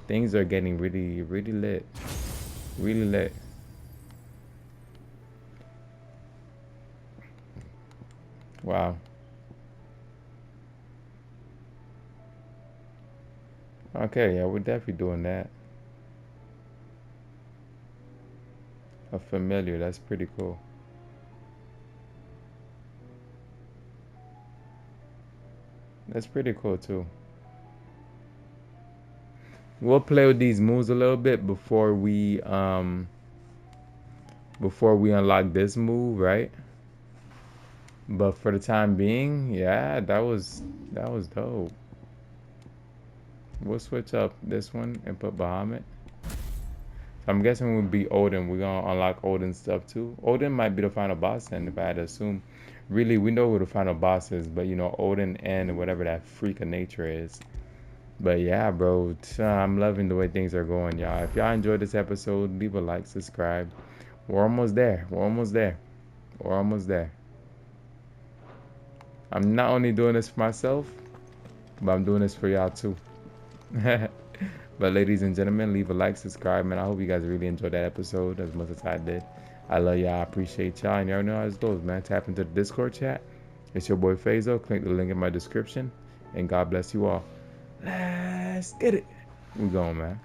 Speaker 2: Things are getting really lit. Really lit. Wow. Okay, yeah, we're definitely doing that. A familiar, that's pretty cool. That's pretty cool too. We'll play with these moves a little bit before we unlock this move, right? But for the time being, yeah, that was dope. We'll switch up this one and put Bahamut. So I'm guessing we'll be Odin. We're gonna unlock Odin stuff too. Odin might be the final boss then, if I had to assume. Really, we know who the final boss is, but you know, Odin and whatever that freak of nature is. But yeah, bro, I'm loving the way things are going, y'all. If y'all enjoyed this episode, leave a like, subscribe. We're almost there. We're almost there. We're almost there. I'm not only doing this for myself, but I'm doing this for y'all too. But ladies and gentlemen, leave a like, subscribe, man. I hope you guys really enjoyed that episode as much as I did. I love y'all. I appreciate y'all. And y'all know how this goes, man. Tap into the Discord chat. It's your boy Fazo. Click the link in my description. And God bless you all. Let's get it. We going, man.